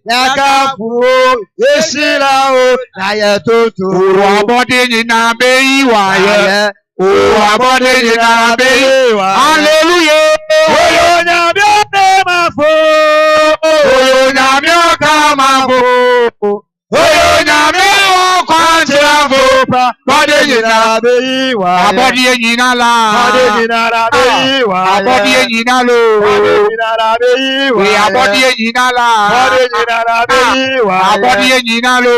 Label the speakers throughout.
Speaker 1: Yakafu, Yeshilao, Nayatutu,
Speaker 2: Wabodi na bei waye. Wabodi na bei. Hallelujah.
Speaker 1: Oyo nyamyo mafo.
Speaker 2: Oyo nyamyo kamafo. Oyo nyamyo kwanjirafo.
Speaker 1: Body na bei waye.
Speaker 2: Abodi nyina la.
Speaker 1: Body na bei waye.
Speaker 2: Abodi nyina lo.
Speaker 1: Body na bei waye.
Speaker 2: Abodi nyina la.
Speaker 1: Body na bei waye.
Speaker 2: Abodi nyina lo.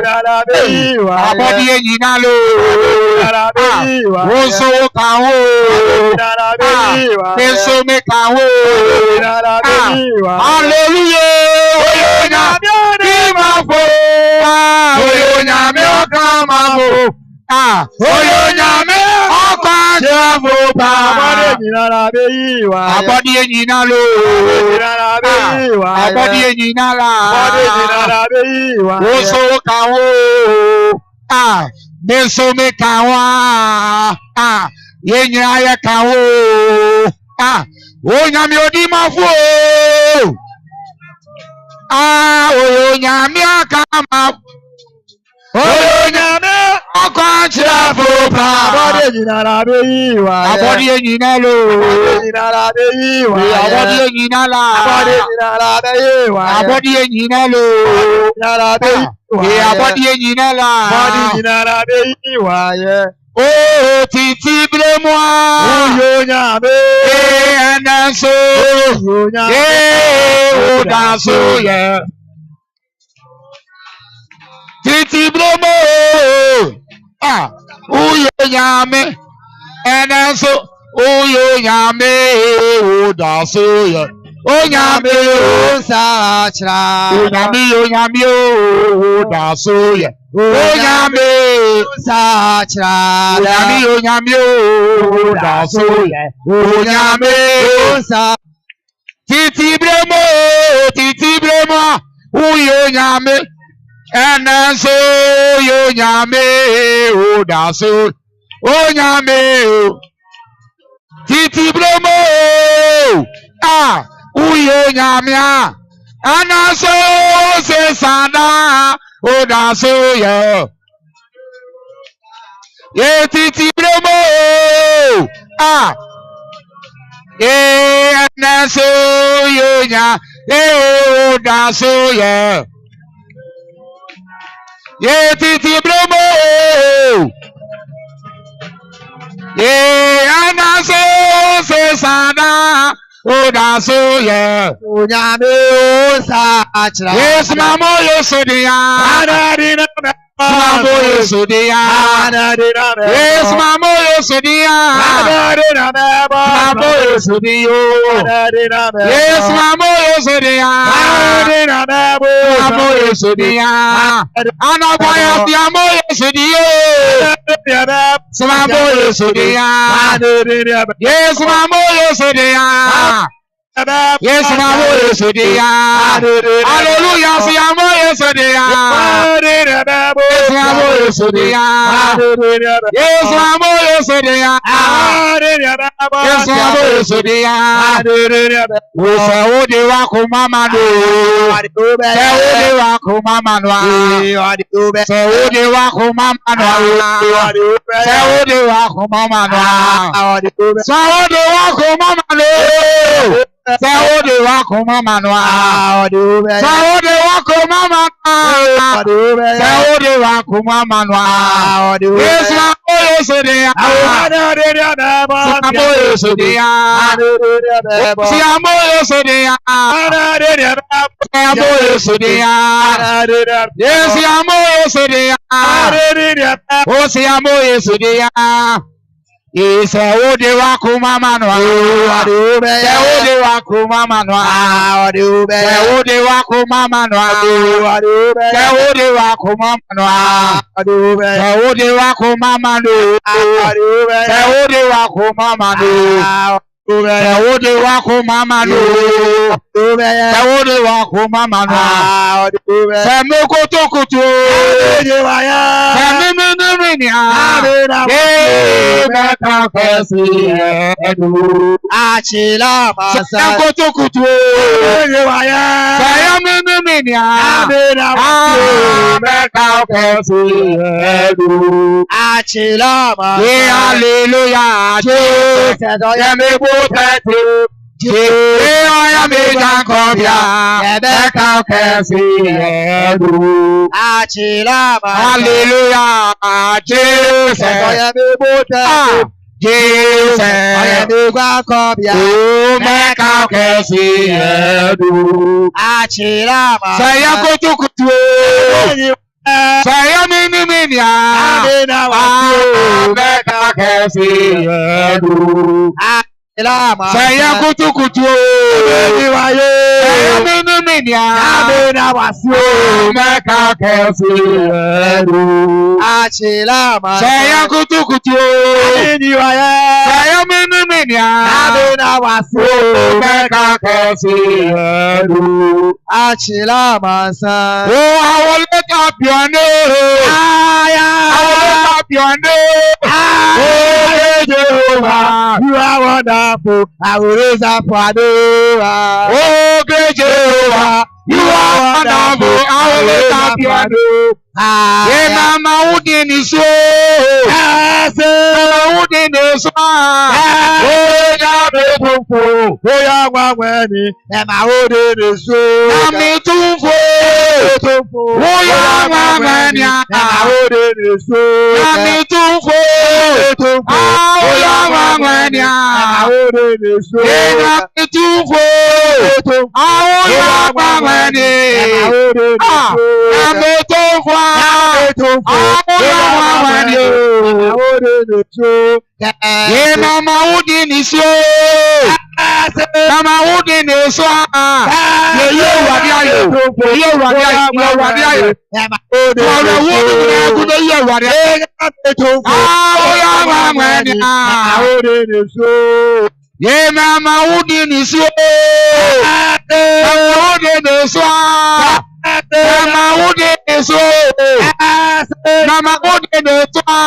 Speaker 1: Na bei waye.
Speaker 2: Abodi nyina lo.
Speaker 1: Na bei waye.
Speaker 2: Woso kawo.
Speaker 1: Na bei waye.
Speaker 2: Peso me kawo.
Speaker 1: Na bei waye.
Speaker 2: Hallelujah. Oyo nyamyo ni mafo. Oyo nyamyo kamafo. Oyo nyamyo kwanjirafo pa.
Speaker 1: Na bei waye.
Speaker 2: Abodi nyina lo.
Speaker 1: Na bei waye.
Speaker 2: Abodi nyina la.
Speaker 1: Na bei waye.
Speaker 2: Woso kawo. Peso me kawo. Yenyina ye kawo. Onyame odi mafo. Oyo nyame akama. Oyo nyame akwanjirafo pa.
Speaker 1: Abodi na bei waye.
Speaker 2: Abodi nyina lo.
Speaker 1: Na bei waye.
Speaker 2: Abodi nyina la.
Speaker 1: Abodi na bei waye.
Speaker 2: Abodi nyina lo.
Speaker 1: Na bei waye.
Speaker 2: Abodi nyina la.
Speaker 1: Abodi na bei waye.
Speaker 2: Oh, titi bremoi.
Speaker 1: Oyo nyame.
Speaker 2: Enanso.
Speaker 1: Oyo nyame.
Speaker 2: Odaso ye. Titi bremo. Oyo nyame. Enanso. Oyo nyame. Odaso ye. Onyame.
Speaker 1: Sachra.
Speaker 2: Onyame. Odaso ye. Onyame.
Speaker 1: Sachra.
Speaker 2: Onyame. Odaso ye. Onyame. Titi bremo, uyo nyame, enanso yo nyame, odaso, o nyame, titi bremo, uyo nyame, enanso se sana, odaso yo, ye titi bremo, enanso yo nyame. Odaso ye. Ye titi bromo. Ye anaso se sana. Odaso ye.
Speaker 1: Onyame sachra.
Speaker 2: Yes, mamo yosodia.
Speaker 1: Anadina.
Speaker 2: Mamo yosodia. Yes, mamo yosodia. Mamo yosodia. Yes, mamo yosodia. Mamo yosodia. Anaboya fiamo yosodia. Mamo yosodia. Yes, mamo yosodia. Yes, mamo yosodia. Hallelujah, fiamo yosodia. Yes, mamo yosodia. Yes, mamo yosodia. Yes, mamo yosodia. Usa ode wako mama no. Se ode wako mama no. Se ode wako mama no. Se ode wako mama no. Se ode wako mama no. Saudi wako mama no. Saudi wako mama no. Saudi wako mama no. Yes, Saudi sodia. Saudi sodia. Saudi sodia. Saudi sodia. Yes, Saudi sodia. Oh, Saudi sodia. Yes, Saudi wako mama no. Saudi wako mama no. Saudi wako mama no. Saudi wako mama no. Saudi wako mama no. Saudi wako mama no. Saudi wako mama no. Sawode wa kuma manwa. Samoko tokutu. Samimini meka kesi edu.
Speaker 1: Achila masa.
Speaker 2: Samoko tokutu. Sayamimini meka kesi edu.
Speaker 1: Achila masa.
Speaker 2: Hallelujah. Hallelujah. Saya miniminya, mereka kasih edu. Saya kutu-kutu, saya miniminya, mereka kasih edu. Saya kutu-kutu, saya miniminya, mereka kasih edu. Oh, I will let up your name. I will let up your name. Oh, Jehovah,
Speaker 1: you are wonderful. I will raise up for you.
Speaker 2: Oh, great Jehovah, you are wonderful. I will let up your name. Mama udini so, Mama udini so. Oh, ya betumfo,
Speaker 1: oh ya wangweni, Mama udini so.
Speaker 2: Nami tumfo, oh ya wangweni,
Speaker 1: Mama udini so.
Speaker 2: Nami tumfo, oh ya wangweni,
Speaker 1: Mama udini so.
Speaker 2: Nami tumfo, oh ya wangweni, Nami tumfo. Mama udini so, Mama udini so. Mama udini so.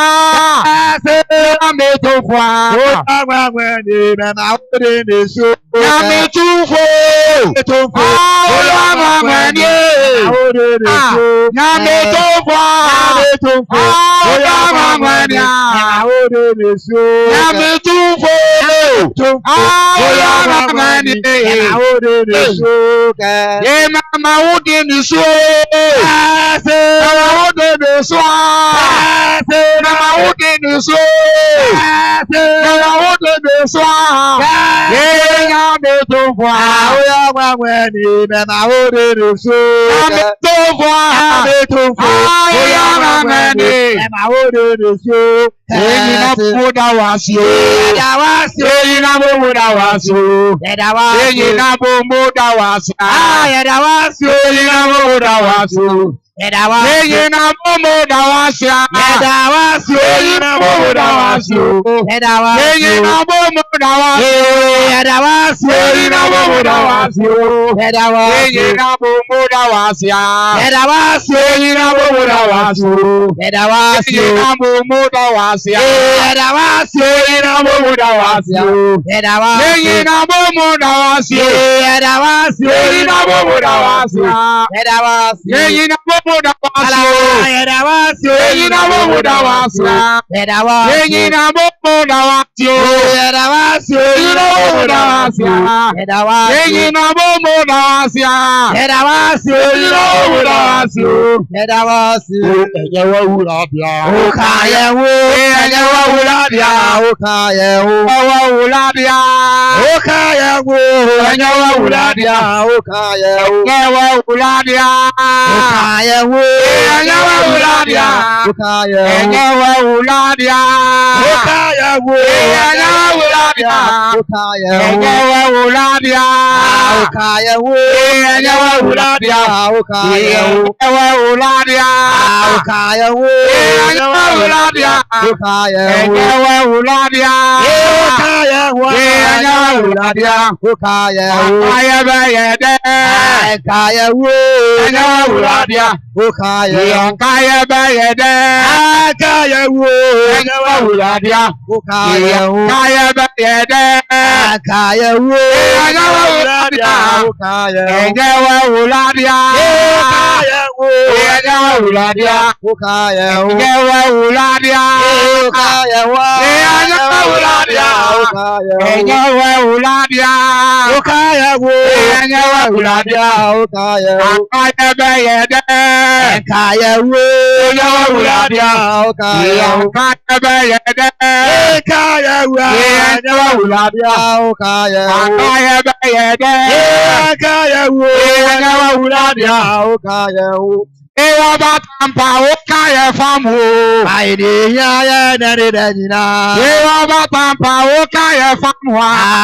Speaker 2: Enyewa uladia.
Speaker 1: Ukaya wo.
Speaker 2: Enyewa uladia.
Speaker 1: Ukaya wo.
Speaker 2: Enyewa uladia.
Speaker 1: Ukaya wo.
Speaker 2: Enyewa uladia.
Speaker 1: Ukaya wo.
Speaker 2: Enyewa uladia.
Speaker 1: Ukaya wo.
Speaker 2: Enyewa uladia.
Speaker 1: Ukaya wo.
Speaker 2: Akaya bayede.
Speaker 1: Ukaya wo.
Speaker 2: Enyewa uladia.
Speaker 1: Ukaya wo.
Speaker 2: Akaya bayede.
Speaker 1: Ukaya wo.
Speaker 2: Enyewa uladia.
Speaker 1: Ukaya wo.
Speaker 2: Akaya bayede.
Speaker 1: Ukaya wo.
Speaker 2: Enyewa uladia.
Speaker 1: Ukaya wo.
Speaker 2: Enyewa uladia.
Speaker 1: Ukaya wo.
Speaker 2: Enyewa uladia.
Speaker 1: Ukaya wo.
Speaker 2: Enyewa uladia.
Speaker 1: Ukaya wo.
Speaker 2: Enyewa uladia. Enyewa uladia.
Speaker 1: Ukaya wo.
Speaker 2: Enyewa uladia.
Speaker 1: Ukaya wo.
Speaker 2: Akaya bayede.
Speaker 1: Ukaya wo.
Speaker 2: Enyewa uladia.
Speaker 1: Ukaya wo.
Speaker 2: Akaya bayede.
Speaker 1: Ukaya wo.
Speaker 2: Enyewa uladia.
Speaker 1: Ukaya wo.
Speaker 2: Akaya bayede.
Speaker 1: Ukaya wo.
Speaker 2: Enyewa uladia.
Speaker 1: Ukaya wo.
Speaker 2: Ewa batampa ukaya famu.
Speaker 1: Maidi ya nani dajina.
Speaker 2: Ewa batampa ukaya famu.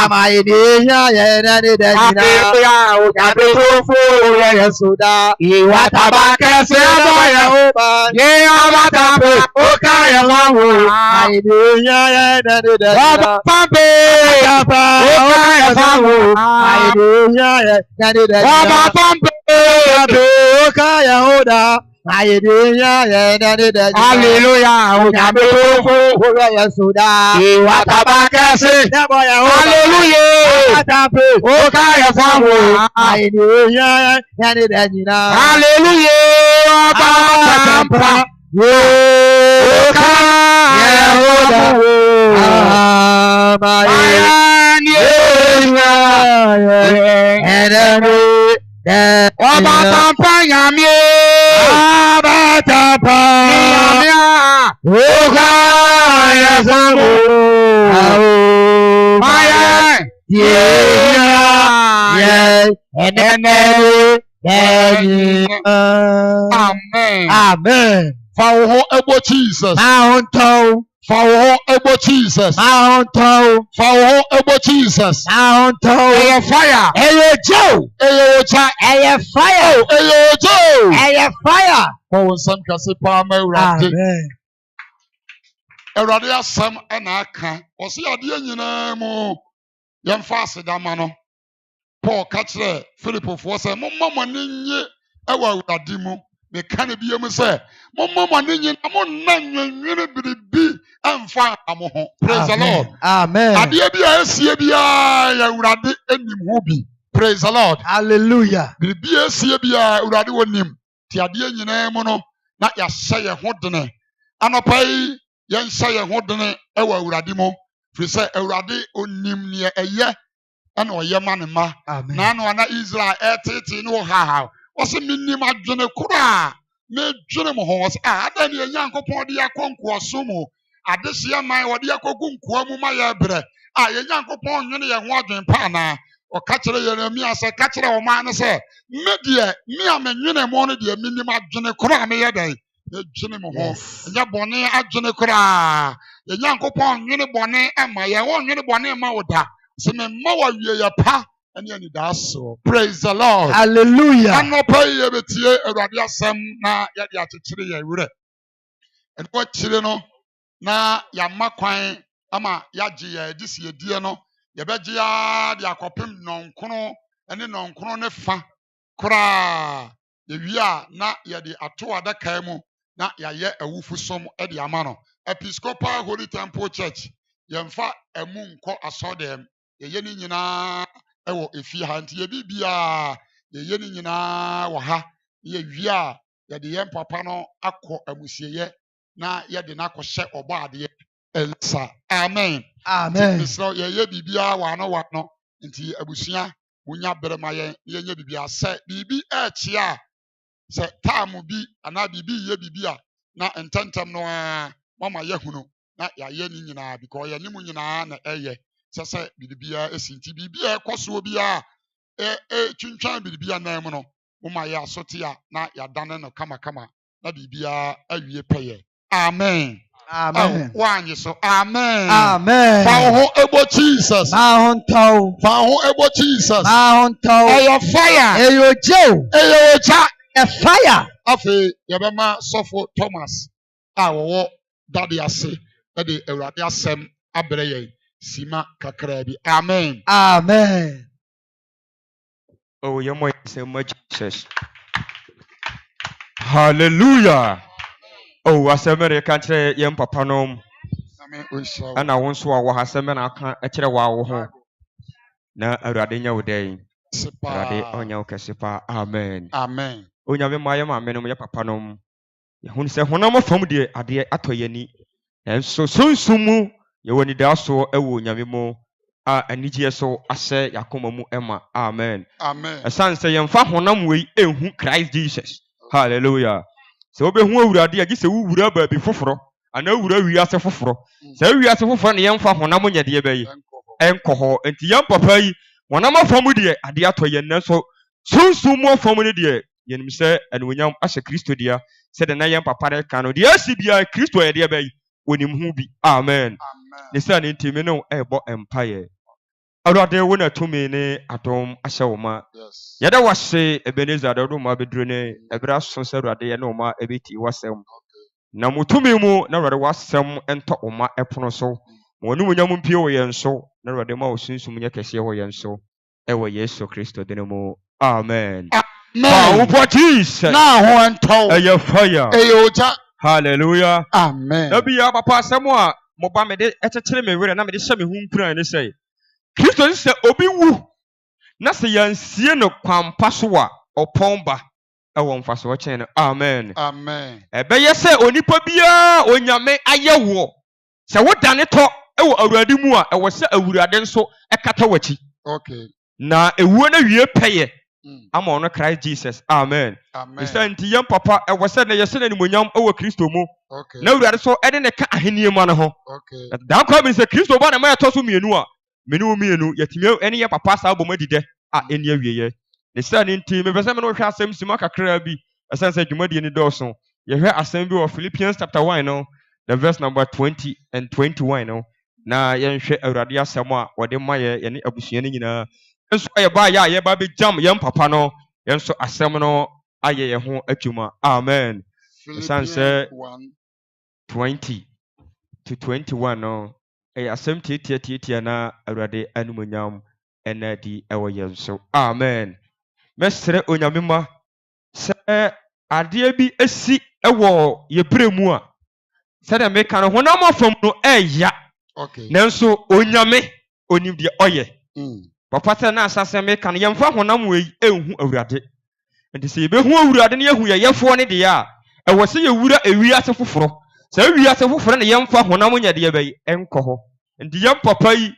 Speaker 1: Maidi ya nani dajina.
Speaker 2: Hallelujah, ukabetufu ya Yesuda.
Speaker 1: Iwa
Speaker 2: Tabaka sebo ya
Speaker 1: uba.
Speaker 2: Ewa batampa ukaya famu.
Speaker 1: Maidi ya nani dajina.
Speaker 2: Wabapampe ukaya famu.
Speaker 1: Maidi ya nani dajina.
Speaker 2: Wabapampe
Speaker 1: ukaya uda. Maidi ya nani dajina.
Speaker 2: Hallelujah, ukabetufu
Speaker 1: ya Yesuda.
Speaker 2: Iwa tabaka sebo
Speaker 1: ya uba.
Speaker 2: Hallelujah. Ukaya famu.
Speaker 1: Hallelujah. Yani dajina.
Speaker 2: Hallelujah. Batampa. Ukaya famu. Batampa nyamye.
Speaker 1: Batampa.
Speaker 2: Ukaya famu. Amen.
Speaker 1: Amen.
Speaker 2: Fawo ebo Jesus.
Speaker 1: Mountain.
Speaker 2: Fawo ebo Jesus.
Speaker 1: Mountain.
Speaker 2: Fawo ebo Jesus.
Speaker 1: Mountain.
Speaker 2: Eye fire.
Speaker 1: Eye Joe.
Speaker 2: Eye ocha.
Speaker 1: Eye fire.
Speaker 2: Eye ojo.
Speaker 1: Eye fire.
Speaker 2: Fawo nsam kase pa ma Awurade.
Speaker 1: Amen.
Speaker 2: Awurade asam na aka. Osi ade nyina mu. Yemfa asedama no. Paul ka kyerɛ Filipofo sɛ momma mo ani nye ɛwɔ Awurade mu. Me ka ne bia mu sɛ momma mo ani nye na mo nna nwenwene biribi amfa amo ho. Praise the Lord.
Speaker 1: Amen.
Speaker 2: Adeɛ bi a esie bia yɛ Awurade anim ho bi. Praise the Lord.
Speaker 1: Hallelujah.
Speaker 2: Biribi a esie bia Awurade wonim. Ti adeɛ nyinaa mu no na yɛahyɛ yɛn ho dene. Anɔpa yi yɛnhyɛ yɛn ho dene ɛwɔ Awurade mu. Firi sɛ Awurade onim neɛ ɛyɛ ɛna ɔyɛ ma ne ma. Na no ana Israel ɛtete ne wɔ ha. Ɔsɛ minim adwene kora a medwene mo ho. Ɔsɛ ada ne Nyankopɔn de akɔ nkoaso mu. Adehye man wɔde akɔgu nkoa mu ma yɛ brɛ. Nyankopɔn nwene yɛn ho adwene pa na. Ɔka kyerɛ Yeremia sɛ ka kyerɛ ɔman no sɛ me deɛ me a menwene mo no deɛ minim adwene kora a meyɛ dɛn. Medwene mo ho. Ɛnyɛ bɔne adwene kora. Nyankopɔn nwene bɔne ɛma yɛn. Wɔnwene bɔne ma wo da. So me ma wa wie ya pa ani ani da so. Praise the Lord.
Speaker 1: Hallelujah.
Speaker 2: Anopa ye betie Awurade asɛm na ya de akyekyere ye wure. Ɛno akyire no na ya makwan ama ya gye ye de sie die no. Ye begye ya de akɔpem nɔnkono ɛne nɔnkono ne fa kora. Ye wie a na ye de ato adaka mu na ya ye awufusom de ama no. Episcopal Holy Temple Church. Yemfa emu nkɔ asɔdɛm. Ye ni nyinaa ɛwɔ efi ha nti ye bibia ye ni nyinaa wɔ ha ye wie a ye de yɛn papa no akɔ amusieye na ye de na akɔhyɛ ɔbɔ adeɛ elsa. Amen.
Speaker 1: Amen.
Speaker 2: Misro ye bibia wɔ no nti abusua wonya berema ye nye bibia sɛ bibi ɛkyia sɛ taamu bi ana bibi ye bibia na ententem no a mama ye hunu na ya ye ni nyinaa because ye ni mu nyinaa na ɛyɛ sɛ bibia esinti bibia ɛkɔso bia twintwan bibia na mu no mama ye asote a na ya dane no kama na bibia awie pɛyɛ. Amen.
Speaker 1: Amen.
Speaker 2: Why so? Amen.
Speaker 1: Amen.
Speaker 2: Faho ebo Jesus.
Speaker 1: Mahonto.
Speaker 2: Faho ebo Jesus.
Speaker 1: Mahonto.
Speaker 2: Ayo fire.
Speaker 1: Eyo Joe.
Speaker 2: Ayo cha.
Speaker 1: A fire.
Speaker 2: Afi yabema Sofo Thomas. Wo daddy ase. Ede Awurade asem abrɛ yɛn. Sima kakra bi. Amen.
Speaker 1: Amen.
Speaker 3: Oh, your boy so much Jesus. Hallelujah. Oh, asemere ka kire yem papa nom.
Speaker 2: Amen. Osha.
Speaker 3: Ana won so a wo haseme na aka kire wa wo ho. Na Awurade nya wo den. Awurade onya wo kesipa. Amen.
Speaker 2: Amen.
Speaker 3: Onya be maye ma menom ye papa nom. Ye hu se honam fam de ade atoyani. Enso sunsumu ye woni da so ewo nyame mo. Anigye so asɛ yakoma mu ɛma. Amen.
Speaker 2: Amen.
Speaker 3: Esan sɛ yɛmfa honam wei ehu Christ Jesus. Hallelujah. Sɛ obehu Awurade agi sɛ wura baabi foforo ana wura wiase foforo. Sɛ wiase foforo ne yɛmfa honam nyɛdeɛ bɛyi ɛnkɔ hɔ. Enti yɛm papa yi honam afam deɛ ade atɔ yɛn nanso sunsun mu afam ne deɛ yɛnim sɛ anuonyam ahyɛ Kristo dia sɛ de na yɛm papa de ka no deɛ asi bia Kristo yɛdeɛ bɛyi onim hu bi. Amen. Ne sɛ ne ntimi no ɛbɔ empire. Awurade wo na tumi ne adom ahyɛ wo ma. Yɛda wahye Ebenezer da do ma beduro ne ebra so sɛ Awurade yɛ ne wo ma ebeti wasɛm. Na mutumi mu na Awurade wasɛm ɛntɔ wo ma ɛpono so. Ma onu munyam mpie wo yɛn so na Awurade ma wo sunsum nyɛ kɛse wo yɛn so. Ɛwɔ Yesu Kristo din mu. Amen.
Speaker 2: Amen.
Speaker 3: For Jesus.
Speaker 2: Na ho ntɔ.
Speaker 3: Ɛyɛ fire.
Speaker 2: Eyoja.
Speaker 3: Hallelujah.
Speaker 2: Amen.
Speaker 3: Na biya papa asɛm a mo ba me de ɛkyekyere me were na me de hyɛ me hu mpura ne sɛ Kristo sɛ obi wu na sɛ yansie no kwampa so a ɔpɔn ba ɛwɔ mfa so ɔkyɛn no. Amen.
Speaker 2: Amen.
Speaker 3: Ɛbɛyɛ sɛ onipa biara onyame ayɛ wo sɛ wodane tɔ ɛwɔ Awurade mu a ɛwɔ sɛ Awurade nso ɛkata w'akyi.
Speaker 2: Okay.
Speaker 3: Na ewuo na wie pɛyɛ ama ɔno Christ Jesus. Amen.
Speaker 2: Amen.
Speaker 3: Ɛsɛ nti yɛn papa ɛwɔ sɛ na yɛsɛ na nimonyam ɛwɔ Kristo mu.
Speaker 2: Okay.
Speaker 3: Na Awurade so ɛde ne ka ahenni mu no ho.
Speaker 2: Okay.
Speaker 3: Dan kwa mi sɛ Kristo ba na ma yɛtɔ so mienu a menu mienu yɛtumi ɛne yɛ papa saa bɔ mu adidɛ a ɛni awieyɛ. Ne sɛ ne nti mepɛ sɛ me no hwɛ asɛm sima kakra bi ɛsɛn sɛ dwumadie ni dɔɔso. Yɛhwɛ asɛm bi wɔ Philippians chapter 1 no, the verse number 20 and 21 no. Na yɛnhwɛ Awurade asɛm a wɔde ma yɛne abusua no nyinaa. Nso yɛ ba yɛ a yɛba bɛgyam yɛn papa no yɛnso asɛm no ayɛ yɛn ho atwuma. Amen. Ɛsɛn sɛ 20 to 21 no asɛm tietia na Awurade animonyam ɛna di ɛwɔ yɛn so. Amen. Mɛsrɛ onyame ma sɛ adeɛ bi esi ɛwɔ yɛbrɛ mu a sɛdeɛ meka no honam afam no ɛya.
Speaker 2: Okay.
Speaker 3: Nanso onyame onim deɛ ɔyɛ. Papa sɛ na asasɛ meka no yɛmfa honam wei ɛnhu Awurade. Nti sɛ yɛbɛhu Awurade ne yɛhu yɛyɛfoɔ ne deɛ a ɛwɔ sɛ yɛwura ewiase foforo. Sɛ ewiase foforo ne yɛmfa honam nyɛdeɛ bɛyi ɛnkɔ hɔ. Nti yɛn papa yi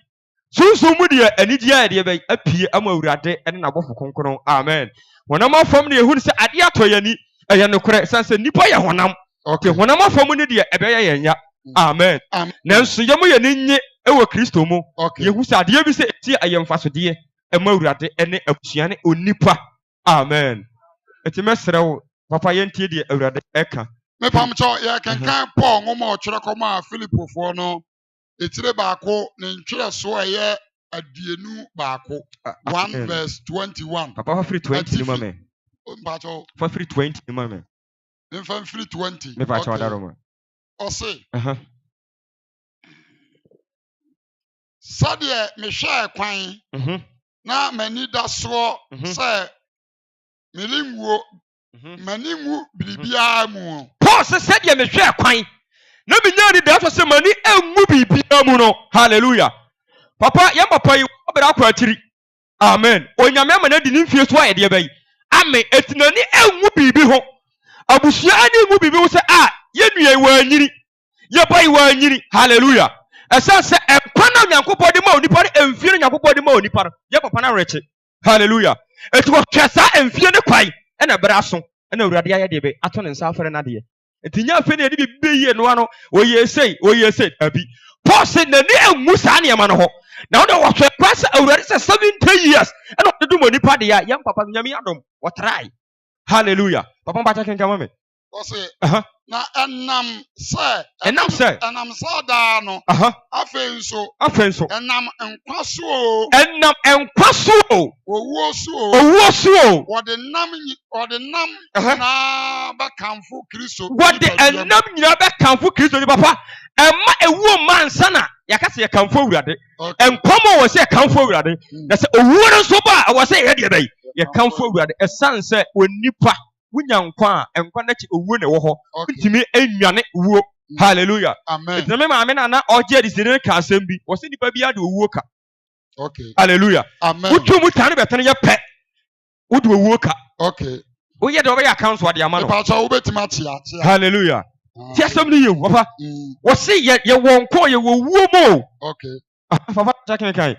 Speaker 3: sunsun mu deɛ anigye ayɛdeɛ bɛyi apie ama Awurade ɛne n'abɔfo kronkron. Amen. Honam afam ne yɛhu sɛ adeɛ atɔ yɛni ɛyɛ nokorɛ sɛ sɛ nipa yɛ honam.
Speaker 2: Okay.
Speaker 3: Honam afam ne deɛ ɛbɛyɛ yɛn ya. Amen. Nanso yɛmo yɛ ne nye ɛwɔ Kristo mu.
Speaker 2: Okay.
Speaker 3: Yɛhu sɛ adeɛ bi sɛ eti ayɛ mfasodeɛ ɛma Awurade ɛne abusua ne onipa. Amen. Eti mɛsrɛ wo papa yɛntie deɛ Awurade ɛka.
Speaker 2: Me pamcho yɛ kankan Paul ngoma ɔkyerɛ kɔma Filipofoɔ no etire baako ne ntwerɛ so ɛyɛ adienu baako 1 verse 21.
Speaker 3: Papa fa free 20 ni mame.
Speaker 2: Mpacho
Speaker 3: Fa free 20 ni mame.
Speaker 2: Me fa free 20.
Speaker 3: Me pacho adaroma.
Speaker 2: Ɔse Sadeɛ mehwɛ kwan na mani da soɔ sɛ melinguo mani ngu biribiara mu.
Speaker 3: Paul sɛ sɛdeɛ mehwɛ kwan na menya ni da sɛ mani engu biribiara mu no. Hallelujah. Papa yɛn papa yi ɔbɛra akɔ atiri. Amen. Onyame ama na di ne mfie so ayɛ deɛ bɛyi. Amen. Etinani engu biribi ho. Abusua ani engu biribi ho sɛ yɛnua wɔ anyiri. Yɛba yi wɔ anyiri. Hallelujah. Ɛsɛ sɛ ɛkwan na Nyankopɔn de ma onipa no mfie no Nyankopɔn de ma onipa no. Yɛ papa na reche. Hallelujah. Eti wɔ hwɛ saa mfie ne kwan ɛna bɛra aso ɛna Awurade ayɛ deɛ bɛ ato ne nsa afɛre na deɛ. Eti nya afɛ ne yɛde bi yie no ano oyɛ sei abi. Paul sɛ n'ani engu saa nneɛma no ho. Na wɔde wɔhwɛ kwan sɛ Awurade sɛ 70 years ɛna ɔde dum onipa deɛ yɛn papa Nyame adom wɔtrae. Hallelujah. Papa mba kyɛ kenkan mame.
Speaker 2: Ose.
Speaker 3: Aha.
Speaker 2: Na enam se.
Speaker 3: Enam se.
Speaker 2: Enam sa da no.
Speaker 3: Aha.
Speaker 2: Afei so. Enam nkwa so o.
Speaker 3: Enam nkwa so o.
Speaker 2: Owuo so o.
Speaker 3: Owuo so o.
Speaker 2: Wode nam na ba kamfo Kristo.
Speaker 3: Wode enam nyina ba kamfo Kristo ni papa. Emma ewuo mansa na yakase ye kamfo awurade. Enkwamo wo se kamfo awurade. Na se owuo no so ba wo se ye de bai. Ye kamfo awurade esanse onipa wunya nkwa a nkwa na chi owuo ne wo ho. Ntimi enwane wuo. Hallelujah.
Speaker 2: Amen.
Speaker 3: Ntimi maame na oje disire ka asem bi. Wo se nipa bi ade owuo ka.
Speaker 2: Okay.
Speaker 3: Hallelujah.
Speaker 2: Amen.
Speaker 3: Utu mu tane betane ye pe. Udu owuo ka.
Speaker 2: Okay.
Speaker 3: Oye de obe ya council ade ama no.
Speaker 2: Papa so obetima tia.
Speaker 3: Hallelujah. Ti asem ni ye papa. Wo se ye wonko ye wo wuo mo.
Speaker 2: Okay.
Speaker 3: Papa taking kai.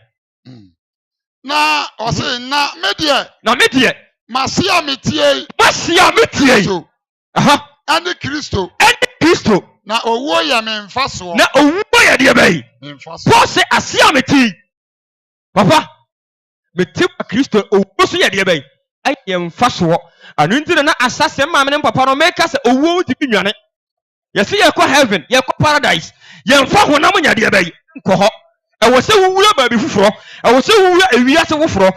Speaker 2: Na o se na medie. Masia metie.
Speaker 3: Aha.
Speaker 2: Ani Kristo. Na owuo ya me mfa so.
Speaker 3: Na owuo ya de bai. Paul say asia metie. Papa. Metie Kristo owuo so ya de bai. Ai ye mfa so. Anu nti na asase ma me papa no make say owuo ti binwane. Ye say ye ko heaven, ye ko paradise. Ye mfa honam nya de bai. Nko ho. E wo se wuwura ba bi fufuro. E wo se wuwura ewiase wofuro.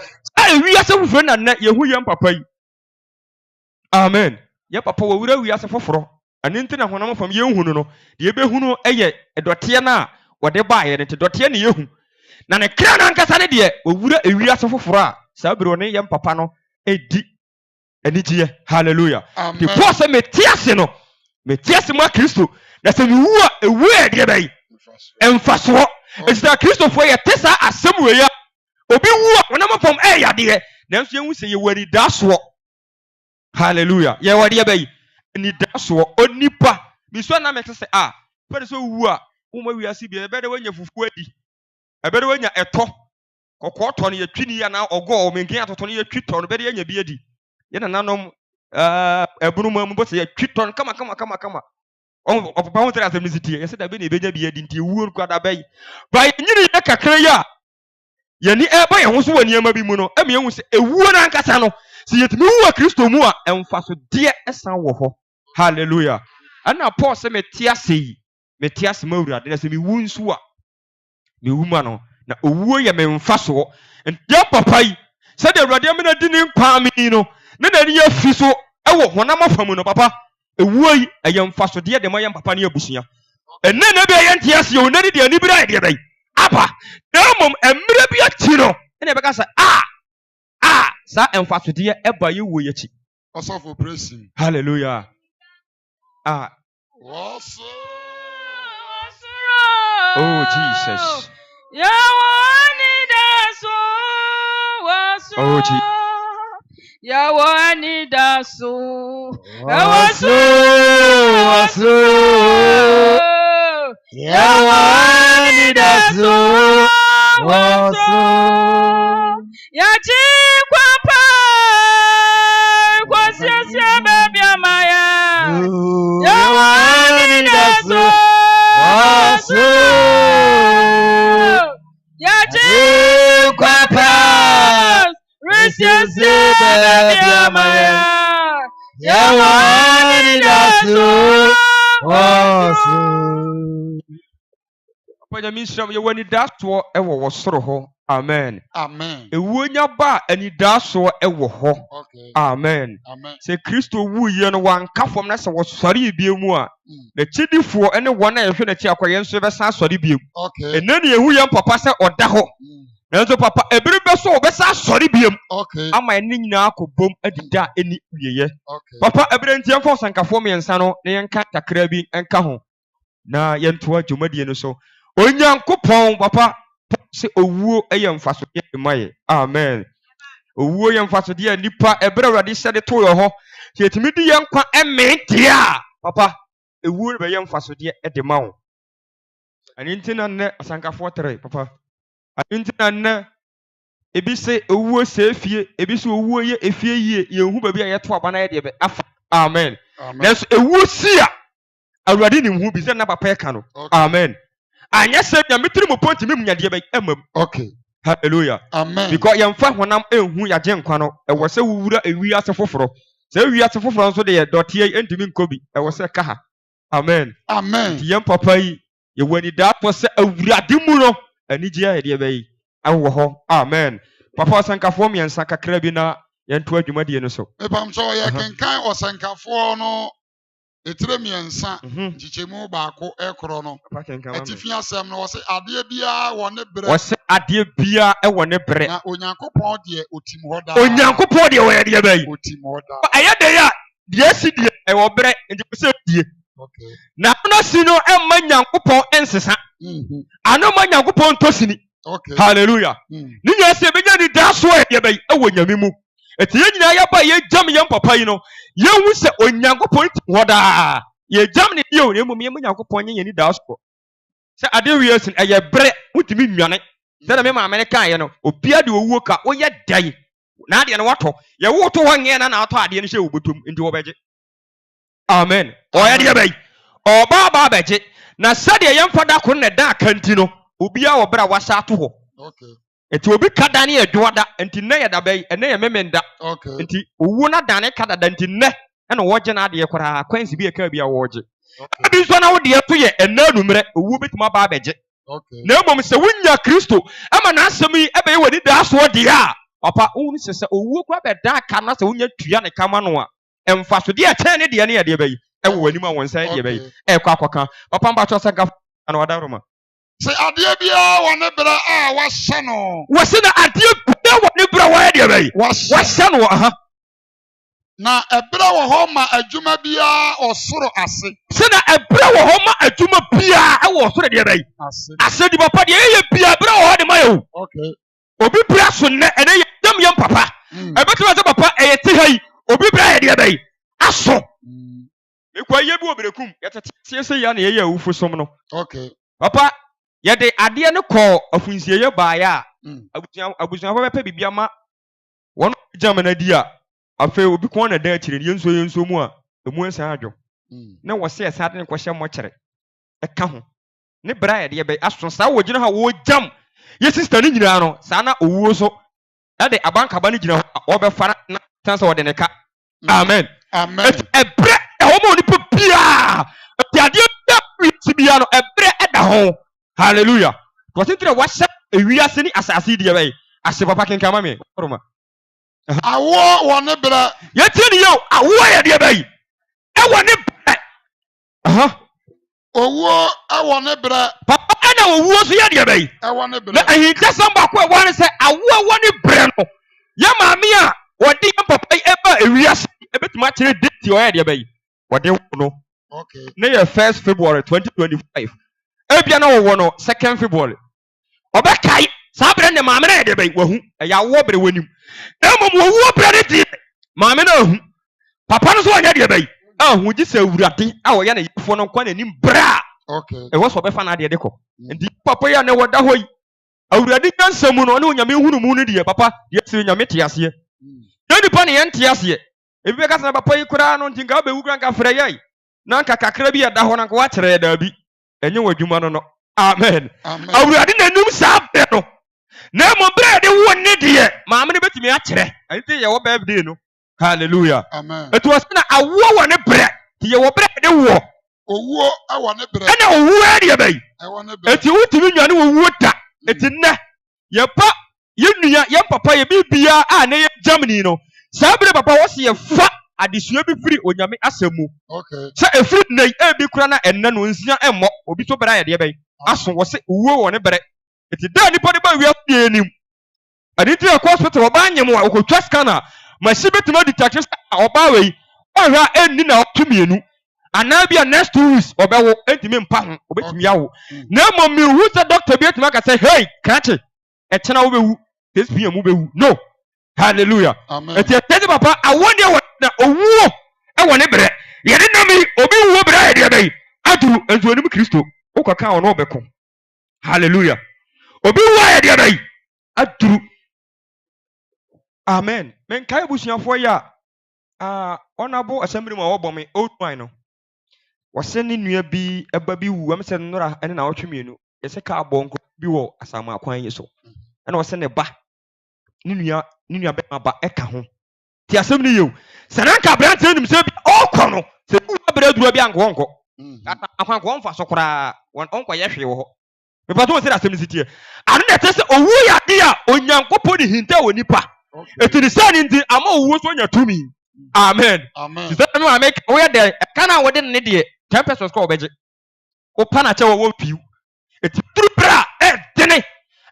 Speaker 3: Ewiase wofuro na ye hu ye papa yi. Amen. Ye papa wo wura wiase foforo. Ani nti na honam fam ye hunu no. De be hunu eye edote na wode ba ye ne te dote na ye hu. Na ne kra na nkasa ne de wo wura ewiase foforo a sa biro ne ye papa no edi anitie. Hallelujah. The boss metiase no. Metiase ma Kristo. Na se mi wu a ewu e de bai. Emfaso. Esa Kristo fo ye tesa asem we ya. Obi wu a honam fam ya de. Nanso ye hu se ye wari daso. Hallelujah. Ye wadi bai ni daso onipa. Mi so na mete se pere so wu a wo ma wiase bi ebe de wanya fufu adi. Ebe de wanya eto. Kokko to ne yatwini ya na ogo o menkin atoto ne yatwito no be de yanya bi adi. Ye na nanom ebunu mu bo se yatwito kama. O papa ho tera asem sitie. Ye se da be ne beja bi adi nti wu ko da bai. Ba nyini ye kakra ya. Ye ni eba ye ho so wani ama bi mu no. Eme ye hu se ewuo na nkasa no. Si yetimi wu Kristo mu a emfaso de esan wo ho. Hallelujah. Ana Paul se metiase ma wurade na se mi wu nsu a me wu ma no na owuo ye me mfaso. Ntia papa yi se de wurade me na di ni nkwa mi no na ni afi so ewo honam afamu no papa ewuo yi eye mfaso de de moye papa ne abusua. Enne na be ye ntiase o na de ani bira de bai. Apa na mom emre bi achi no ene be ka se sa emfaso de eba ye wo yechi.
Speaker 2: Also for praising.
Speaker 3: Hallelujah.
Speaker 2: What's
Speaker 3: Oh Jesus. Oh Jesus.
Speaker 4: Yawani daso.
Speaker 1: Yawani daso.
Speaker 4: Yachi kwapa kwasiasia baby amaya. Yawani daso. Yachi kwapa kwasiasia baby amaya. Yawani daso.
Speaker 3: Panya misram ye wani daso ewo wo soro ho. Amen.
Speaker 2: Amen.
Speaker 3: Ewunya ba ani daso ewo ho.
Speaker 2: Okay.
Speaker 3: Amen.
Speaker 2: Amen.
Speaker 3: Se Kristo wu ye no wanka fom na se wo sori biemu a na chidifo ene wona ehwe na chi akoye nso be sa sori biemu.
Speaker 2: Okay.
Speaker 3: Enani ehu ye papa se oda ho. Nanso papa ebiri be so be sa sori biemu.
Speaker 2: Okay.
Speaker 3: Ama ene nyina akobom adida eni wieye.
Speaker 2: Okay.
Speaker 3: Papa ebire ntie mfo sankafo miensa no ne yenka takra bi enka ho. Na yentoa dwumadie no so. Onyankopon papa se owuo eye mfaso de maye. Amen. Owuo ye mfaso de nipa ebere wrade se de to yo ho. Yetimi di yenkwa emete a papa ewuo be ye mfaso de ma wo. Ani ntina ne asankafo 3 papa. Ani ntina ne ebi se owuo se efie, ebi se owuo ye efie yie, ye hu ba bi a ye to aba na ye de be afa. Amen. Nes ewuo si a awrade ni hu bi se na papa ye ka no. Amen. Anya se ya mitiri mo point mi munyade be emam.
Speaker 2: Okay.
Speaker 3: Hallelujah.
Speaker 2: Amen.
Speaker 3: Because yemfa honam enhu ya je nkwa no e wo se wuwura ewi ase foforo. Sɛ wiase foforɔ nso de yɛ dɔteɛ entimi nkobi. Ɛwɔ sɛ ka ha. Amen.
Speaker 2: Amen.
Speaker 3: Yɛn papa yi, yɛwɔ ni daapɔ sɛ awurade mu no, anigye a yɛde bɛyi ɛwɔ hɔ. Amen. Papa ɔsɛnkafoɔ mmiɛnsa kakra bi na yɛnto adwumadie no so.
Speaker 2: Mepam so yɛ kenkan ɔsɛnkafoɔ no etire mmiɛnsa nkyekyɛmu baako ɛkorɔ no. Atifi asɛm no wɔsɛ adeɛ biara wɔ ne brɛ.
Speaker 3: Wɔsɛ adeɛ biara ɛwɔ ne brɛ.
Speaker 2: Na Onyankopɔn deɛ otim hɔ daa.
Speaker 3: Onyankopɔn deɛ wɔyɛ deɛ bɛyi.
Speaker 2: Otim hɔ daa.
Speaker 3: Ɛyɛ de ya deɛ si deɛ ɛwɔ brɛ nti sɛ die.
Speaker 2: Okay.
Speaker 3: Na ono si no ɛmma Nyankopɔn ɛnsesa. Ano ma Nyankopɔn ntosini.
Speaker 2: Okay.
Speaker 3: Hallelujah. Ni nyɛ sɛ benya ni da so ɛdeɛ bɛyi ɛwɔ nyame mu. Eti yɛ nyinaa yɛba yɛgyam yɛn papa yi no yɛhu sɛ Onyankopɔn ti hɔ daa. Yɛgyam ne bio na mmom yɛn Nyankopɔn nyɛ ni da so. Sɛ ade wiye sin ɛyɛ brɛ wotimi nwane. Sɛ na me maame ne kan yɛ no obia de owuo ka oyɛ dan. Na ade no watɔ. Yɛ wo to hɔ nyɛ na atɔ ade no hyɛ obotom nti wo bɛgye. Amen. Ɔyɛ deɛ bɛyi. Ɔba ba bɛgye. Na sɛdeɛ yɛn fada ko ne da akanti no obia wɔ brɛ wasa ato hɔ.
Speaker 2: Okay.
Speaker 3: Eti obi kada ne adwada enti ne yɛ da bɛyi ɛne yɛ memenda.
Speaker 2: Okay.
Speaker 3: Enti owu na dane kada da enti ne ɛna wɔgye na ade koraa kwansi bi eka bi a wɔgye. Abi so na wo de to yɛ ɛna numere owu betuma ba abɛgye.
Speaker 2: Okay.
Speaker 3: Na mmom sɛ wonya Kristo ama na asɛm yi ɛbɛyɛ wɔ ni da so de a papa wo ni sɛ owu kɔ bɛda aka na sɛ wonya tua ne kama no a ɛmfa so de ɛkyɛn ne de ne yɛ de bɛyi ɛwɔ w'anim a wɔn nsa de bɛyi ɛkɔ akɔka papa mba to sɛ gaf ana wada roma.
Speaker 2: Sɛ adeɛ biara wɔ ne brɛ a wahyɛ no.
Speaker 3: Wɔsi na adeɛ biara wɔ ne brɛ wɔyɛ deɛ bɛyi wahyɛ no aha.
Speaker 2: Na ɛbrɛ wɔ hɔ ma adwuma biara ɔsoro ase.
Speaker 3: Sɛ na ɛbrɛ wɔ hɔ ma adwuma biara ɛwɔ ɔsoro deɛ bɛyi ase di papa deɛ ɛyɛ biara brɛ wɔ hɔ de ma yɛ o.
Speaker 2: Okay.
Speaker 3: Obi brɛ so nnɛ ɛnɛ yɛ dɛm yɛn papa ɛbɛtuma sɛ papa ɛyɛ te ha yi obi brɛ yɛ deɛ bɛyi aso. Ekwa yɛ bi wɔ berekum yɛtete sɛ yɛ na yɛyɛ awufo som no.
Speaker 2: Okay.
Speaker 3: Papa yɛde adeɛ no kɔ afunsieyɛ baayɛ a abusuafo bɛpɛ biribi ama wɔn gyama no adi a afei obi kɔn na dan akyire yɛnso mu a emu nsa adwo na wɔsɛ ɛsa de ne kɔhyɛ mmɔkyerɛ ɛka ho ne bra yɛde bɛ aso saa wɔ gyina ha wɔ gyam yɛ sister ne nyinaa no saa na owuo so ɛde abankaba ne gyina hɔ a wɔbɛfa na tan sɛ wɔde ne ka. Amen.
Speaker 2: Amen.
Speaker 3: Ɛbrɛ ɛwɔ ma onipa biara ɛte adeɛ biara no ɛbrɛ ɛda ho. Hallelujah. Wɔsentire wahyɛ ewiase ne asase deɛ bɛyɛ ase papa kenkama me roma.
Speaker 2: Awo wɔ ne brɛ.
Speaker 3: Yɛtie ne yɛw awo yɛ deɛ bɛyi ɛwɔ ne brɛ.
Speaker 2: Owuo ɛwɔ ne brɛ.
Speaker 3: Papa ɛna owuo so yɛ deɛ bɛyi
Speaker 2: ɛwɔ ne brɛ.
Speaker 3: na ahintasɛm baako ɛwɔ ne sɛ awo ɛwɔ ne brɛ no yɛ maame a wɔde yɛn papa yi ɛba ewiase ɛbɛtumi akyerɛ date ɔyɛ deɛ bɛyi wɔde wo no.
Speaker 2: Okay.
Speaker 3: Ne yɛ 1st February 2025 ebia na wɔwɔ no 2nd February ɔbɛkae saa brɛ ne maame na yɛ deɛ bɛyi wahu ɛyɛ awo brɛ w'anim na mmom wɔwuo brɛ ne deɛ maame na ahu papa no so wɔnyɛ deɛ bɛyi ahu gye sɛ awurade a wɔyɛ ne yɛfoɔ no nkwa n'anim brɛ a.
Speaker 2: Okay.
Speaker 3: Ɛwɔ sɛ ɔbɛfa n'adeɛ de kɔ nti papa yi a na wɔda hɔ yi awurade nyansa mu no ɔne onyame hunu mu no deɛ papa deɛ sɛ onyame te aseɛ yɛn nipa ne yɛn te aseɛ ebi bɛka sɛ papa yi koraa no nti nka wobɛwu kora nka frɛ yɛi na nka kakra bi ɛda hɔ no nka woakyerɛ yɛ daabi ɛnyɛ wɔ adwuma no no. Amen. Awurade n'anum saa brɛ no na mmom brɛ de wo ne deɛ maame no bɛtumi akyerɛ ɛne sɛ yɛwɔ birthday no. Hallelujah.
Speaker 2: Amen.
Speaker 3: Ɛti wɔ sɛ na awoɔ wɔ ne brɛ nti yɛwɔ brɛ de wɔ
Speaker 2: owuo ɛwɔ ne brɛ.
Speaker 3: ɛna owuo deɛ bɛyi
Speaker 2: ɛwɔ ne brɛ.
Speaker 3: eti wotumi nwane owuo da eti nnɛ yɛpa yɛnua yɛn papa yɛ bibia a ne yɛ Germany no saa bere papa wɔsi yɛfa adesua bi firi onyame asɛm mu.
Speaker 2: Okay.
Speaker 3: Sɛ efiri nnɛ ebi kura na ɛnna no nsia ɛmmɔ obi so brɛ ayɛ deɛ bɛyi aso wɔsi owuo wɔ ne brɛ eti da nipa de ba wia fie nim ɛde ti ɛkɔ hospital ɔbaa nyɛ mu a ɔkɔtwa scanner machine betuma detect sɛ ɔbaa wɔ yi ɔhwɛ a ɛnni na ɔto mmienu anaa bi a next 2 weeks ɔbɛwo ɛntumi mpa ho ɔbɛtumi awo na mmom mihu sɛ doctor bi atumi aka sɛ hey krakye ɛkyɛn a wobɛwu this pm wobɛwu no. Hallelujah.
Speaker 2: Amen.
Speaker 3: Eti ɛkyɛ papa awo deɛ wɔ na owuo ɛwɔ ne brɛ yɛde nam yi obi wuo brɛ ayɛ deɛ bɛyi aduru nso onim Kristo wokɔka ɔno ɔbɛko. Hallelujah. Obi wuo ayɛ deɛ bɛyi aduru. Amen. Menkae busuafoɔ yi a ɔnabo asɛmmiri mu a wɔbɔ me old wine no wɔsɛ ne nua bi ɛba bi wu ɛm sɛ nnora ɛne na wɔtwe mmienu yɛsɛ ka abɔ nko bi wɔ asama akwan yi so ɛna wɔsɛ ne ba ne nua bɛma ba ɛka ho ti asem ni yew sananka brante nim se okono se bra duro bi ankonko akwanko mfa so kora onko ye hwe wo ho me pato se asem si tie anu na tese owu ya de a onyankopɔ ni hinta woni pa etini sani ndi ama owu so nya tumi amen
Speaker 2: Amen.
Speaker 3: se me make wo ye de kana wo de ne de 10 pesos ko obeje o pa na che wo piu eti duru bra dene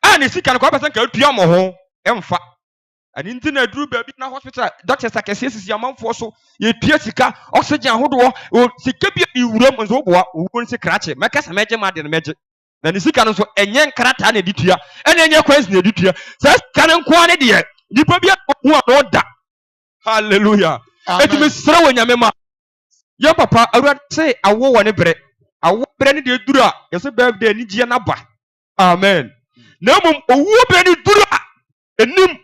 Speaker 3: ani sika no ko pesa nka tua mo ho emfa ani nti na duru ba bi na hospital doctors akese sisi amanfo so ye tua sika oxygen ahodo o sika bi iwuram nso boa owu nse krache meka sa meje ma de no meje na ni sika no so enye nkrata na di tua ene enye kwes na di tua sa sika no nko ane de nipa bi ho no da hallelujah eti me sra wonyame ma ye papa awura say awo woni bre awo bre ni de duru a yese birthday ni gie na ba amen na mum owu bre ni duru a enim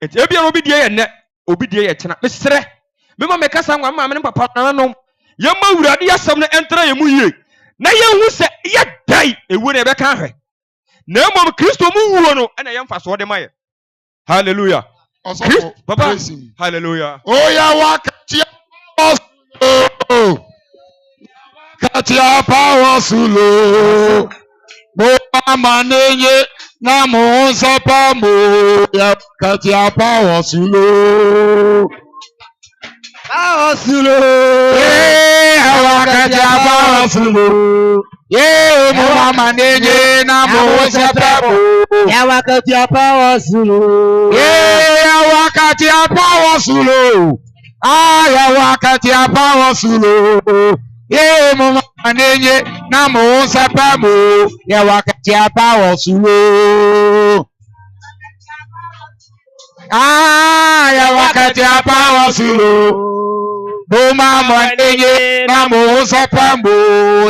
Speaker 3: eti ebia obi die ye ne obi die ye tena mesre mema mekasa nwa ma me papa nanom ye ma wurade yasam no entra ye mu yie na ye hu se ye dai ewu na be kan hwe na mum Kristo mu wuo no na ye mfa so de maye hallelujah papa hallelujah
Speaker 2: Oh ya wakatia katia power sulo mo amaneye na mo sapa mo ya katia power sulo katia power sulo ye mo amaneye na mo sapa mo
Speaker 1: ya wakatia power sulo
Speaker 2: ya wakatia power sulo ya wakatia power sulo ye mo manenye na mo sapa mo ya wakatia power sulo ya wakatia power sulo mo manenye na mo sapa mo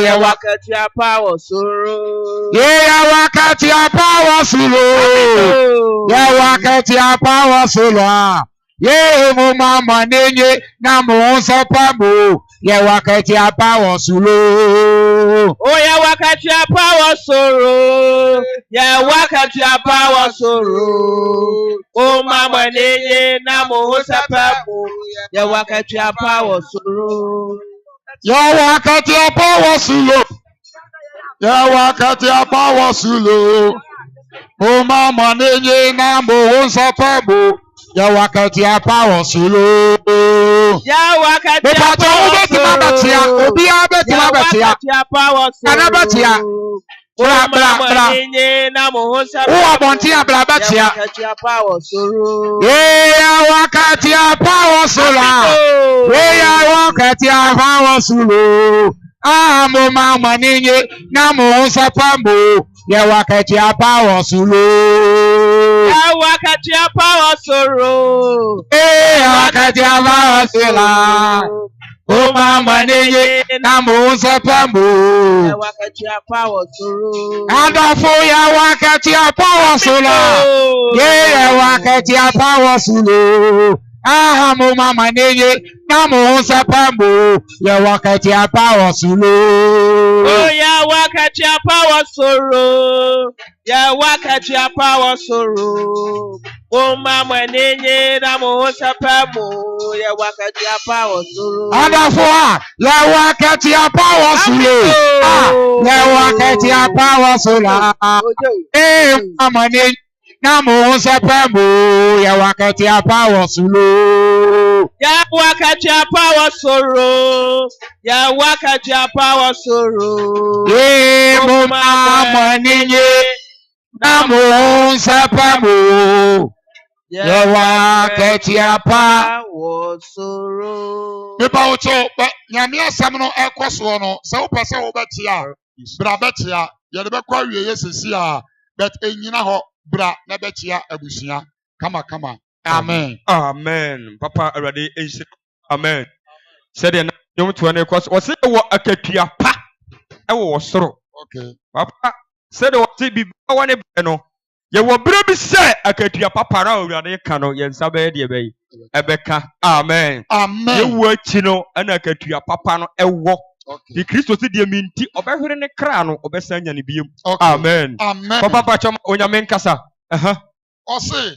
Speaker 2: ya
Speaker 4: wakatia power sulo
Speaker 2: ya wakatia power sulo ya wakatia power sulo ye mo mama nenye na mo sapa mo ye wakati power sulo
Speaker 4: ya wakati power soro ya wakati power soro o mama nenye na mo sapa mo ya wakati power soro
Speaker 2: ya wakati power sulo ya wakati power sulo o mama nenye na mo sapa mo ya wakati power sulo
Speaker 4: ya wakati
Speaker 2: power obi abetima betia anabetia bra
Speaker 4: na mo sapa
Speaker 2: o abonti abra betia
Speaker 4: wakati power soro
Speaker 2: ya wakati power sulo ya wakati power sulo mo mama ninye na mo sapa mo ya wakati power sulo
Speaker 4: ya wakati power soro
Speaker 2: ya wakati power sulo o mama ninye na mo sapa mo
Speaker 4: ya wakati power soro
Speaker 2: adafo ya wakati power sulo ya wakati power sulo mo mama ninye na mo sapa mo ya wakati power sulo
Speaker 4: ya wakati power soro ya wakati power soro o mama nenye na mo sapa mo ya wakati power soro
Speaker 2: adafo ya wakati power sulo ya wakati power sulo mama ninye na mo sapa mo ya wakati power sulo
Speaker 4: ya wakati power soro ya wakati power soro
Speaker 2: mo mama ninye na mo sapa mo ya wakati
Speaker 4: power soro
Speaker 2: me ba ucho nyame asam no ekoso no se wo pese wo betia bra betia ye de be kwa wie yesesi a but enyina ho bra na betia abusua kama amen
Speaker 3: amen papa already is amen said the yom to an cause was it wo akatua pa e wo soro
Speaker 2: okay
Speaker 3: papa said what be one no ye wo bra bi say akatua papa ra awurade ka no ye nsa be de be ebeka amen ye wo achi no ana akatua papa no e wo the Christo si de minti obehwere ne kra no obesanya ne biem amen papa pa chom onyame nkasa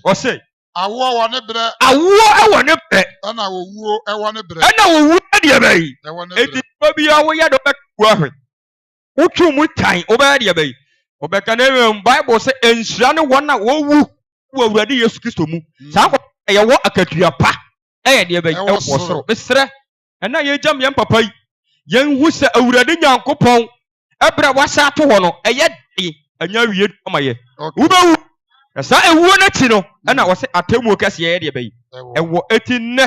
Speaker 2: ose Awo wa ne bre.
Speaker 3: Awo ewo ne bre.
Speaker 2: Ana owuo ewo ne bre.
Speaker 3: Ana owu de bayi.
Speaker 2: Ewo ne bre.
Speaker 3: Eti bia wo ye do beku ahwe. Utu mu tan oba de bayi. Obeka na Bible say enhyira ne won na wo wu wo Awurade Yesu Kristo mu. Saa ko ye wo akatua pa. Eye de bayi ewo soro. Besre. Ena ye jam ye papa yi. Yen hu se Awurade Nyankopɔn ebra wasa to ho no eye de anya wie amaye. Ubewu. Sa ewuo na ti no na wo se atemu kase ye de bayi. Ewo eti ne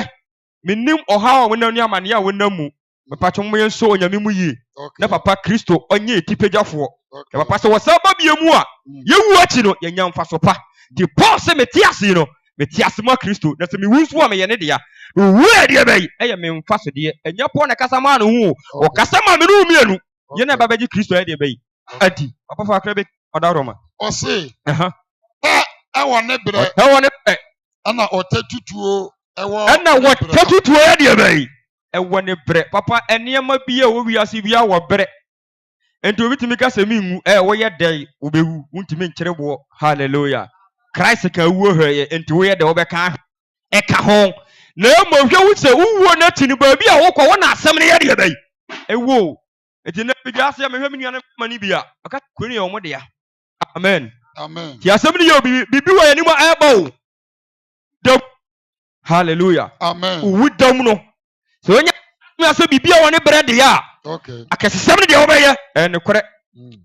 Speaker 3: minim oha wo nanu amane a wonamu. Mepacho mo yen so onyame mu yi. Na papa Kristo onye etipejafo. Ya papa se wo sa ba biemu a yewu achi no ye nya mfaso pa. Di Paul se metiase no metiase mo Kristo na se mi wunsu a me ye ne de ya. Wu e de bayi eye me mfaso de enya po na kasa ma no hu o kasa ma me no mienu. Ye na baba ji Kristo e de bayi. Adi papa fa akra be odaroma.
Speaker 2: O se ewo ne bre.
Speaker 3: Ewo ne bre.
Speaker 2: Ana otetutuo ewo.
Speaker 3: Ana wotetutuo e de bayi. Ewo ne bre papa enema biye wo wiase bia wo bre. Enti obitimi ka se mingu wo ye dai obewu untimi nkyerebo. Hallelujah. Christ ka wuo hweye enti wo ye de wo beka e ka ho na mo hwe wo se wuo na tini ba bia wo kɔ wo na asɛm ne ye de bayi. Ewo enti na bidwa se me hwe me nuane mani bia aka kwani ye wo de ya. Amen.
Speaker 2: Amen.
Speaker 3: Ti asɛm ne ye bibi wo ani mo aba wo. Dom. Hallelujah.
Speaker 2: Amen.
Speaker 3: Wu dom no. So onya me aso bibia wo ne bread ya.
Speaker 2: Okay.
Speaker 3: Akesesem ne de wo be ye ne kore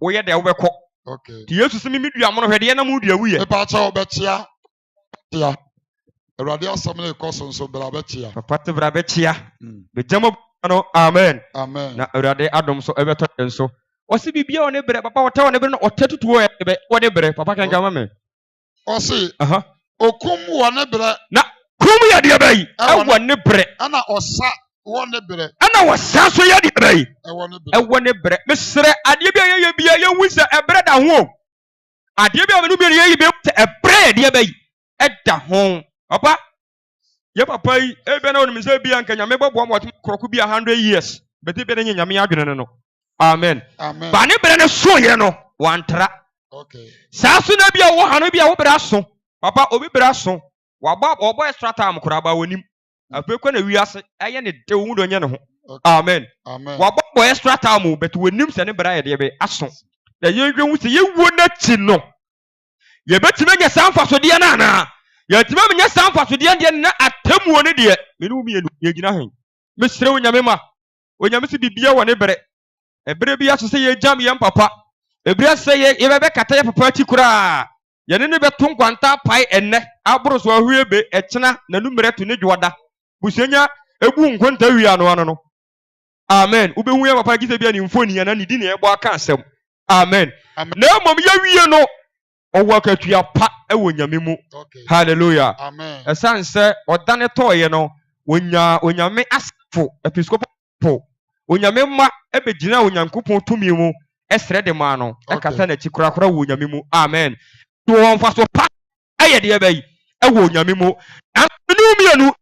Speaker 3: wo ye de wo be kɔ.
Speaker 2: Okay.
Speaker 3: Ti Yesu simi midua mo no hwede na mu dua wu ye.
Speaker 2: Me pa cha obetia. Tia. Awurade asɛm ne kɔ so bra betia.
Speaker 3: Papa te bra betia. Be jamo no amen.
Speaker 2: Amen.
Speaker 3: Na awurade adom so ebeto enso. O si bibia wo ne bre papa wo ta wo ne bre no otetutuo ye be wo ne bre papa kan jama me.
Speaker 2: O si okum wo ne bre.
Speaker 3: Na kum ye de bayi. Ewo ne bre.
Speaker 2: Ana osa wo ne bre.
Speaker 3: Ana wosa so ye de bayi.
Speaker 2: Ewo ne bre.
Speaker 3: Mesre ade bia ye bia ye wu se ebre da ho. Ade bia me no bia ye be se ebre de bayi. Eda ho. Papa ye papa yi ebe na wonu se bia nka nyame bɔbɔ mo kroku bia 100 years. Beti be ne nyame adwene no. Amen.
Speaker 2: Amen.
Speaker 3: Ba ne bre ne so ye no wantra.
Speaker 2: Okay.
Speaker 3: Sa so na bia wo hanu bia wo bra so. Papa obi bra so. Wa ba obo extra time kura ba wonim. Ape kwa na wiase eye ne de wo do nye ne ho. Amen.
Speaker 2: Amen.
Speaker 3: Wa bo extra time but wonim se ne bra ye de be aso. Da ye dwe hu se ye wo na chi no. Ye betime nya sanfa so de na na. Ye time nya sanfa so de na atamu ne de. Me no mi enu ye gina hen. Me sire onyame ma. Onyame se bibia wo ne bre. Ebre bia so se ye jam ye papa. Ebre se ye bebe kata ye papa ti kura. Ye ne beto nkwanta pai enne. Abro so ahue be ekena na numere to ne dwoda. Busenya ebu nkwanta wia no ano no. Amen. Ubehu ya papa gise bia ni mfoni ya na ni di ne ebo aka asem. Amen. Na mom ya wie no owo akatua pa ewo nyame mu. Hallelujah.
Speaker 2: Amen.
Speaker 3: Esanse odane toye no onyame asfo episcopal onyame ma ebegina onyankopon tumi mu esre de ma no ekata na chikurakura wo onyame mu. Amen. To won faso pa aye de bayi ewo onyame mu. Anu mienu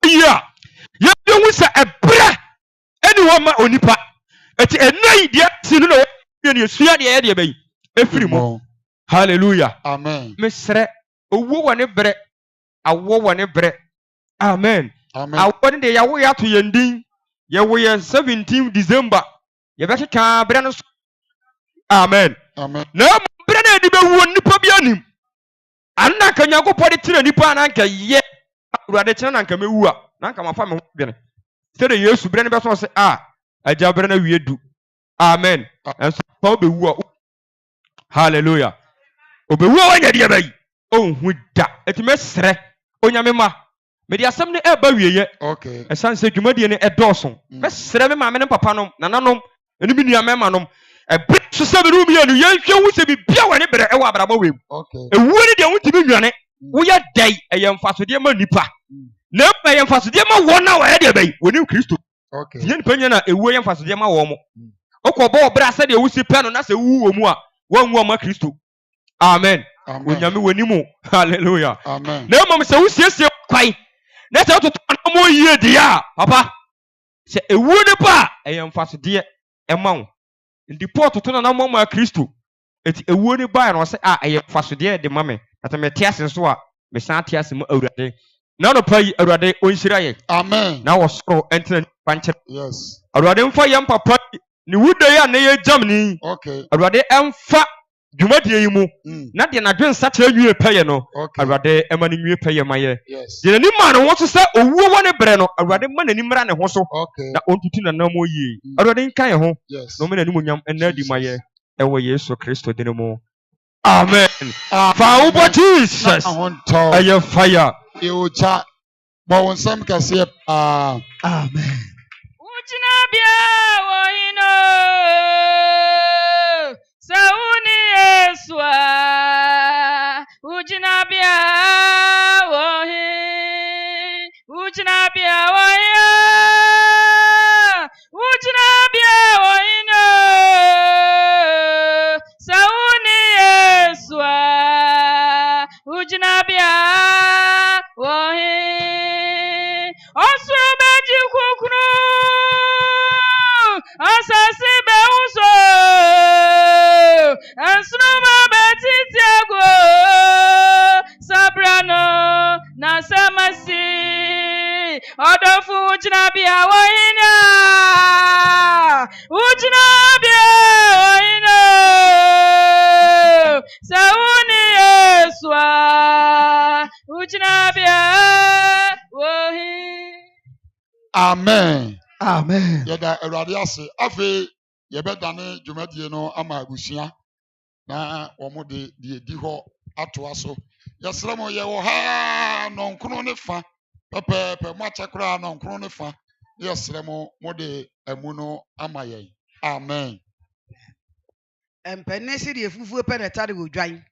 Speaker 3: ya ye hu sa ebra eni wo ma onipa eti enai de sinu na wo ne sua de ye de bayi efiri mu. Hallelujah.
Speaker 2: Amen.
Speaker 3: Mesre owo wone bre awo wone bre. Amen.
Speaker 2: Amen.
Speaker 3: Awo ne de ya wo ya to yendin ye wo ye 17 December ye be keka bre no. Amen.
Speaker 2: Amen.
Speaker 3: Na bre na edi be wo nipa bi anim. Anna ka Nyankopɔ de tire nipa na nka ye Awurade kyena na nka mewu a na nka mafa me ho dwene. Se de Yesu bre ne be so se agya bre na wie du. Amen. Enso pa obewu a. Hallelujah. Obewu a wanya de bayi onhu da eti mesre onyame ma me de asem ne eba wieye.
Speaker 2: Okay.
Speaker 3: Esan se dwumadi ne edoso mesre me maame ne papa nom nananom eni bi nua mema nom ebe so se be ru mi anu ye hwe wu se bi bia wani bre ewa abraba wem.
Speaker 2: Okay.
Speaker 3: Ewu ne de wutimi nwane wo ye dai eye mfasode ma nipa na ma ye mfasode ma wona wa ye de bayi woni Kristo.
Speaker 2: Okay.
Speaker 3: Yen panya na ewu ye mfasode ma wo mo okobo bra se de wusi pe no na se wu wo mu a wanwu ma Kristo. Amen. Onyame woni mu. Hallelujah.
Speaker 2: Amen.
Speaker 3: Na mom se wusiesie kwai na se to mo yie de ya papa se ewu ne pa eye mfasode e ma wo ndi port to na mo ma Kristo eti ewu ne ba no se eye mfasode de ma me ata me tiase so a mesan ate ase mu awurade na no pa yi awurade onhyira yɛ
Speaker 2: Amen.
Speaker 3: na wɔsoro ɛntena pankyɛ
Speaker 2: Yes.
Speaker 3: awurade mfa yɛn papa ne wuda yi a ne yɛ gyam ni
Speaker 2: Okay.
Speaker 3: awurade ɛmfa dwumadie yi mu
Speaker 2: Mm.
Speaker 3: na deɛ n'adwe nsakyerɛ nwie pɛyɛ no
Speaker 2: Okay.
Speaker 3: awurade ɛma ne nwie pɛyɛ ma yɛ
Speaker 2: Yes.
Speaker 3: deɛ n'ani maa ne ho so sɛ owuo wɔ ne berɛ no awurade ma n'ani mmra ne ho so
Speaker 2: Okay.
Speaker 3: na ɔntutu n'anam yie
Speaker 2: Mm.
Speaker 3: awurade nka yɛn ho
Speaker 2: Yes.
Speaker 3: na ɔma n'anim onyam ɛnna adi ma yɛ
Speaker 2: Jesus.
Speaker 3: ɛwɔ yesu kristo din mu amen fa wo bɔ jesus ɛyɛ fire
Speaker 2: Eocha. But when some can say,
Speaker 1: Amen.
Speaker 5: Uchinabia wohino sauni Yeswa Uchinabia wohi Uchinabia wohino Uchinabia wohino sauni Yeswa Uchinabia wohi Osubeji kukru Asasi beunso Ansnuma betitiago Sabrano Nasamasi Odofu Ujnabia wahina Ujnabia wahina Sauni Yeswa Ujnabia wahina
Speaker 2: Amen.
Speaker 1: Amen.
Speaker 2: Yɛda Awurade ase. Afei yɛbɛdane dwumadie no ama abusua na wɔn de deɛ di hɔ atoa so. Yɛsrɛ mo yɛwɔ ha nɔnkono ne fa pɛpɛɛpɛ mo akyɛ koraa nɔnkono ne fa. Yɛsrɛ mo de ɛmu no ama yɛn. Amen.
Speaker 6: Mpɛnne si deɛ fufuo pɛ na ɛtare wɔ dwan.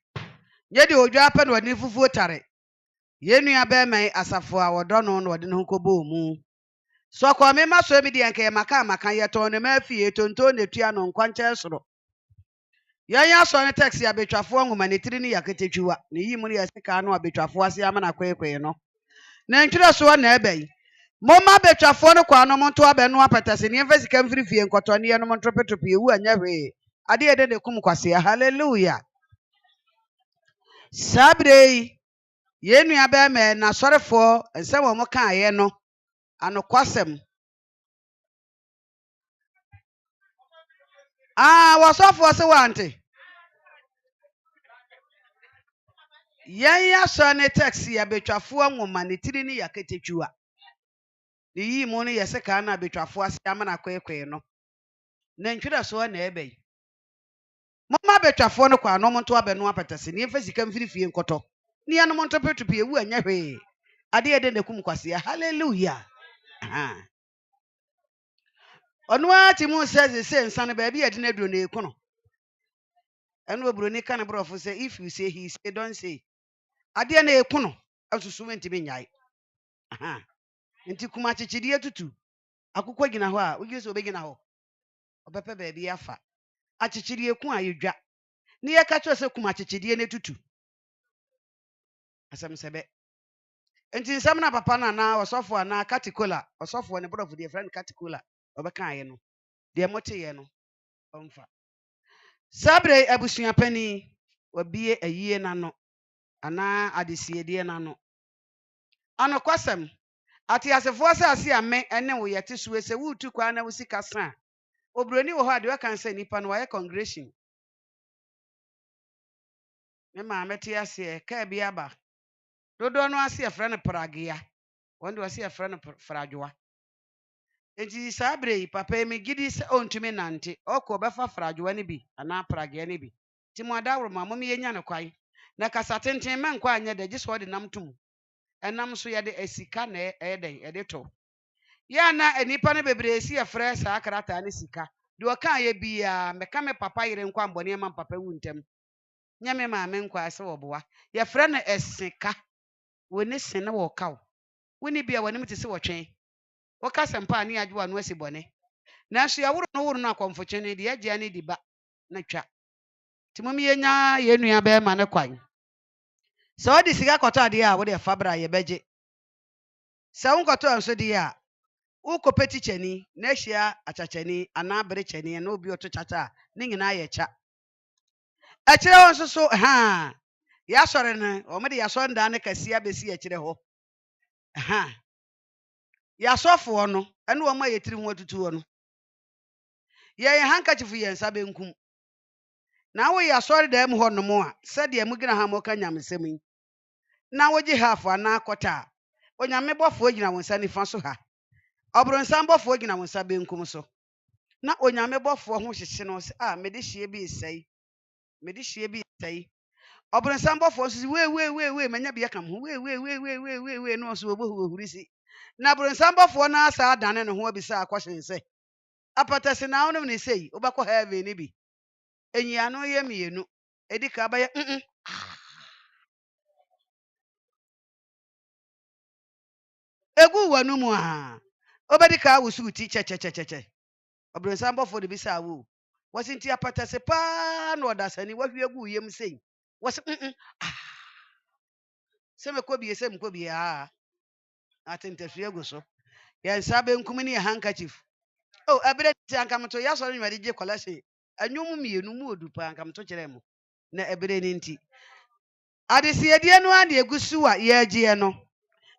Speaker 6: Nyɛ deɛ odwa pɛ na ɔde fufuo tare. Yɛn nua bɛrima yi asafo a wɔdɔ no na ɔde ne ho kɔbɔɔ mu. Sɔkɔ me ma so mi deɛ nkɛyɛ maka yɛtɔn ne ma afie tonto na etua no nkwankyɛn soro. Yɛn asɔ ne taxi abetwafoɔ nwoma ne tiri ne yaketetwiwa. Ne yi mu ne yɛ sika no abetwafoɔ ase ama na kwekwe no. Na ntwerɛ soɔ na ɛbɛ yi. Momma abetwafoɔ no kwa no mo nto abɛ no apɛtɛse ne mfa sika mfiri fie nkɔtɔ ne no mo ntopetrope ewu anya hwee. Ade yɛ de kum kwase. Hallelujah. Sabre yɛn nua bɛrima na sɔrefoɔ nsɛm wɔ mo kaayɛ no anokwasɛm wɔsɔfoɔ se wante yɛn asɔ ne taxi abetwafoɔ nwoma ne tiri ne yaketetwiwa ne yi mu no yɛ sika na abetwafoɔ ase ama na kwekwe no na ntwerɛ soɔ na ɛbɛ yi momma abetwafoɔ no kwa no mo nto abɛ no apɛtɛse ne mfa sika mfiri fie nkɔtɔ ne yɛn mo nto petupi ewu anya hwee ade yɛ de ne kum kwase. Hallelujah. Ɔno ati mu sɛ se nsa no baabi yɛde no aduro na ekono ɛno obroni ka ne brɔfo sɛ if you say he say don't say adeɛ na ekono asusu ntimi nyae nti kuma kyekyedie tutu akokɔ gyina hɔ a wogi sɛ obɛgyina hɔ ɔbɛpɛ baabi afa akyekyedie ku a yɛdwa ne yɛka kyerɛ sɛ kuma kyekyedie ne tutu asɛm sɛ bɛ nti nsɛm na papa na na ɔsɔfo ana katikola ɔsɔfo ne brɔfo deɛ frɛ no katikola ɔbɛkaeɛ no deɛ moteɛ no ɔmfa sabre abusua pani wabie ayie n'ano anaa adesiedie n'ano anokwasɛm ate asefoɔ sɛ ase ame ɛne wo yɛte so sɛ wotu kwa na wo sika sa obroni wɔ hɔ a deɛ ɔka sɛ nipa no wɔyɛ congregation me maame te aseɛ kaa bi aba dodoɔ no ase yɛfrɛ no pragea wɔn de ɔse yɛfrɛ no fradwoa. Enti sabre yi papa yi gidi sɛ ontumi nante ɔkɔ bɛfa fradwoa ne bi anaa pragea ne bi ti mo adaworo ma mo yɛnya ne kwan na kasa tenten mɛ nkɔ anyɛ de gye so ɔde nam tum ɛnam so yɛde asika na ɛyɛ dɛn ɛde to yɛ na enipa no bebree si yɛfrɛ saa krataa ne sika de ɔka yɛ bia mɛka me papa yere nkɔ ambɔne ma papa wu ntɛm nyɛ me maame nkɔ ase wɔ boa yɛfrɛ no ɛsika wɔ ne se na wɔ kaw woni bia wɔ ne te se wɔ twɛn woka sempa ne adwo anu asi bɔne nanso yɛworo no akɔmfokye ne de agya ne di ba na twa timom yɛnya yɛnua bɛrima ne kwan sɛ wode sika kɔtɔ adeɛ a wode fa bra yɛbɛgye sɛ wonkɔtɔ nso deɛ a wokɔpɛ tikyani na ahyia akyakyani anaa berekyani na obi ɔto kyakya a ne nyinaa yɛ kya ɛkyerɛ wɔn nso so Ya sɔre no o me de ya sɔre dan ne kɛse abesi akyire hɔ. Aha. Ya sɔfo no ɛne wɔn a yɛtiri ho atutu no. Yɛn handkerchief yɛn nsa benkum. Na wo ya sɔre dan mu hɔ no mo a sɛdeɛ mu gina ha mo ka nyamesɛm yi. Na wogye half ana kɔta. Onyame bɔfo gyina wo nsa nifa so ha. Ɔbronsan bɔfo gyina wo nsa benkum so. Na onyame bɔfo ho hyehye no sɛ me de hye bi sɛi. Me de hye bi sɛi. Ɔbronsan bɔfo so we manya bi aka ho. We no so obo huri si. Na ɔbronsan bɔfo na asa adane ne ho abisa akɔhyen sɛ. Apatase na wonom ne sei, wobɛkɔ heaven ni bi. Enyia no yɛ mienu. Edi ka ba yɛ egu wanu mu a. Obedi ka wusu ti che. Ɔbronsan bɔfo de bisa wo. Wɔsi nti apatase pa na ɔdasani wahwie gu yam sei. Wɔsi sɛ mekɔ bie atentafie gu so. Yɛn nsa benkum ne yɛ handkerchief. Oh, ebere ti anka mto ya sɔre nwade gye collection. Anwom mienu mu odu pa anka mto kyerɛ mo. Na ebere ne nti. Adesiedie no ade egusu a yɛagye no.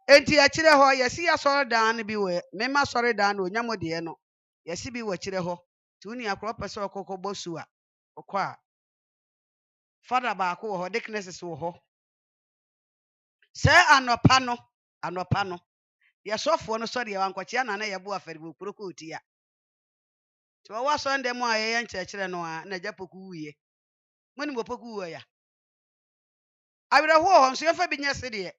Speaker 6: Enti akyire hɔ yɛsi asɔre dan no bi wɔ mema sɔre dan no onyamo de no. Yɛsi bi wɔ kyire hɔ. Ti uni akɔ pɛ sɛ ɔkɔkɔ bɔsu a. Ɔkɔ a. Father baako wɔ hɔ, dicknesses wɔ hɔ. Sɛ anɔpa no. Yɛsɔfo no sɔre yɛ wankɔkyea na yɛbo afɛre bo kuroko tia. Ti wɔwɔ Sunday mu a yɛyɛ nkyerɛkyerɛ no a na gyapoku wuye. Moni mo poku wuya. Awirɛho hɔ nso yɛfa bi nyɛ se deɛ.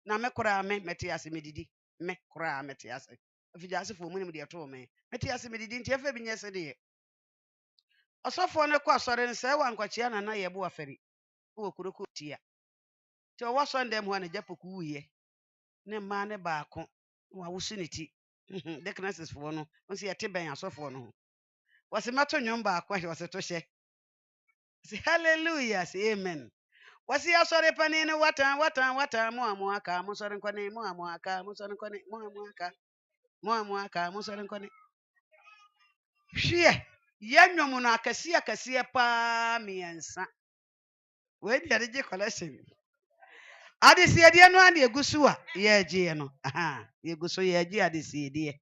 Speaker 6: Na me kora me mete ase medidi. Me kora mete ase. Afigyasefo moni mo de to me. Mete ase medidi nti yɛfa bi nyɛ se deɛ. Ɔsɔfo no kɔ asɔre no sɛ wankɔkyea na yɛbo afɛre. Wo kuroko tia. Ti wɔwɔ Sunday mu a na gyapoku wuye. Ne mma ne baako. Wa wusu ne ti. Dicknesses fo no. Nso yɛte bɛn asɔfo no ho. Wasi mato nwom baako ahye wasi to hye. Say hallelujah, say amen. Wasi asɔre pani ne watan mo aka mo sɔre nkɔne mo aka mo sɔre nkɔne mo aka mo sɔre nkɔne. Hwie ye nwom no akɛse pa miɛnsa. We di ade gye collection. Adesiedie no ade egusu a ye gye no. Aha, ye gusu ye gye adesiedie.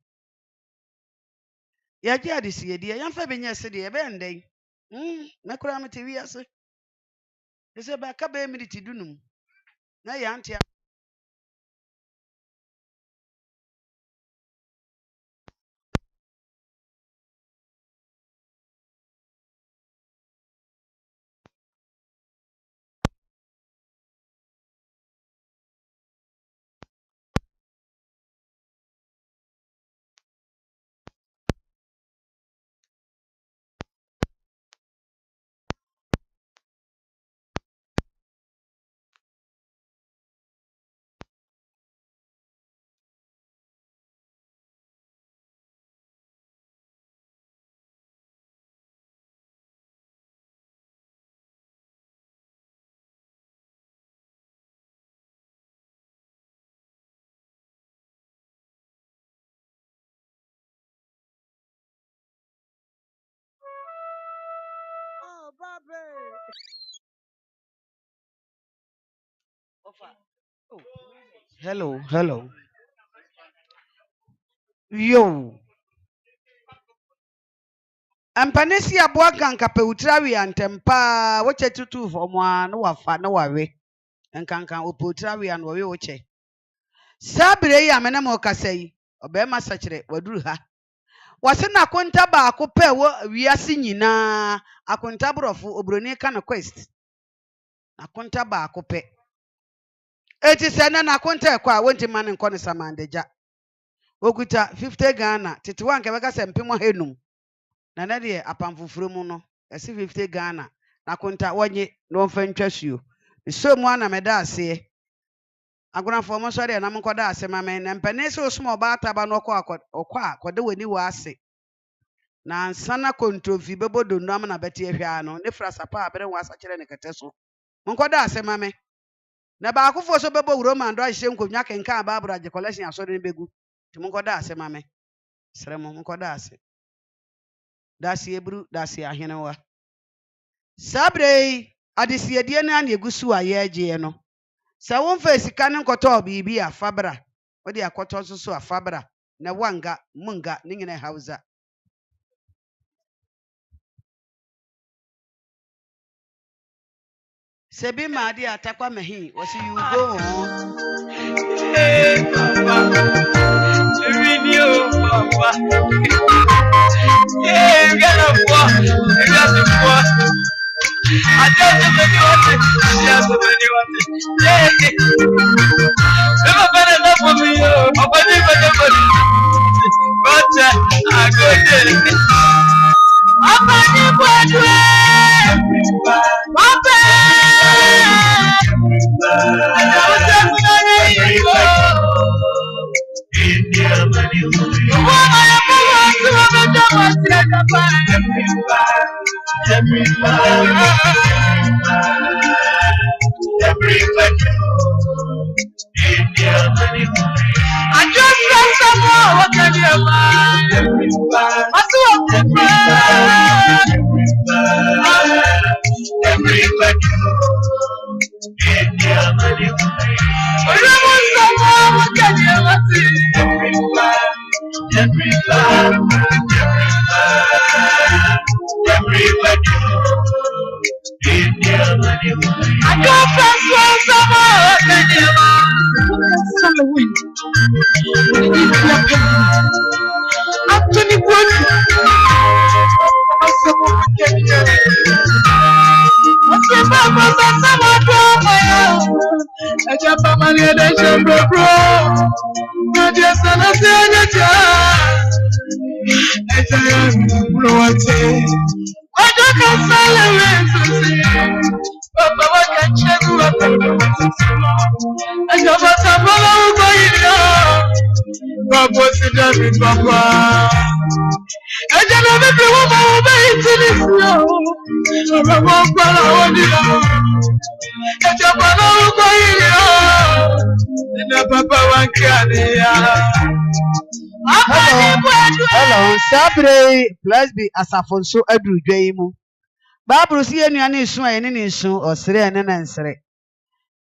Speaker 6: Ye gye adesiedie yɛmfa bi nyɛ se de ɛbɛndɛn. Me kura me te wiase. Ese ba ka be minute dunum. Na ya ntia. Oh, baby. Oh. Hello. Yo. Ampanesi aboa ganka pewutra wi antempa wo che tutu fomo a no wafa no wawe. Nkankan opotra wi an wo we wo che. Sabre yi amene mo kasa yi. Obema sachire waduru ha. Wase na akonta ba akopɛ wo wiase nyinaa akonta brofo obroni ka na quest akonta ba akopɛ eti sɛ na akonta ekɔ a wonti man nkɔ ne samandagya okuta 50 Ghana tete wan ka bɛka sɛ mpem ahenum na de apamfoforo mu no ɛse 50 Ghana na akonta wonye no mfa ntwasuo so mu ana meda ase agonafo mo so de na mo kɔda ase ma men na mpane sɛ osuma oba ataba no ɔkɔ akɔde wani wa ase na ansana kontrofi bebodo nam na beti ehwa no ne fra sapa abere wa asakire ne kete so monkoda asema me na ba akofo so bebo wuro man do ahye nkonwa kenka ba abra je collection asori ne begu ti monkoda asema me sere mo monkoda ase dasi ebru dasi ahene wa sabre adesiedie na na egusu a ye agye no sa won fa sika ne nkoto bibi afabra wo de akoto so afabra na wanga munga ne nyina hausa sebi ma de atakwa mahi wo see you go
Speaker 4: Papa. Yeah, get up, boy. Get up, boy. I just never better enough for me. I'm better. But I go there. I'm I just want some more. What can you
Speaker 6: Hello, Sabre, plus be Asafonso Adu Jaimu. Babru si enuane nsu a ene ne nsu osere ene na nsere.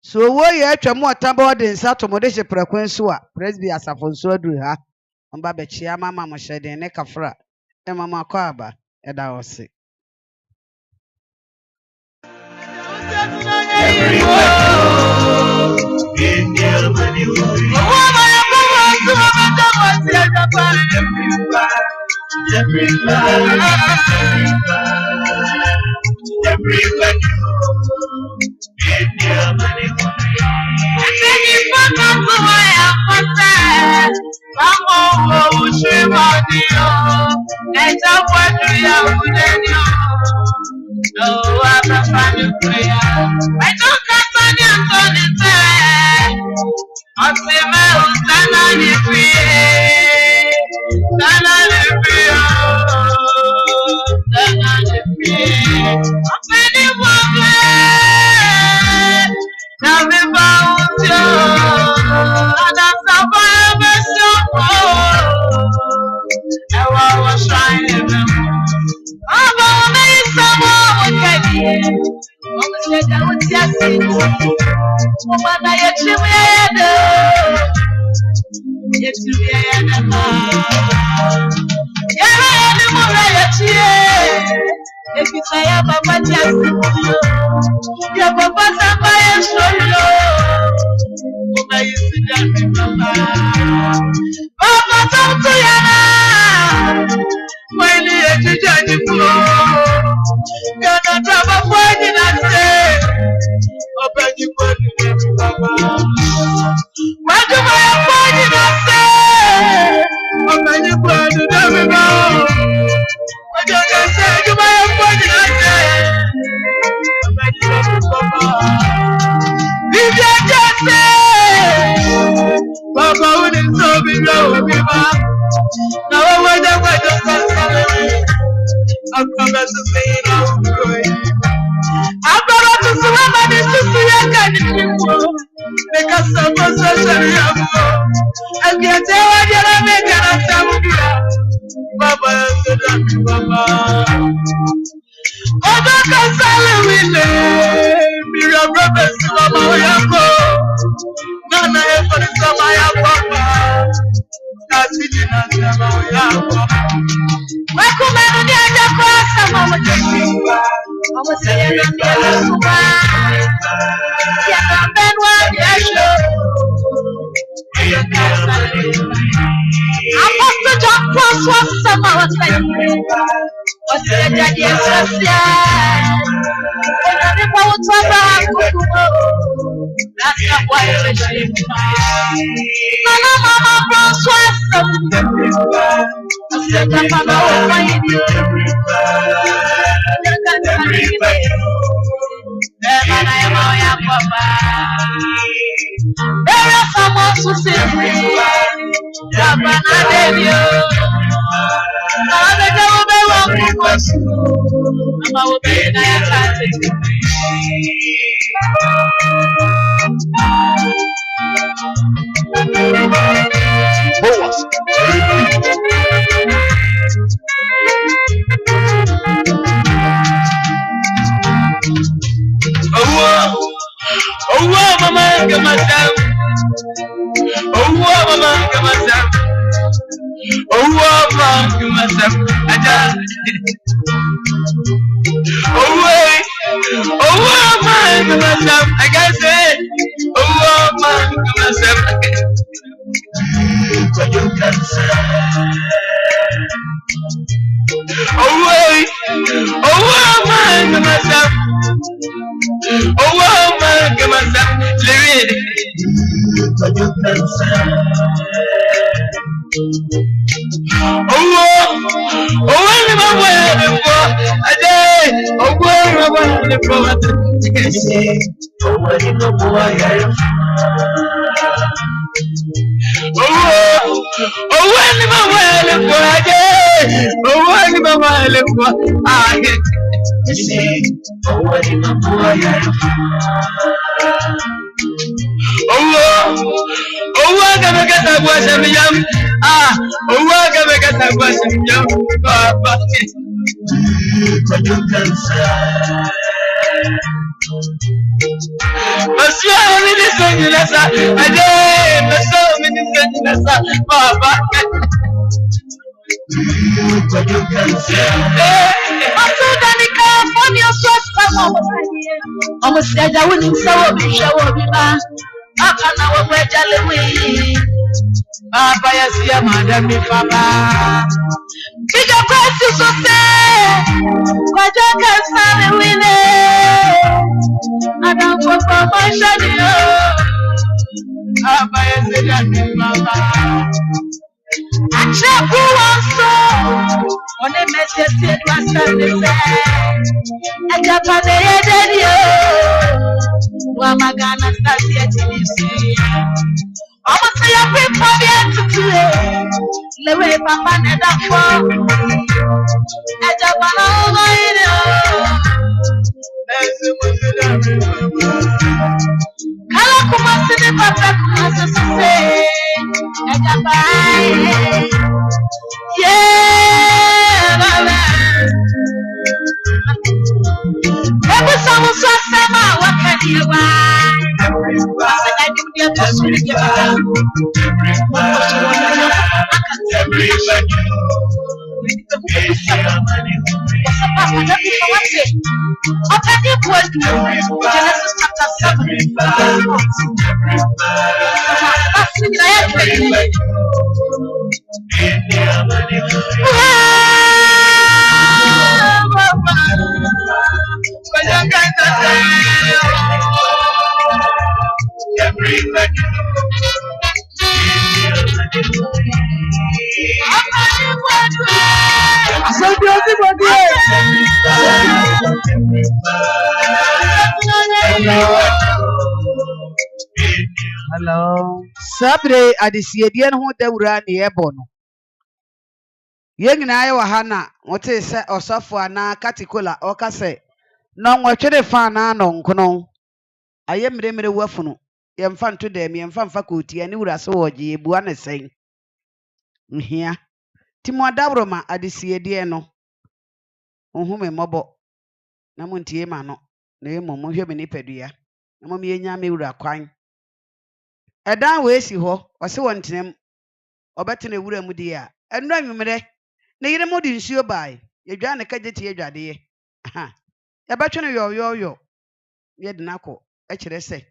Speaker 6: So wo ye atwa mo tabo de nsa to mo de hye prekwan so a presby Asafonso Adu ha. Mba be chia mama mo hyede ne kafra. E mama kwa aba e da wose.
Speaker 4: Baba,
Speaker 1: your brothers to my yako. Nana for the summer yako. That's it in a summer yako. Wakumanu ni aja kwa sama mjini. Wamusaya na miela kuba. Ya kambenwa yasho. Apostle John Cross was sama wasaya. Wasaya jadi esasya. Onani kwa utwaba kukumo. Nasa kwa yeshe. Mama Cross was sama. Wasaya mama wasaya. Era famoso sempre. Sabana devio. Nada que eu bebo com você. Ama o bem na casa. Boas. Oh, mama, come on, oh, mama, come on, oh, mama, come on, oh, mama, come on, I can't say, oh, mama, come on, oh, man, come on, lyric. Almost said I wouldn't show me back. I can't wait to Papa, yes, yeah, madam, Papa. Bigger prices so sad. But I can't stand it with it. I don't want promotion. Papa, yes, yeah, Papa. I check who wants so. On a message, it was Sunday. I got a day. Wamagana start here to see. I'm a say a bit for the today. Lewe papa neda for. Ejabana over here. Kala kuma sini papa kuma sese. Ejabai. Yeah, baba. Ebu samu swasema wakani wa. Genesis chapter 7. Hello. Sabre adisiedie no ho dawura ne ebo no. Ye nyina ye wa ha na wote se osofo ana katikola oka se no nwotwere fa na no nkono. Aye mremre wafunu. Ye mfa nto dem ye mfa mfa kotia ne wura so woje ebua ne sen. Nhia. Timo adabroma adisiedie no. Ohume mobo. Na muntie ma no.
Speaker 6: na emo mo hwe me nipadua na mo me nya me wura kwan edan we si ho ose won tenem obetene wura mu di a enu anwumre na yire mo di nsuo bai yedwa ne kagye tie adwade ye aha ya betwe no yo ye de nako e kire se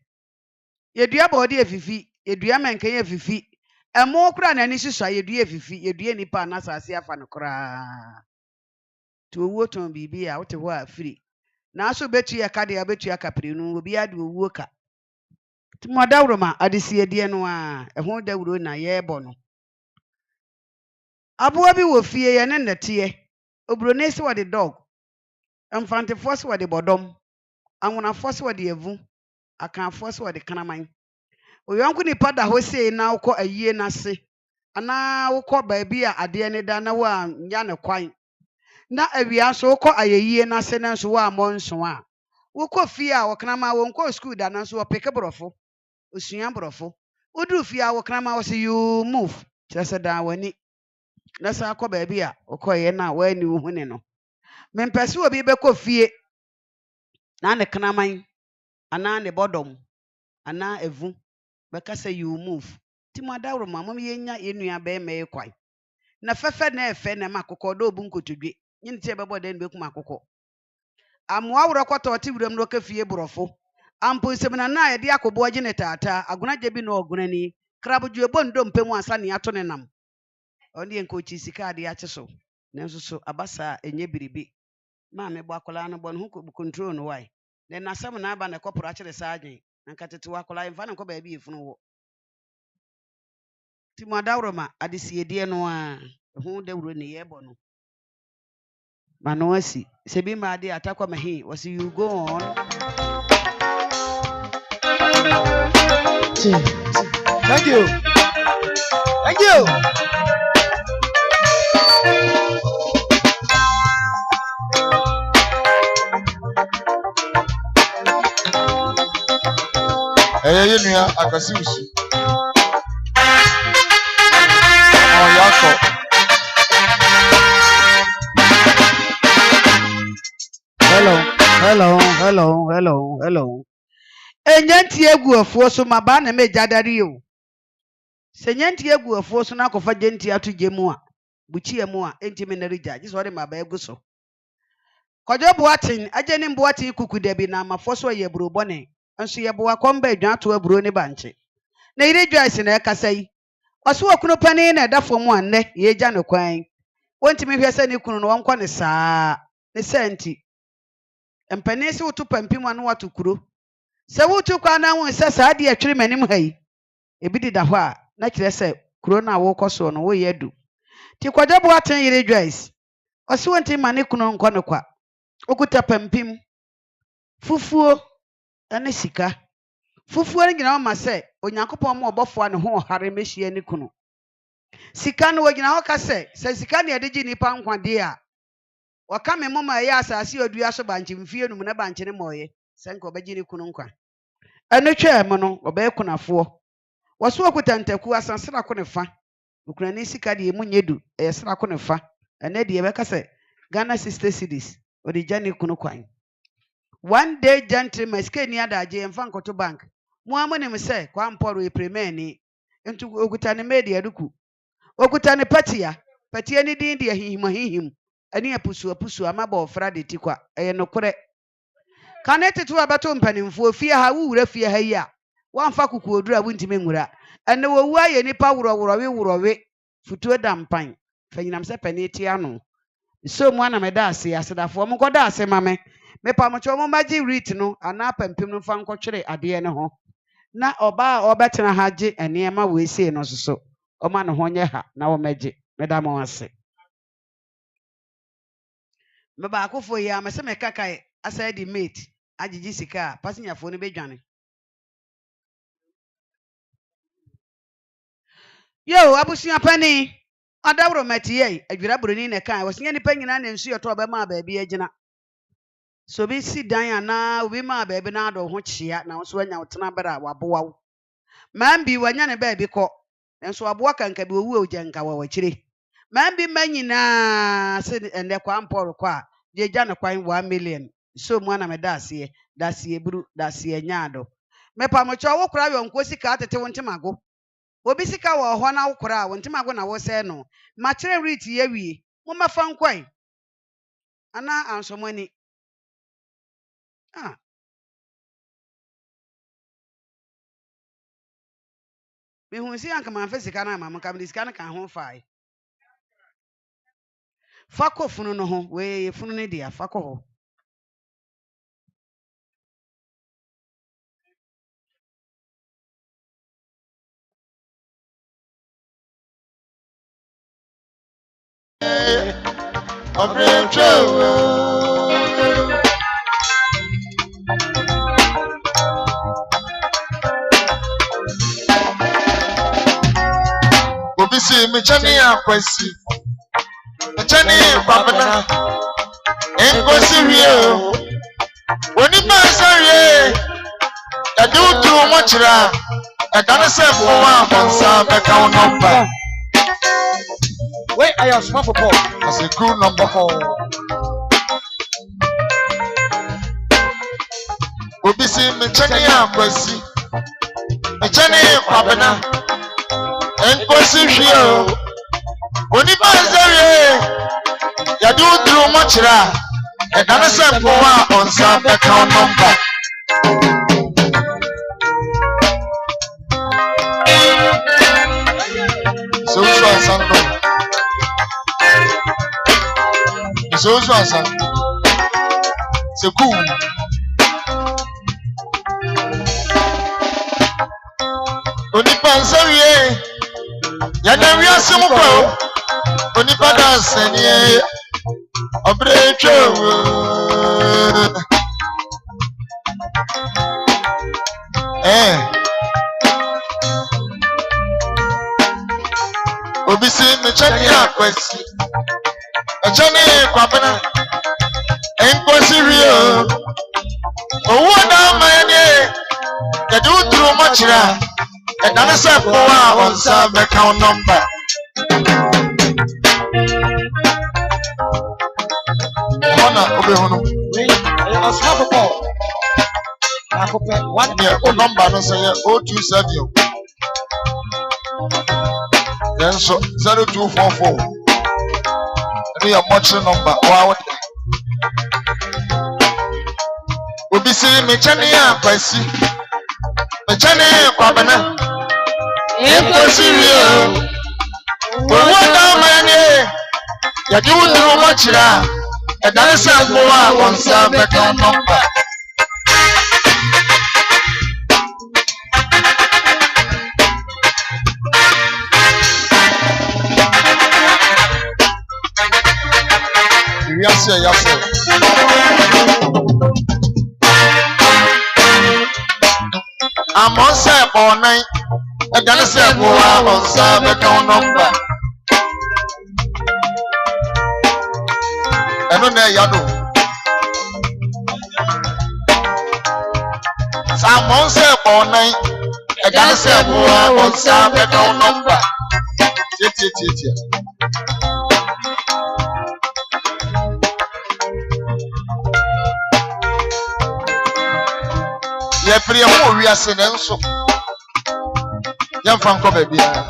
Speaker 6: yedua ba odi efifi yedua menkan ye fifi emo kura na ni susua yedua efifi yedua nipa na asase afa no kura to owuo ton bibi a wote ho afiri na so betu ye ka de ya betu akapre no obi ade owuo ka timo dawroma adesie die no a eho dawro na ye bo no aboa bi wo fie ye ne nnete obrone se wo de dog emfantefo se wo de bodom anwonafo se wo de avu akanfo se wo de kanaman oyonko nipa da ho sei na wokọ ayie na se ana wokọ baabi a ade ne da na wa nya ne kwan na awia so wokọ ayeyie na se na so wa mo nso a wokọ fie a wokanama wonko school da na so opeke borofo osua borofo odu fie a wokanama wo se you move chese da wani na sa akọ baabi a wokọ ye na wa ni hu ne no mempese obi bekọ fie na ne kanaman ana ne bodom ana evu beka say you move timo dawroma mom yenya yenua be me kwai na fefe na efe na makokọ do bu nkotodwe nyine tie bebo den bekum akokọ amwa wuro kwata oti wuram no ka fie borofo ampo semina na ye de akobo agi ne tata aguna je bi no oguna ni krabudwe bondo mpemu asa ne ato ne nam oni enko chi sika de ache so nanso so abasa enye biribi ma me bo akola no bo no hu control no why ne nasam na aba ne koporo akere saagye nkatete wakola imfa ne ko ba bi efunu wo timo dawroma adesie die no a hu dawro ne ye bo no manowasi se bi ma de atakwa mahi was you go on
Speaker 4: Thank you. Thank you.
Speaker 2: Ẹyẹ nua akasi usu. Ọyakọ.
Speaker 6: Hello. Enyanti egu afuo so maba na mejadari o. Senyanti egu afuo so na akofa genti atu gemu a. Buchi emu a enti me na rija. Jiso de maba egu so. Kojo buatin, ajeni buatin kuku debi na mafo so ye bro bone. Nso ye boa komba edwan to aburo ni banche. Na ire Joyce na ekasa yi. Waso okunu pani na dafo mu anne ye gya no kwan. Wonti me hwese ni kunu no wonkọ ne saa. Ne senti. Empani se wotu pampim anu watu kuro. Se wotu kwa na won se saa de atwere manim hayi. Ebi di da ho a na kire se kuro na wo koso no wo yedu. Ti kwaje buatin ire Joyce. Waso wonti mane kunu nkọ ne kwa. Okuta pampim. Fufuo ane sika. Fufuo ni gina ma se onyankopon mo obofo ne ho hare mehie ni kunu. Sika no wagina ho ka se sika ne ade gi nipa nkwade a waka me mama ya asase odua so banche mfie num na banche ne moye senko obegi ni kunu nkwa. Anu twa em no obe kunafo. Waso okuta ntaku asansira ko ne fa. Okuna ni sika de emu nyedu sira ko ne fa. Ene de be ka se Ghana 60 cedis odi jani kunu kwan. One day gentleman skeni adaje mfa nkoto bank. Mu amone me se kwa mporo e premier ni ntu okuta ne media duku. Okuta ne patia ni din de hihim. Ani apusu amaba ofra de tikwa. Eye nokore. Kanete to abato mpanimfo fie ha wura fie ha yi a. Wamfa kuku odura wuntime nwura. Ene wo wu aye nipa worowe futuo dampan. Fanyinam se paneti ano. So mu ana meda ase asedafo mo koda ase mame. Mepa mo cho mo maji rit no ana pampim no fa nkotwere ade ne ho. Na oba obetena haje enema we sei no soso. Oma no ho nye ha na wo meje. Meda mo ase. Meba akofo ya me se me kakai asa di mate agigi sika passenger fo no bedwane. Yo abusua pani adawro metiye adwira broni ne kan wosia nipa nyina na nsu yoto obema baabi agina. So bi si dan ana obi ma baabi na ado ho chia na so anya wotena bera waboa. Mambi wanya ne baabi kọ. Enso aboa kanka bi owu ojanka wa wachire. Mambi manyina se ende kwa mporo kwa je gya ne kwan 1 million so mu ana me da sie buru da sie nyaado me pa mo cho wo kura yo nko sika atete wonte mago obi sika wo ho na wo kura wonte mago na wo se no ma kire rit ye wie mo mafa nkwan ana ansomani ah me hu si anka man fa sika na ma mo kam sika na kan ho fai fako funu no ho we funu ne dia fako ho
Speaker 7: Obisi me chani akwasi me chani kwabena enkosi wie oni ma sare ya do tu mo chira e dan se fo wa bonsa be ka number. Wait, I have small for Paul. That's a good number 4. Obisi me chani akwasi me chani kwabena enkosi wie oni ma sare ya do tu mo chira e dan se fo wa bonsa be ka number. So c'est cool. On y pense rien. Y'a n'a rien sur mon corps. On y pas d'enseigner. On break. Obisi me chani akwesi. Chani kwabena enkosi rio owo na manye ya do tru mo chira e dan se fo a onsa be ka number. Ona obe hono asma ko akope one year o number no say 027 then so 0244 your watching number. Wow. Obisi me chani akwasi me chani kwabena enkosi rio owo na manye ya di wudru mo chira e dan se fo a onsa be ka number. Yes, sir. I'm on set all night. I gotta say, I'm on set number. I don't know, Yado. I'm on set all night. I gotta say, I'm on set number. Ya pria mo wi ase ne nso ya mfa nko ba bia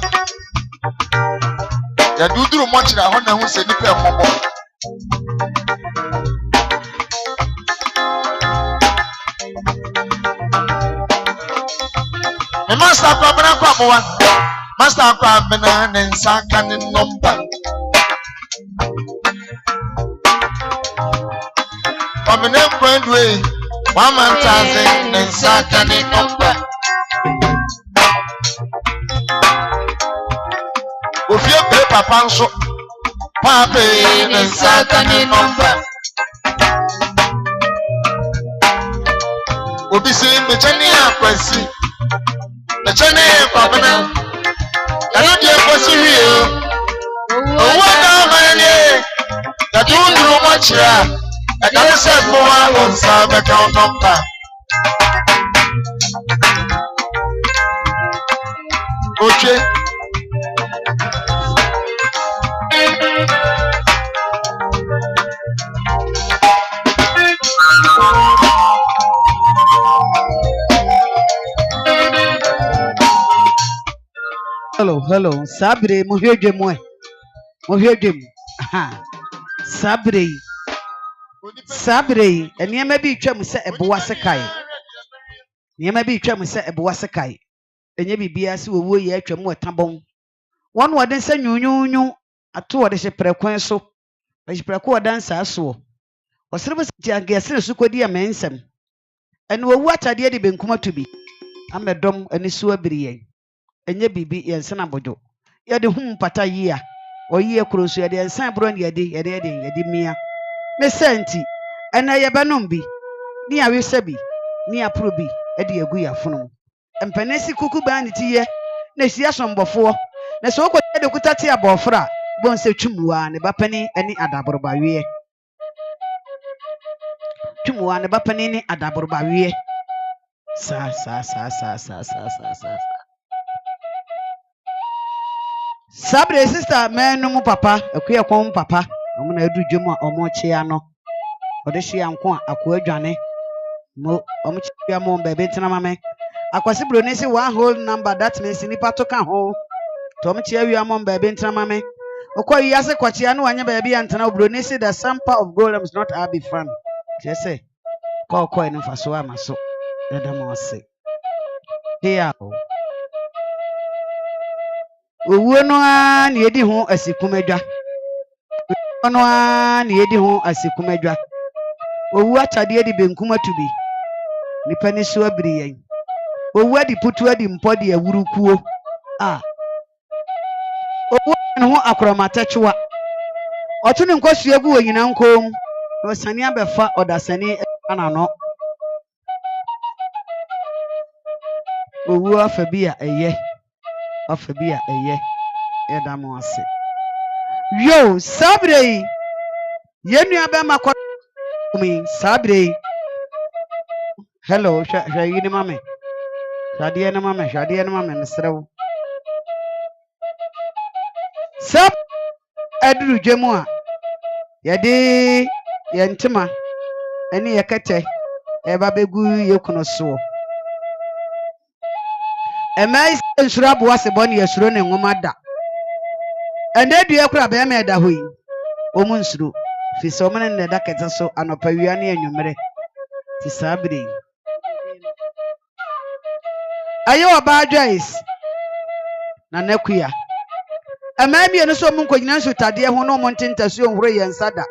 Speaker 7: ya duduru mo kira ho na hu se nipa mmobọ me master kwa bana kwa mo wa master kwa bana ne nsa ka ne number omene kwendwe 1,000 and Saturday number. If you pay Papa, so Papa and Saturday number. Obisi me chani akwasi me chani kwabena ya di akwasi rio owo na manye ya di wudru mo chira I gotta say for I want some account number. Okay.
Speaker 1: hello. Sabre muhedwemu e. Muhedwemu. Aha. Sabre. Sabre, enema bi twam se eboa sekai. Niema bi twam se eboa sekai. Enye bibia se wowo ye atwam wetabon. Won wode nsa nyunyunyu ato wode hyeprekwan so. Hyeprekwan wadansa so. Osrebe tiangese sukodi amensem. Ene wowu atade de benkum atobi. Amedom ani so abiriyen. Enye bibi yense na bojo. Yede hum pata yia. Oyi ekroso yede ensan bro ne yede mia. Me senti ena yebenom bi ni awese bi ni apro bi e de agu yafono. Empanesi kuku ba ne tiye na hia sombofo na so ko de kutati abofra bon se twumuwa ne bapani ani adaborba wie. Twumuwa ne bapani ni adaborba wie. Sa. Sabre sister menum papa akuya kwon papa omo na adu dwom a omo chia no ode hia nko a akwa adwane mo omo chia mo bebe tena mame akwase bro ne se one whole number that means nipa to ka ho to omo chia wi mo bebe tena mame okwa wi ase kwachia no wanya bebe ya ntena bro ne se the sample of gold is not happy fun say ko eno faso amaso dada mo se here owuo no a na edi ho asikumadwa ono a na edi ho asikumadwa owu atade edi benkum atubi nipa ni so abiriyen owu adi putu adi mpodi awurukuo owu no ho akromatachewa otu ne nkosu egu wonyina nkom no sani abefa odasani anano owu afabia eye edamo ase yo sabre yenu abe makomi sabre hello shayini mame shadiye na mame nsrew sab aduru dwemu a yede yentima eni yekete eba begu yekuno so emai nsura bo ase boni yesuro ne ngoma da ende due kura be me da hoyi omu nsuro fi so mene ne da kete so anopa wia ne anwumere ti sabire ayo oba Joyce na nakuya emai mi no so mu nkonyina nso tade ho no mo ntentasu onhuro yensa da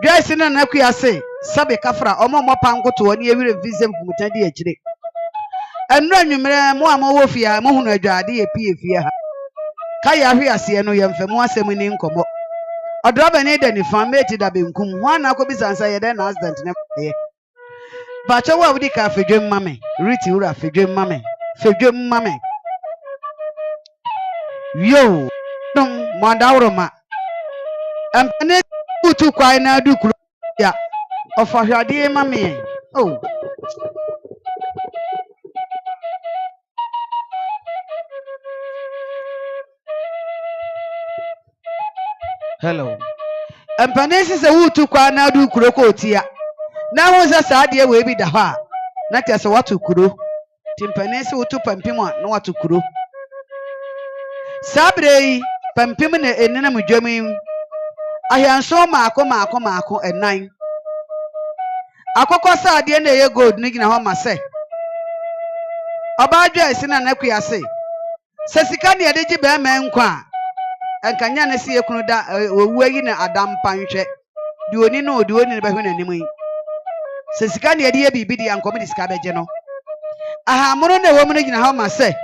Speaker 1: Joyce na nakuya se sabe kafra omo pankoto oni ewire vizem fumutade akire enra nwumere mo amawo fia mo hunu adwade epie fie ha kaya hwe ase no yemfemu asem ni nkomo odraba ne da ni fameti da benkum ho na akobisansa ye da na accident ne ye bacha wa wudi ka fedwem mame riti ura fedwem mame yo dum mandawroma ampane kutu kwai na dukuru ya ofahwade mame oh hello empanesi se wutu kwa na du kuro ko tia na ho se saade we bi da ha na te se watu kuro timpanesi wutu pampim a na watu kuro sabrei pampim na enena mudwami ahyanso maako enan akoko saade na ye gold ni gina ho ma se oba Joyce na nakuya se sika ne de gi be ma nkwa enkanya na si ekunu da owu ayi na adampa nhwe di oni na odi oni be hwe na nimu se sika na ye bibi di ankom di sika beje no aha muru na ewo mu gina ha ma se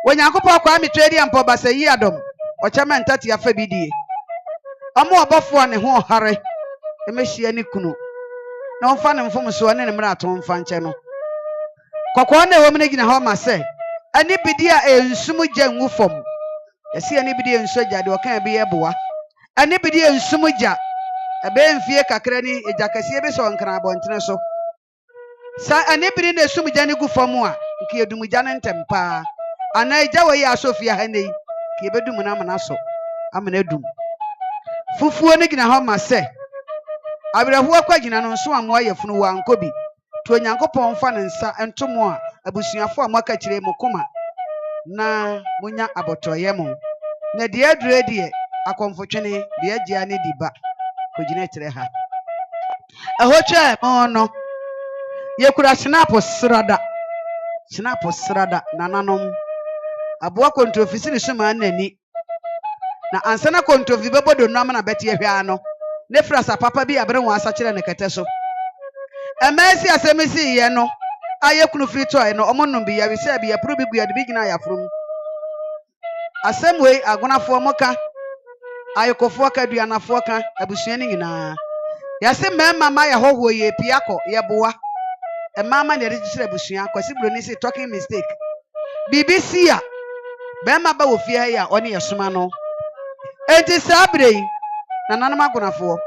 Speaker 1: wonyankopɔ kwa mi trade ampo ba se yi adom o chama ntati afa bidie omo obofo ne ho hare emehia ni kunu na onfa ne mfom so ne mra ato mfa nche no kokɔ na ewo mu gina ha ma se ani bidie a ensum gya nwu fom yesi ani bidie enso gya de okan bi yeboa ani bidie ensum gya ebe mfie kakra ni ejakase bi so nkran abontene so sa ani bidie na esum gya ni gu fom a nke edum gya ne ntempa ana ija we ya Sofia hanei ke bedum na amana so amana dum fufuo ne gina ha ma se abirahuwa kwa gina no nso amoa yefunu wa nkobi to onyankopɔn fa ne nsa entomo a abusuafo a mwaka kire mokoma
Speaker 6: na munya abotoye mo na de adure de akomfotwene de agia ne diba kogina tire ha eho twa mo no yekura snap srada nananom aboa kontrofisi ni suma nani na ansana kontrofi bebodo no na beti ehwa no ne frasa papa bi abre won asa kire ne kete so emesi asemisi ye no ayekunu free toy no omonnom bi ya bi se bi ya pro bi gu ya de bi gina ya from asemwe agonafo moka ayekofo ka duanafo ka abusua ni nyina yase mema ma ya hoho ye piako ye boa mama ne register abusua kwasi broni say talking mistake BBC a bema ba wo fie ya oni yesoma no enti sabre na nanam agonafo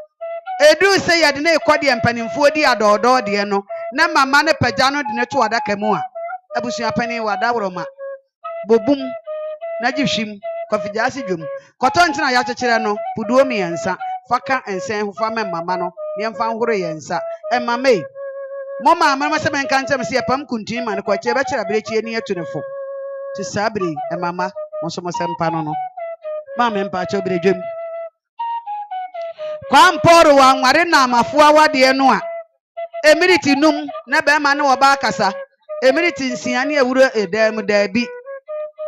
Speaker 6: edu say ya de na ekode empanimfo di adodo de no na mama ne pagya no de ne to adaka mu a abusua pani wada woroma bobum na gihwim kofijasi dwom kotontina ya kyekere no puduo miensa faka ensen hofa mama no ne mfa nhoro yensa emame mama mama se menka ntem se pam kuntin man ko che be kira brechi ni atunefo ti sabri emama moso mo sempa no mama mpa cho brejwem kwa mporo wa nware na amafo awade no a emiriti num na be ma ne oba akasa emiriti nsia ne awuro edam dabi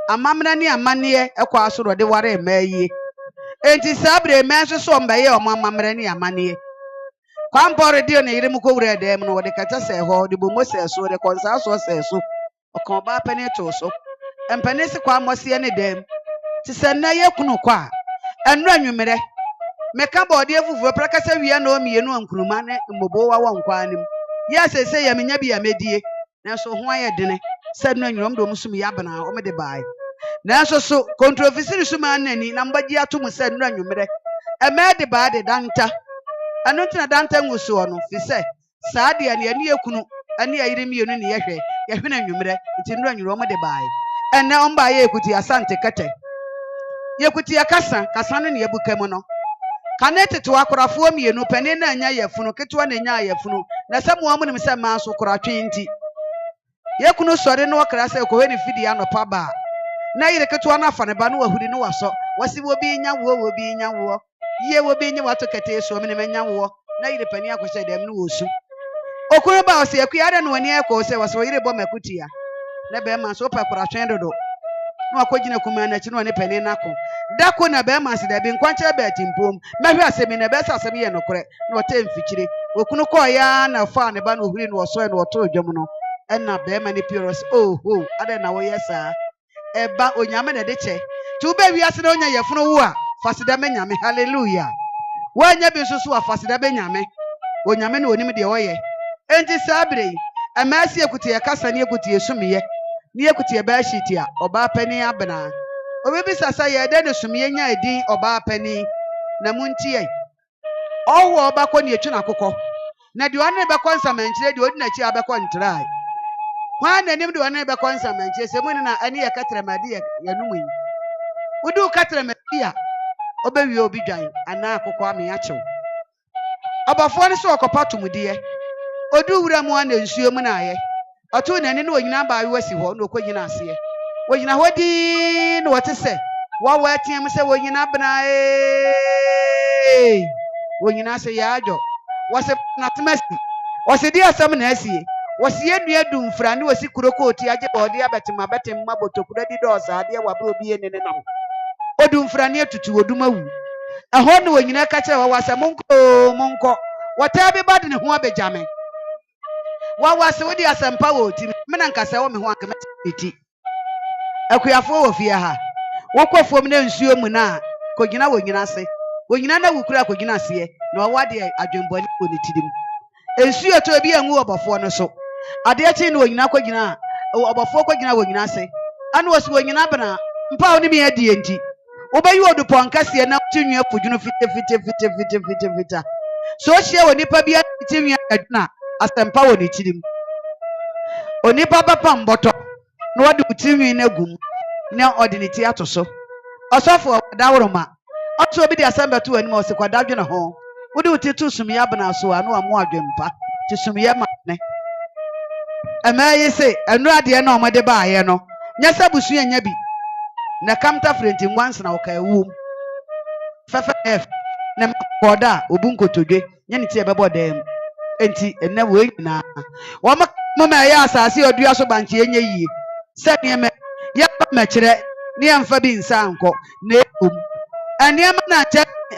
Speaker 6: amamna ni amane ekwa asoro de ware mayi enti sabre menso so mbaye o amamra ni amane kwa mporo dio ne yirem ko wura edam no de kata se ho de bomo se so de konsa so se so okon ba pane to so empane se kwa mose ne dem ti se na yekunu kwa enu anwumere meka body efufu prakasa wiya na o mienu ankuruma ne mbobo wa wonkwa anim ya sese ya menya bi ya medie na so ho aye dene se nu anwum do musum ya bana o me de bai na so controversy suma anani na mbagi atum se nu anwumere e me de ba de danta anu tina danta nguso no fi se saa de ne ani ekunu ani ayire mienu ne yehwe na anwumere nti nu anwum o me de bai enne on ba ye ekuti asante kete yekuti akasa kasa ne ebukam no kanete to akorafo mienu pani na anya yefunu keto na anya yefunu na samu amunum se manso koratwe nti yekunu sore no okra se ko weni fidi anopa ba na yire keto na afa ne ba no wahudi no waso wasi wo bi nya wo ye wo bi nya wato kete so me nya wo na yire pani akwese dem no wosu okuru ba o se akuya no wani ekọ se waso yire bo makutia na be manso pa koratwe dodo no akogina kuma na chi no ne pani na ko dako na be man se da bi nkwanche be timpom mehwe asemi na be sa asemi ye nokore na ote mfikire okunu ko ya na fa ne ba no huri no oso no oto dwom no na be man ni piros oho ade na wo yesa eba onyame na de che tu be wi ase na onya yefunu wo a fasida menyame hallelujah wanya bi susu a fasida benyame onyame na onim de woye enti sabre amasi ekuti ya kasa ni ekuti esumiye ni ekuti ya ba shitia oba pani abena obebi sasa ye de ne sumiye nya edin oba pani na muntie owo oba ko ne etwu na kokọ na de one be konsamanchire de odi na chi abekọ ntrai kwa na nim de one be konsamanchire se mu na ani ye katremade ye numu udu katremade a obewi obi dwan ana akokọ ame achew abafo ne so okopatumudie odu wura mu ana nsuo mu na aye otu na ni no nyina ba wasi ho no kogina ase wonyina hodi no wote se wa atiem se wonyina bna wonyina se yaajo wose na temasi wose di asam na asie wose yedua dum fra ne wose kurokoti age bodi abetima betim mabotokura di dosa ade wa bro bi enene nam odum fra ne tutu odum awu eho ne wonyina ka kire wa wase monko wata bi bade ne ho abejame wa wase wodi asampa wo ti mena nkasa wo me ho akama ti akuyafo wo fie ha wokofom na nsuo mu na kogina wonyina ase wonyina na wukura kogina ase na wade adwemboni ko ne tidim ensuo to bi anwu obofo no so ade achi na wonyina kogina obofo kogina wonyina ase anu wose wonyina bana mpa wo ne me adi enti obayi odupon kase na tinwa fudwunu fite so hie wo nipa bi tinwa aduna asempa wo ne tidim onipa papa mboto na wade tinwa na gum na ordinity atoso osofo daworoma oto obi di asambeto anim o se kwadadwe na ho wode utitu sumya bana so anu amu adwempa ti sumya ma ne amaye se anu ade na omode baaye no
Speaker 1: nyasa busu enya bi na kamta frenti once na oka ewu fefe f na koda obunkotodwe nya ne tie bebo dem enti enne we nyina wo mama ya asase odua so banche enye yie se nieme ya ma kire ne amfa bi nsa anko na ekum aniema na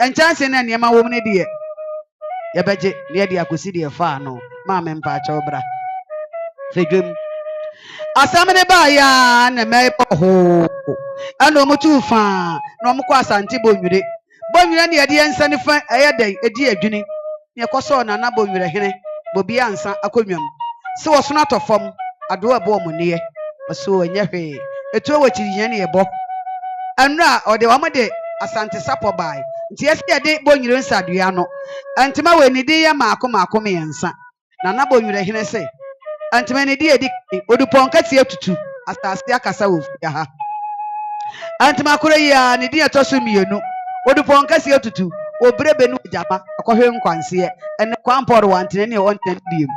Speaker 1: enchanse na niema wo ne de ye beje ne de akosi de fa no ma me mpa cha obra fedwem asamene ba ya na me ho ano mutu fa no mko asante bonwire ne ye de nsa ne fa eyeden edi adwini ne koso na na bonwire hene bobi ansa akonwam se wo so na tofom ado abo omuniye so enye hwe etu wachiri ne yebo anra ode wamade asante sapo bai nti ese de bonwire nsadua no antima we ni di ya maako me yansa na na bonwire hene se antima ni di edi odupon tie tutu asase akasa wo ya ha antima koro ya ni di etoso mienu odupon tie tutu obrebe nu jama akohwe nkwanse ene kwamporo wantene ne onten diem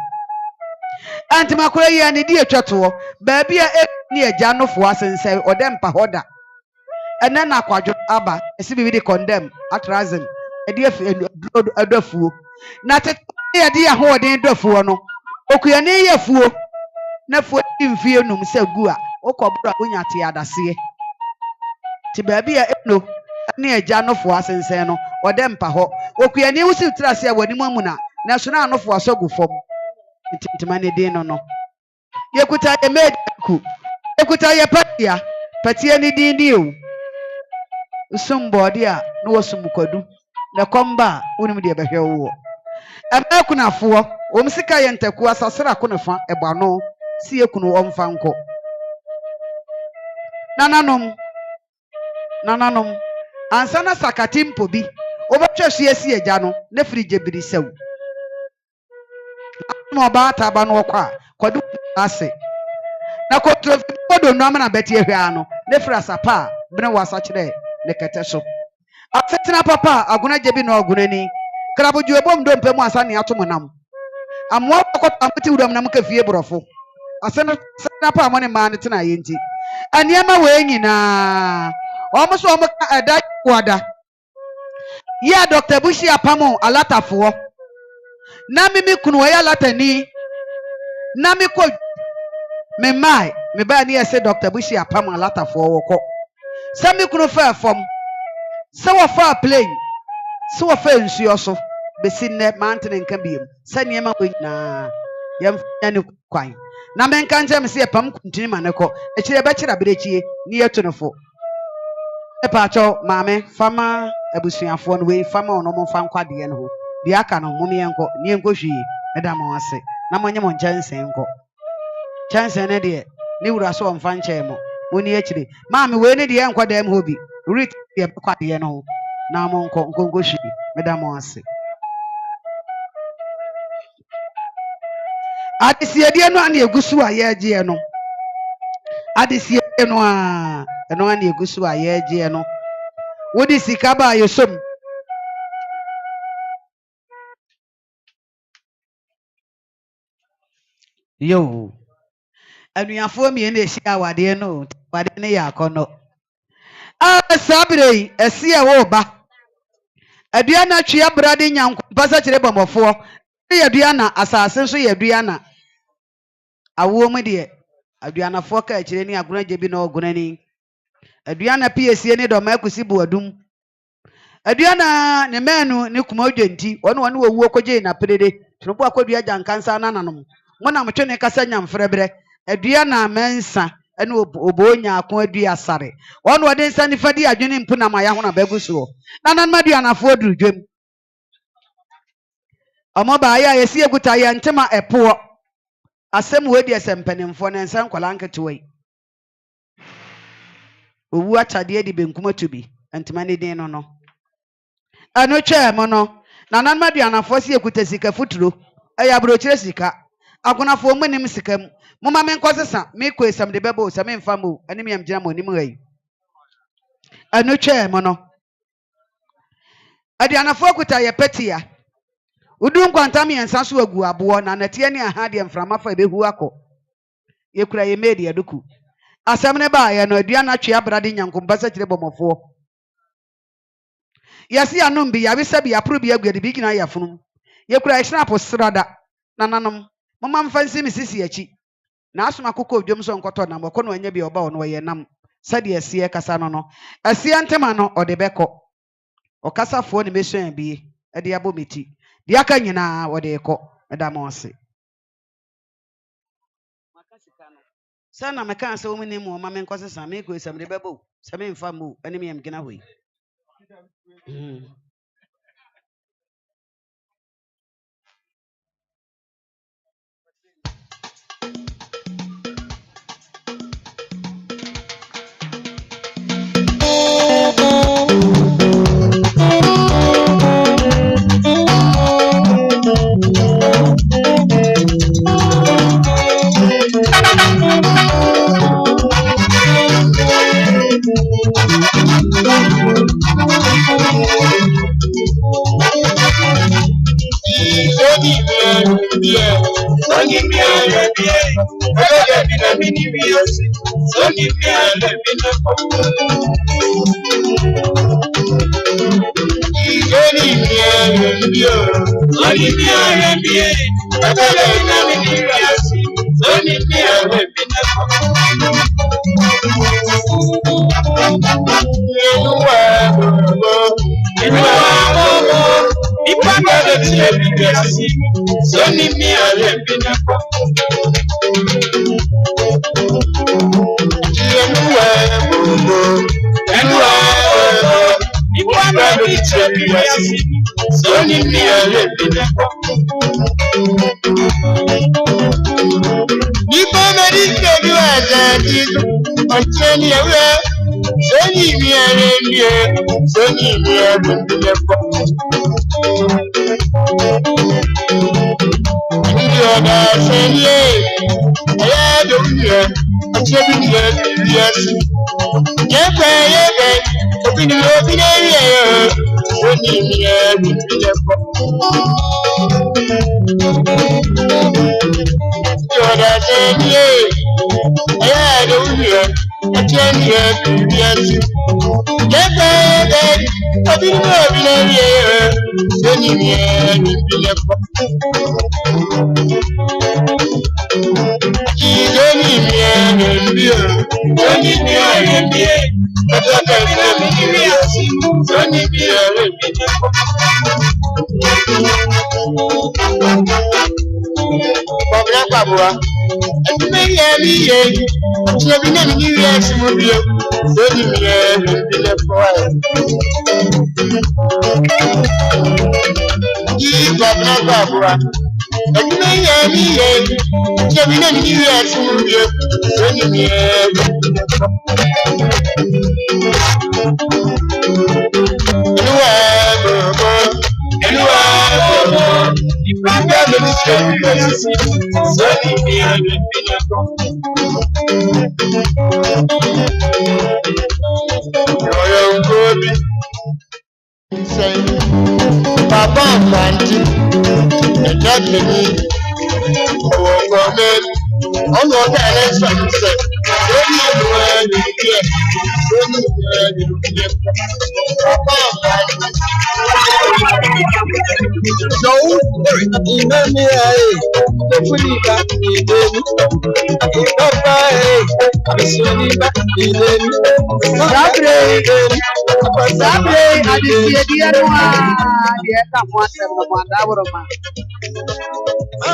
Speaker 1: antima koro ya ni di etwato baabi a ni agya nofo asense odempa hoda ene na kwadwo aba esi bibi de condemn atrazin edi adofuo na tete ye de ahoden dofuo no okuya ne yefuo na fuo mfie num se gu a okobro onya te adase ti baabi a eno ne agya nofo asense no odempa ho okuya ne wusi trase a wani mamuna na so na anofo asogu fom ntima ne din no yekuta ye mediku yekuta ye patia ni din ni o usumbodi a no wasumukwadu na komba unim de behwe wo emakunafo omsika ye ntaku asasira konefa ebano si ekunu omfa nko nananom ansana sakatimpo bi obetwehwe esi agya no na frije biri sew no ba ta ba no kwa kwadu ase na kontrofi kodo no amana beti ehwe ano na fra sapa bene wasa kire ne kete so afetina papa aguna jebi no agunani kraboju ebom do mpemu asane atomonam amwa kwata amti udam nam ka fie brofo asana pa amone ma ne tena yenti aniema we nyina omuso omka ada kwada ya Dr. Bushi apamo alatafo na mimi kunu ya latani na mi ko me mai me ba ni ese Dr. Bushi apamo alatafo woko sami kunu fa fom se wo fa plane se wo fa nsuo so besinne mountain nka biem sani ema ko na yam ne kwan na men kan jam se pam kuntini maneko e kire be kira berechie ni yetunofo e pa cho maame fama abusuafo no we fama ono mo fa nkwade no ho bi aka no mo mienko ni enko hwie eda mo ase na mo nyemo nkyɛnse nko kyɛnse ne de ni wura so mfa nkyɛ mo oni akire maame we ne de enkwada em hobi rit de kwade no ho na mo nko hwie eda mo ase adisiedie no ana egusu a yegie no adisiedie no a eno ana egusu a yegie no wodi sika ba yesom yo anuafo mi na ehia awade no wade ne yakono sabre esi e wo ba adua na twia brade nyanko pasa kire bomofo yadua na asase so yadua na awo mu de adua na fo ka kire ni aguna jebi na oguna ni adua na piesie ni do ma kusi buadum adua na ne menu ni kuma odwenti wono wo koje na perede tunubo akwadua jankansa nananom mona mtwe ne kasa nyamfrebre adua na mensa ene obonya akon adua sare wono wode nsa ni fadi adwene mpu na maya ho na baguso nanan madua na fo durudwem omoba ya yesi eguta ya ntema epo asem we de sempanimfo ne nsan kwala nketewai owu atade di benkum atubi ntema ne din no ano twa mo no nanan madua na fo si ekuta sika futuro aya brochire sika agonafo mo nim sika mu moma men kwosesa me kwesam de bebo sa me mfa mo anim yam gina mo nim gai ano twa mo no aduanafo kuta ye petia udun kwantam yensa so agu abo na natie ne aha de mframa fa ebehu akọ yekura ye made yaduku asɛm ne ba yɛ no aduan atwe abrade nyankompa sɛ kyerɛ bɔmɔfoɔ yɛse anom bi yɛabisa bi aporo bi aguade bi gyina yɛfonom yɛkura ɛhyenapo srada nananom moma mfa nsi me sisi akyi na asoma akokɔ odwom so nkɔtɔ nam ɔkɔ no anya bi ɔba ɔno ɔyɛ nam sɛdeɛ ɛseɛ kasa no no ɛseɛ ntema no ɔde bɛkɔ ɔkasafoɔ ne mesua bi ɛde abɔ meti deɛ aka nyinaa ɔde kɔ ɛda ma ɔse sɛ na meka sɛ wo mene mu ɔma menkɔ sesa mekɔ sɛ mede bɛbɔ sɛ memfa mu ɛne meyam gina hɔ yi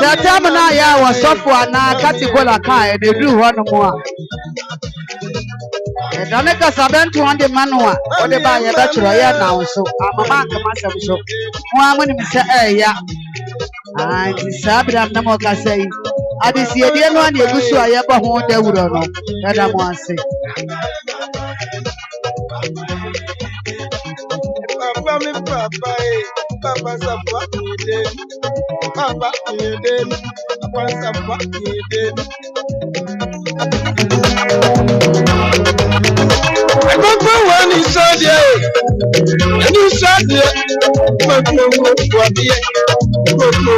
Speaker 1: Satamana ya wasofwa na katikola kai de du hono mo a dane ka sabentu ande manua o de ba ya da chiro ya na so amama ka masam so mo amani mi se ya anti sabra na mo ka sei adisi edie no ande egusu aye ba ho da wuro no da mo ase Papa mi papa papa sapwa ide papa ide papa sapwa ide Papa wani sadie eni sadie papa wo wadie papa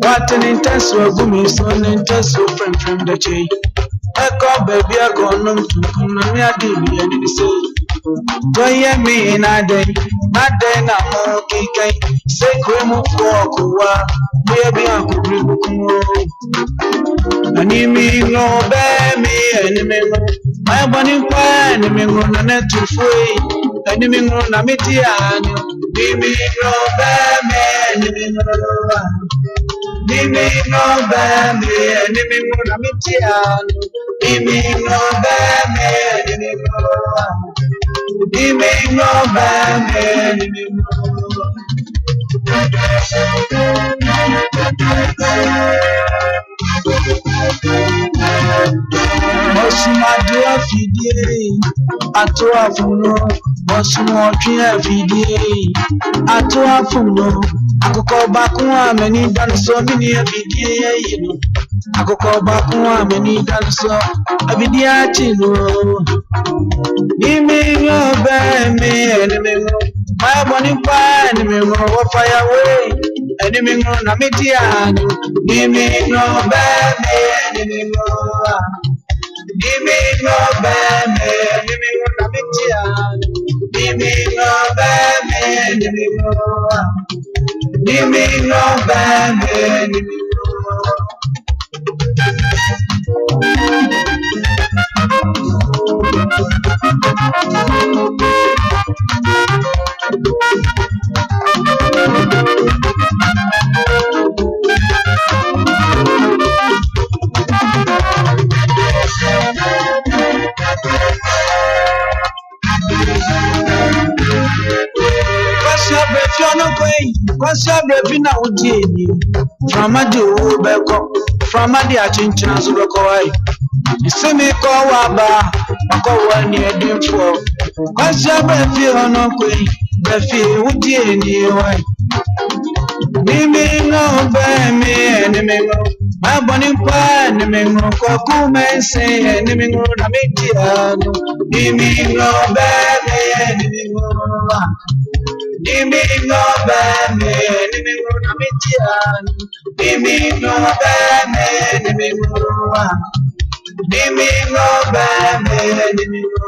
Speaker 8: What an intense woman, so an intense friend from the chain. Echo baby, I go no to come and say, Joy me in a day, not then I'm okay. Say, Cremo for baby, I could read. And you mean no baby, enemy. My bunny pan, and me run a net to free. And you mean run a mitian. Mimi no baby, enemy. Mimi no baby, enemy. Mimi no baby, enemy. Mimi no baby, enemy. Osumadu afidie ato afuno osumotwe afidie ato afuno akoko bakun amani danso mini afidie yino akoko bakun amani danso afidie achino Mimi no baby enemy my money pan me go fire away enemy no na mitiani Mimi no baby enemy no Mimi no baby enemy no na mitiani Mimi no baby enemy no Mimi no baby enemy no Kwasha brevina udieni. From a do beko. From a dia chinchina subakoi. Simi ko waba. Mako wani edimfo. Kwasha brevi ono kwe. Brevi udieni wai. Mimi no be me enemy no. My bonny pa enemy no. Koku mense enemy no. Namitiano. Mimi no be me enemy no. Mimi no be me enemy no. Namitiano. Mimi no be me enemy no. Mimi no be me enemy no.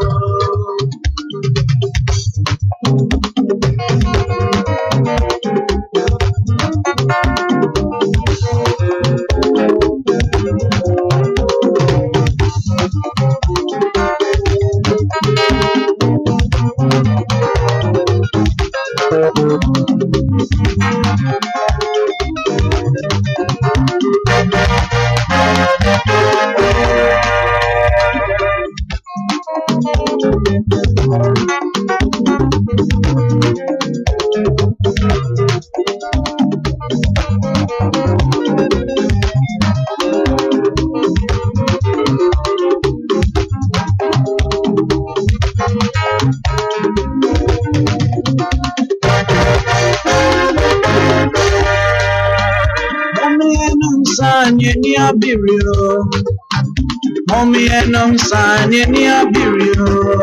Speaker 8: Mommy enum sanye ni abirio.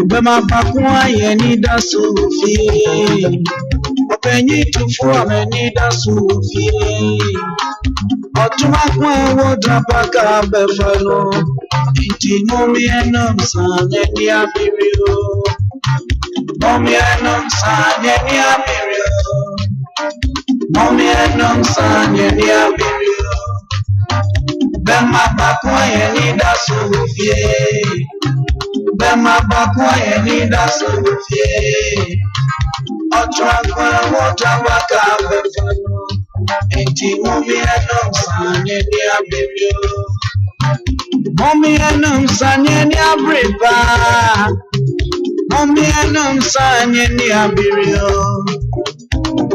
Speaker 8: Bema pakwa ye ni da sufi. Openyi tufu ameni da sufi. Otuma kwa woda paka befalo. Iti mommy enum sanye ni abirio. Mommy enum sanye ni abirio. Mommy enum sanye ni abirio. Bema bakwa ye ni da sufie. Bema bakwa ye ni da sufie. Otra kwa wota baka befano. Enti mumi enum sanye ni abirio. Mumi enum sanye ni abriba. Mumi enum sanye ni abirio.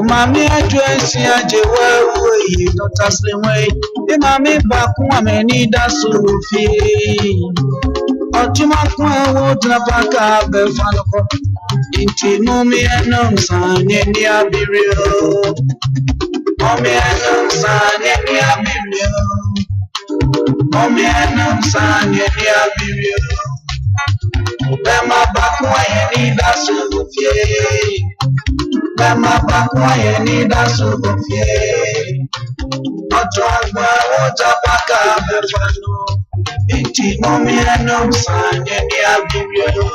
Speaker 8: Mami address ya jewe we not asli way. The mami baku ameni da sufi. Otuma kwa wotra baka befaloko. Inti mumi enum sanye ni abirio. Mumi enum sanye ni abirio. Mumi enum sanye ni abirio. Bema baku ayeni da sufi. Bema bakwa ye ni da sufie. Otwagwa wota baka befano. Inti momi enum sanye ni abirio.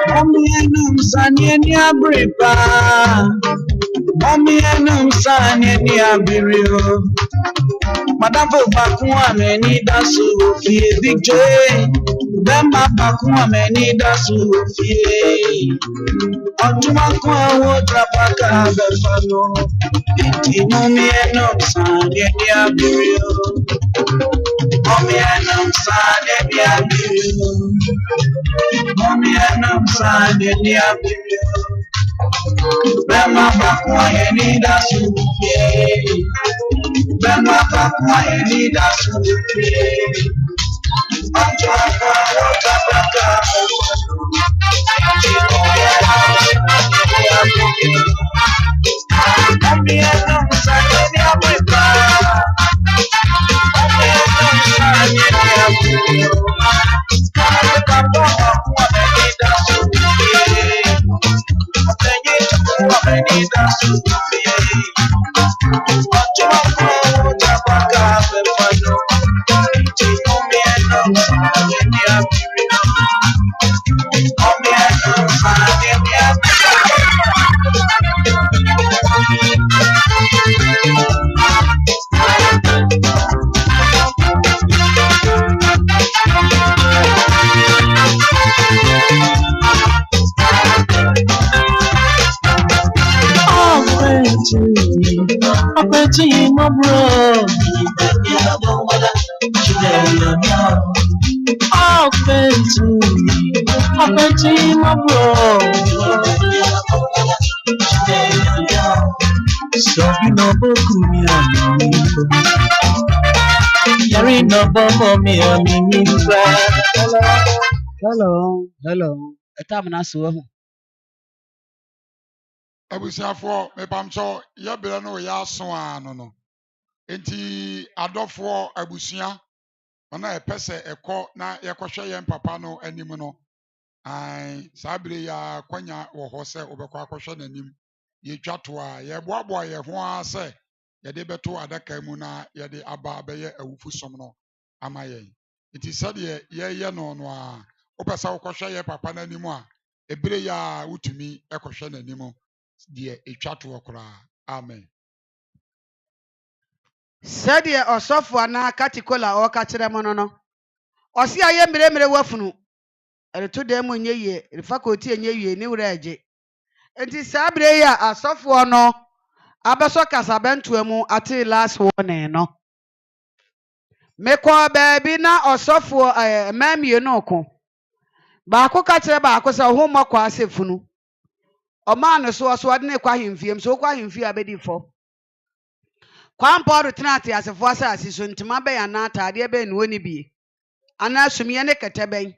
Speaker 8: Mommy enum sanye ni abriba. Mommy enum sanye ni abirio. Madam for bakwa meni da sufie big J. Bema bakwa meni da sufie. Otuma kwa wotra baka befano. Inti mommy enum sanye ni abirio. Mommy enum sanye ni abirio. Mommy enum sanye ni abirio. Bema bakwa ye ni da sufie. Bema bakwa ye ni da sufie. Otwagwa wota baka befano. Mommy enum sanye ni abriba. Mommy enum sanye ni abirio. Apeti mo bro. Apeti mo bro. So you know boku mi ami. Yari no bomo mi ami
Speaker 6: Hello. Etam na so hu.
Speaker 2: abusuafoɔ mepamkyɛw yɛbrɛ no yɛ aso a no enti adɔfoɔ abusua ɔna ɛpɛ sɛ ɛkɔ na yɛkɔhwɛ yɛn papa no anim no saa bere yɛ akwanya wɔ hɔ sɛ wobɛkɔ akɔhwɛ n'anim yɛtwa to a yɛboaboa yɛn ho ara sɛ yɛde bɛto adaka mu na yɛde aba bɛyɛ awufusom no ama yɛn nti sɛdeɛ yɛyɛ no a wopɛ sɛ wokɔhwɛ yɛn papa no anim a ebere yɛ a wotumi ɛkɔhwɛ n'anim deɛ etwa toɔ koraa amen.
Speaker 6: Sɛdeɛ ɔsɔfo anaa katikola a ɔka kyerɛ mo no ɔse ayɛ mmerɛmmerɛ wafunu ɛreto dan mu nyɛ yie refa kɔɔti nyɛ yie ne wura agye enti saa bere yi a asɔfoɔ no abɛsɔ kasabɛntoa mu ate last warning no mekɔ baabi na ɔsɔfoɔ mmaa mmienu ko baako ka kyerɛ baako sɛ ɔho mmɔkɔ asɛ funu ɔmaa no so ɔde ne kɔ ahemfie m so wokɔ ahemfie a bɛdi fɔ kwan pɔɔdo tena ate asefoɔ asase so ntoma bɛn anaa ataadeɛ bɛn ne wɔne bie anaa sumiɛ ne kɛtɛ bɛn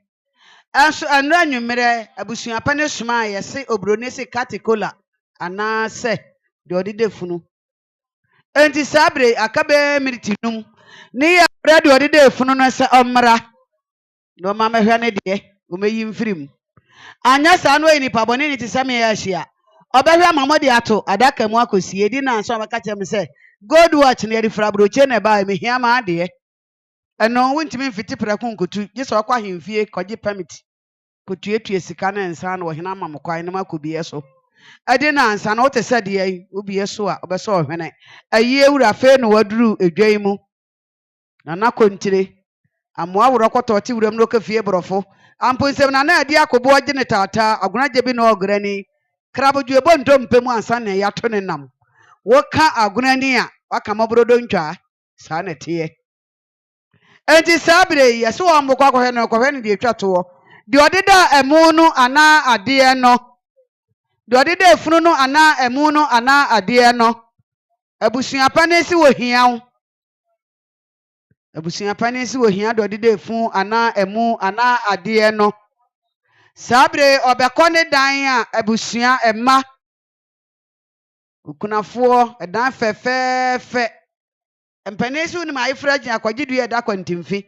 Speaker 6: ɛnso ɛno anwummerɛ abusuapa ne soma a yɛse oburoni se katikola anaa sɛ deɛ ɔde da funu enti saa bere aka bɛɛ miniti num ne yɛ brɛ deɛ ɔde da funu no sɛ ɔmmra na ɔma mɛhwɛ ne deɛ ɔmɛyi mfiri mu anya saa no ɔyɛ nipa bɔne ne te sɛ meyɛ ahyia ɔbɛhwɛ ama mɔde ato adaka mu akɔsie di na nso ɔbɛka kyerɛ me sɛ gold watch ne yɛde fira aburokye na ɛbaa mehia ma adeɛ ɛno wontumi mfiti prɛko nkotu gye sɛ ɔkɔ ahemfie kɔgye permit kɔtuatua sika no nsa na ɔhene ama mo kwan no makɔ bie so ɛde na nsa no wote sɛ deɛ yi wobie so a ɔbɛsɛ ɔhwene ayi ewura afei na waduru edwa yi mu nana kontire amoa worɔ kɔtɔ ɔte wuram no kafie borɔfo ampo nsɛm na adi akɔbɔ ɔgye ne taataa agona gye bi na ɔgrani krabodwe bɔ ntompe mu ansa na yɛato ne nam woka agona ni a waka mɔbrodo ntwaa saa na teɛ enti saa bere yi yɛsɛ wɔn bɔkɔ akɔhwɛ no deɛ atwa toɔ deɛ ɔde da ɛmo no anaa adeɛ no deɛ ɔde da efunu no anaa ɛmo no anaa adeɛ no abusuapa ne si wɔ hia wo abusuapa ne si wɔ hia deɛ ɔde da efunu anaa ɛmo anaa adeɛ no saa bere ɔbɛkɔ ne dan a abusua ɛma okunafoɔ ɛdan fɛfɛɛfɛ mpanin si wonim ayefra gyina akɔgye dua ɛda kwantimfi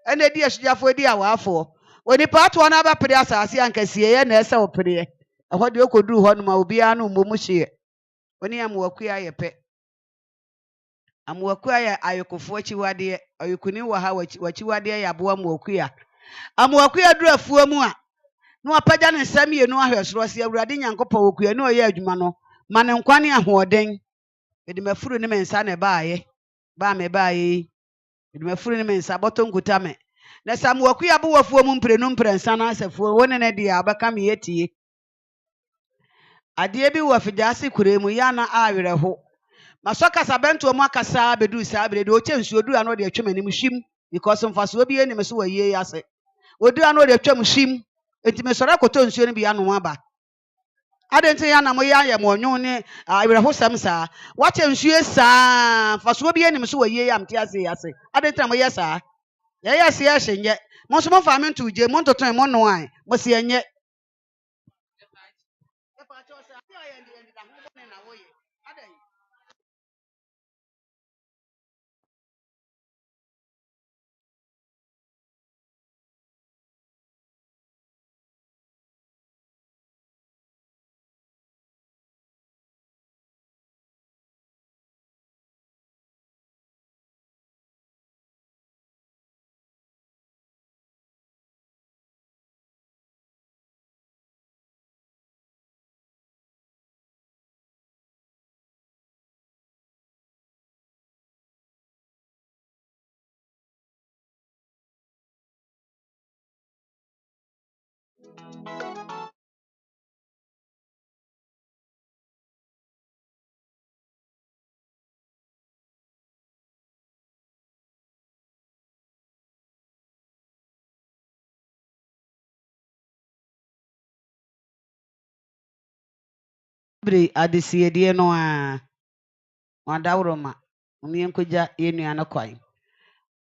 Speaker 6: ɛna edi asogyafoɔ di awaafoɔ onipa atoɔ no abɛpere asase ankasie yɛ na ɛsɛ ɔpereɛ ɛhɔ deɛ ɔkɔduru hɔ nom a obiara no mmom hyeɛ ɔne amoakuo ayɛ pɛ amoakuo ayɛ ayokofoɔ akyiwadeɛ ayokoni wɔ ha wakyiwadeɛ yɛ aboa amoakuo amoakuo aduru afuo mu a na wapagya ne nsa mmienu ahwɛ soro ɔse awurade nyankopɔn wɔkua ne ɔyɛ adwuma no ma ne nkwa ne ahoɔden ɛde mafuru ne me nsa na ɛbaayɛ baa me baayɛ yi ɛde mafuru ne me nsa bɔtɔ nkuta me na sɛ amoakuo abo wɔ fuo mu mprenu mprɛnsa na asafuo wo ne ne deɛ a ɔbɛka me yɛtie adeɛ bi wɔ afigyaase kure mu yɛ ana awerɛho masɔ kasabɛntoɔ mu akasa bɛduru saa bere deɛ ɔkyɛ nsuo duru ano de atwa m'anim hwim because mfasoɔ bi anim so wɔ yie ase ɔduru ano de atwa mu hwim enti mesɔre akɔtɔ nsuo no bi anom aba ade nti ya na mo ya mo onwun ne awerɛhosɛm saa wakyɛ nsuo saa mfasoɔ bi anim so wɔ yie am te ase ade nti na mo yɛ saa yɛyɛ se yɛ hyenyɛ mo nso mo fa me nto gye mo ntoto mo no an mo se yɛnyɛ bre adesiedie no a wadawroma omienkoja yenua na kwan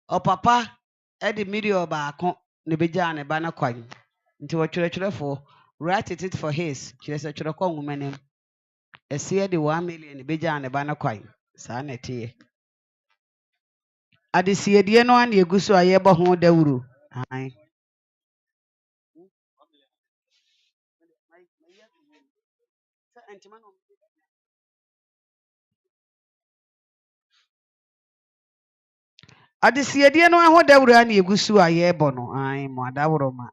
Speaker 6: o papa e de million baako ne beja ne ba na kwan nti wo twerɛtwerɛfo write it for his kyerɛ twerɛ kɔ nwumanem ɛse de 1 million ne beja ne ba na kwan saa na tie adesiedie no an eguso ayebɔ ho dawuro ai adesiedie no ho dawuro an eguso ayebɔ no ai mo adawroma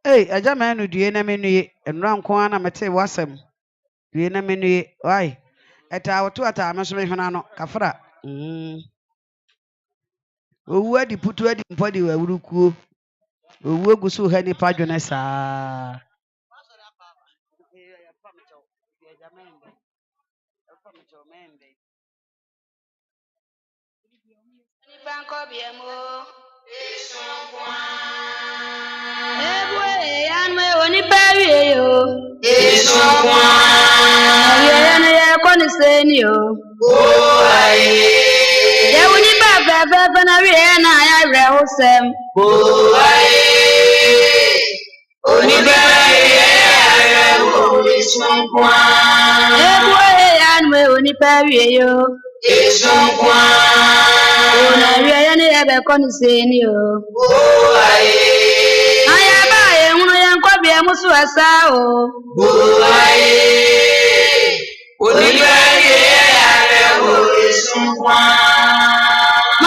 Speaker 6: aja manu due na menue enra nko ana mete wasem due na menue wai eta woto ata me so me hwana no kafra owu adi putu adi mpodi wa wurukuo owu egusu ha ni padwone saa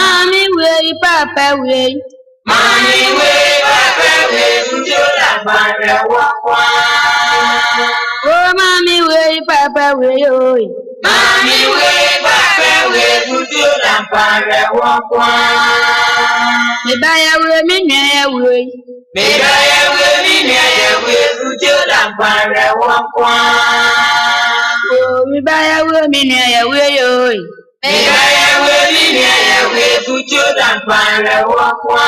Speaker 5: Mami we papa we Fujola bare wakwa. Oh mami we papa we oi. Mami we papa we Fujola bare wakwa. Me baya we me nya we. Me baya we me nya we Fujola bare wakwa. Oh me baya we me nya we oi. Fujola bare wakwa.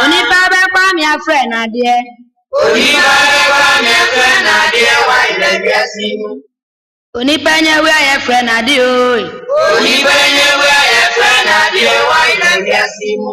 Speaker 5: Oni baba kwa mi afre na de. Oni baba kwa mi afre na de wa ile biasimu. Oni panya we aye fre na de oi. Oni panya we aye fre na de wa ile biasimu.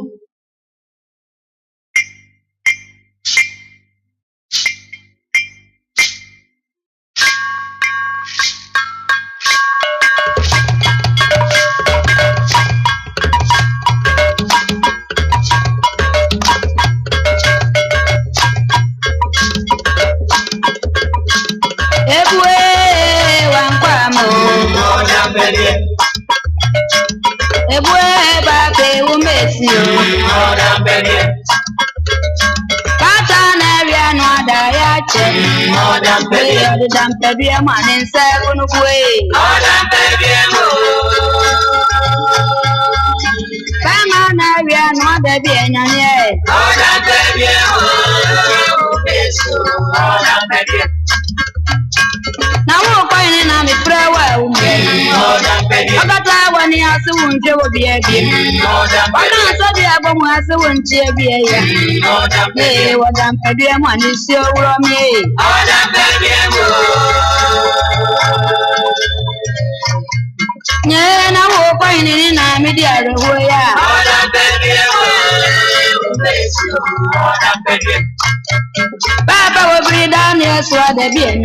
Speaker 5: Baba will be down here, so the bien.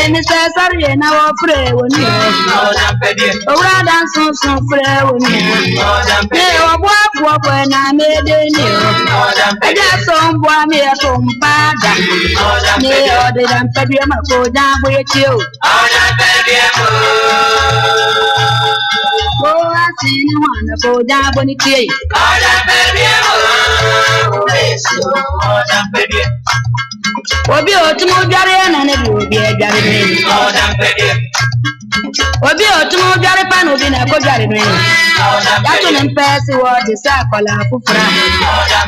Speaker 5: Mr. Sarri, now our pray when you are dancing so free when you are walk when I made it. I got some boy me at home, Pada. They ordered and fed him a go down with you. Oh, I see no one go down when it is. Obi otumo dware na na bi obi adware me. Obi otumo dware pa no bi na ko dware me. Dato ne mpesi wo de sa kola fufura.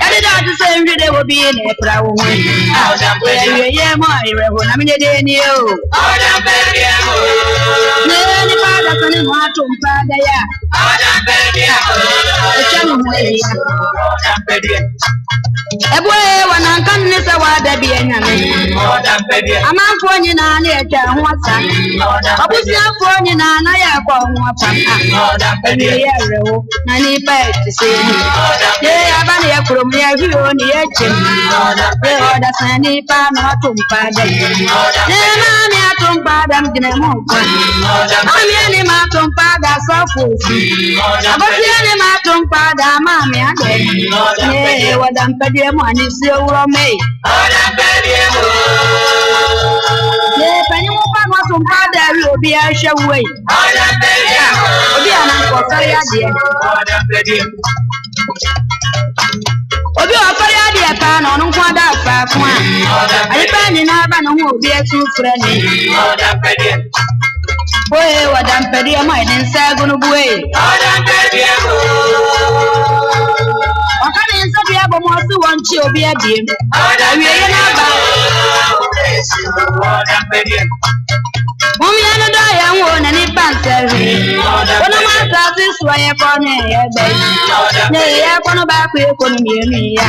Speaker 5: Yade da to say nri de obi na ekra wo ho. Ye mo ire ho na me de ni o. Ne ni pa da sane mo atumpa da ya. Echanu mo ya. Ebwe wanankan ni sa wa ada bi enyame amanfo nyina na etwa ho asa obusiafo nyina na ya kwa ho apam eni ye rewo na ni pa etise ye aba na ye kurom ye hio ni ye chem ye oda sani pa na tumpa de ne ma mi atumpa dam gine mo ko ami ni ma tumpa da sofo si obusia ni ma tumpa da ma mi ade ye oda mpede mo ani si owuro me ye panyi mo pa mo tumpa da ri obi a hwewe obi ana ko sare ade obi o sare ade pa na onu kwa da pa kwa ayi pa ni na ba no ho obi esu frɛ ni oye wadampedi ama ni nsagu no buwe wakani nsabi abo mo si wonchi obi abiem awiye na ba Mumi anu da ya wo na ni panseri Ona ma sa si so ye ko ne ye be Ne ye ko no ba ku e ko no mi ya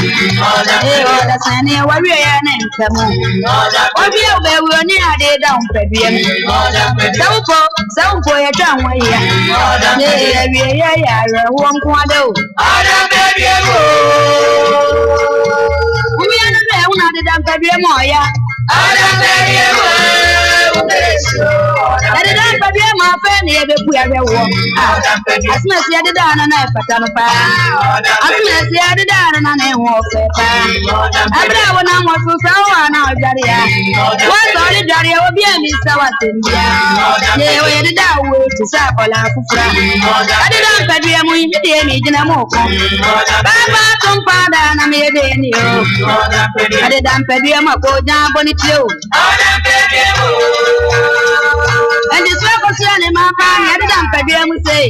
Speaker 5: E o da sane wa wi ya na nkamu Obi e be wi oni ade da mpediem Sawupo ye twa ho ya Ne ye wi ya re wo nko ade o Mumi anu da ya wo na ade da mpediem o ya Ade dan baby ma fe ne ye bepu ya wo asma si ade dan na efata no pa asma si ade dan na na ho fe pa abra wo na mo so sa wa na ojare ya wo so le jare ya obi ami sa wa tembia ye wo ye da wo ti sa kola fufura ade dan baby mu ni de mi jina mo ko baba tum pa da na me de ni o ade dan baby ma ko jan boni ti o And this work was your name, my family. I didn't pay them. Say,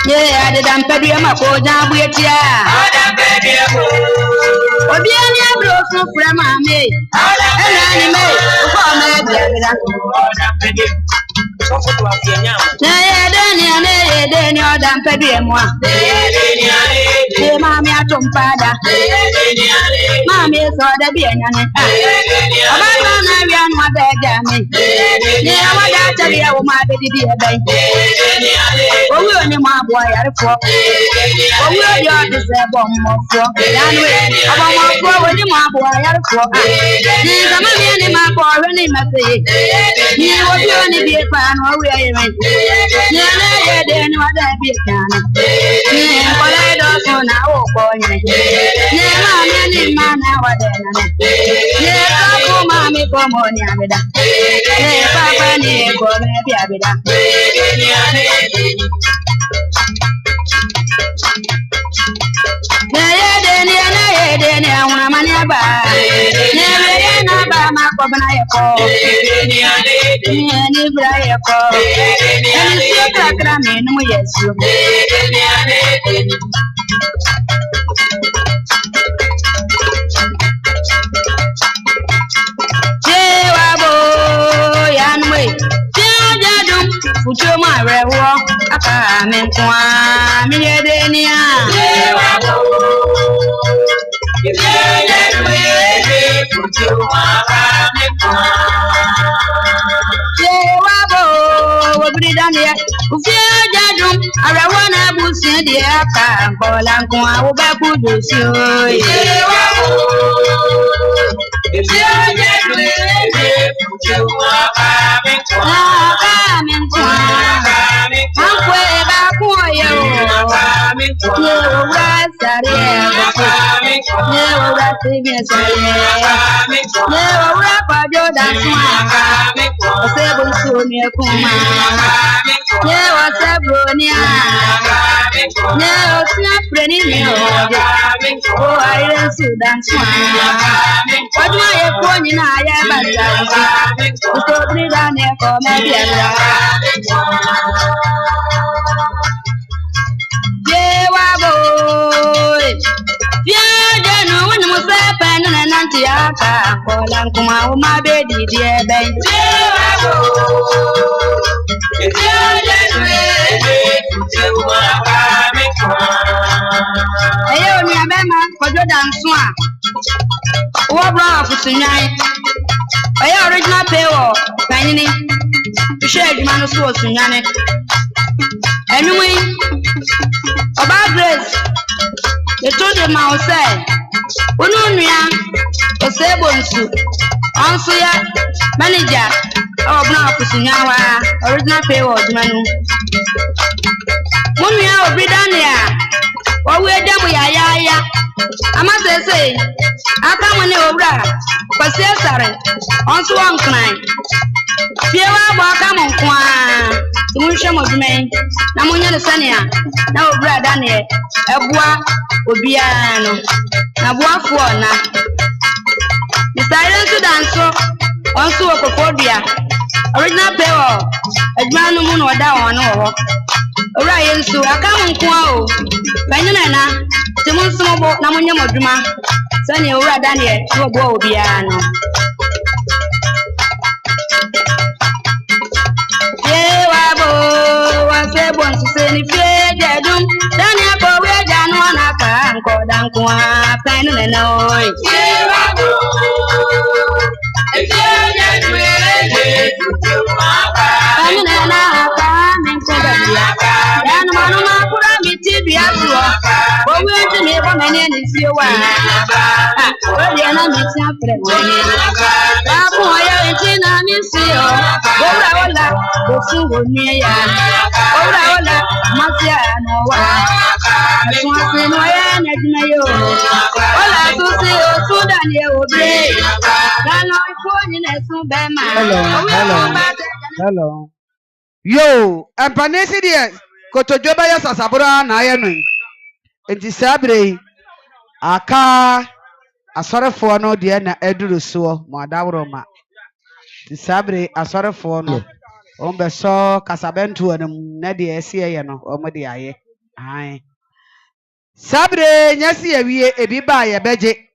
Speaker 5: yeah, I didn't pay them. I go down with ya. Oh, be any blow from me. And I may for me. Then you're done, pay moi. Mammy, I don't father. Mammy saw the being on it. About my baby. Yeah, what I tell you, my baby, dear baby. Oh, we only my boy at a fork. Oh, we are your disabled more for. About my boy, when you my boy at a fork. There's a man in my boy, and he must say, you will only be a fan or we are in. Yeah, then what I be a can. Yeah, but I don't know now, boy. Yeah, mammy, man, yeah, come mommy, come on, Yamida. Yeah, papa, near, come, Yabida. Yeah, then I want my neighbor. Never, my Cobanayako. Yeah, Nibrayako. And it's your cracker, no, yes, you. Fucho ma rewo aka me kwa mi yedenia fucho ma aka me kwa wabo wobri dania ufia jadum arawo na busi de aka kola kwa wo ba kudu si o wabo ufia jadum fucho ma aka me kwa Tiaka, Polan Kuma, my baby, dear baby. If you're danso a wo bra afusunwan oya original pay wo kanyini hwe adwuma no so osunwane enwui oba grace the told the man say onu nua osebo nsu onso ya manager obna afusunwan wa original pay wo adwuma no munua obridania owe demu ya amasese aka mone obra kwase sare onso wankran fiewa bo aka monkwa tumunhwe modwumen na munya ne sania na obra daniel eboa obia no na boafo na misare nso danso onso okokodua original pewo adwuma no mu no oda won no ho ora yensu aka monkwa o banyana na tumunso bo na munya modwuma sania obra daniel no boa obia no to say ni feje dum dania ko we janu anaka anko dankwa penu ne noi yewago feje dweje tutumaka penu ne na ka men ko badia dan manu ma kura miti biaso o we ti ne bo mene ni siwa o dia na miti afre woni ba ko ya enti na mi sio ora ola o fu woni ya ora ola masia no wa so no ya na dina yo ola so se o so dani e obre na no ifo ni na so be ma
Speaker 1: hello yo empanesi die kotojo ba ya sasabura na aye no enti sabre aka asorefo no de na eduru so mo adawro ma ti sabre asorefo no ombe so kasabentu anum na de ese ye no omde aye ai sabre nyasi awie ebi ba ye beje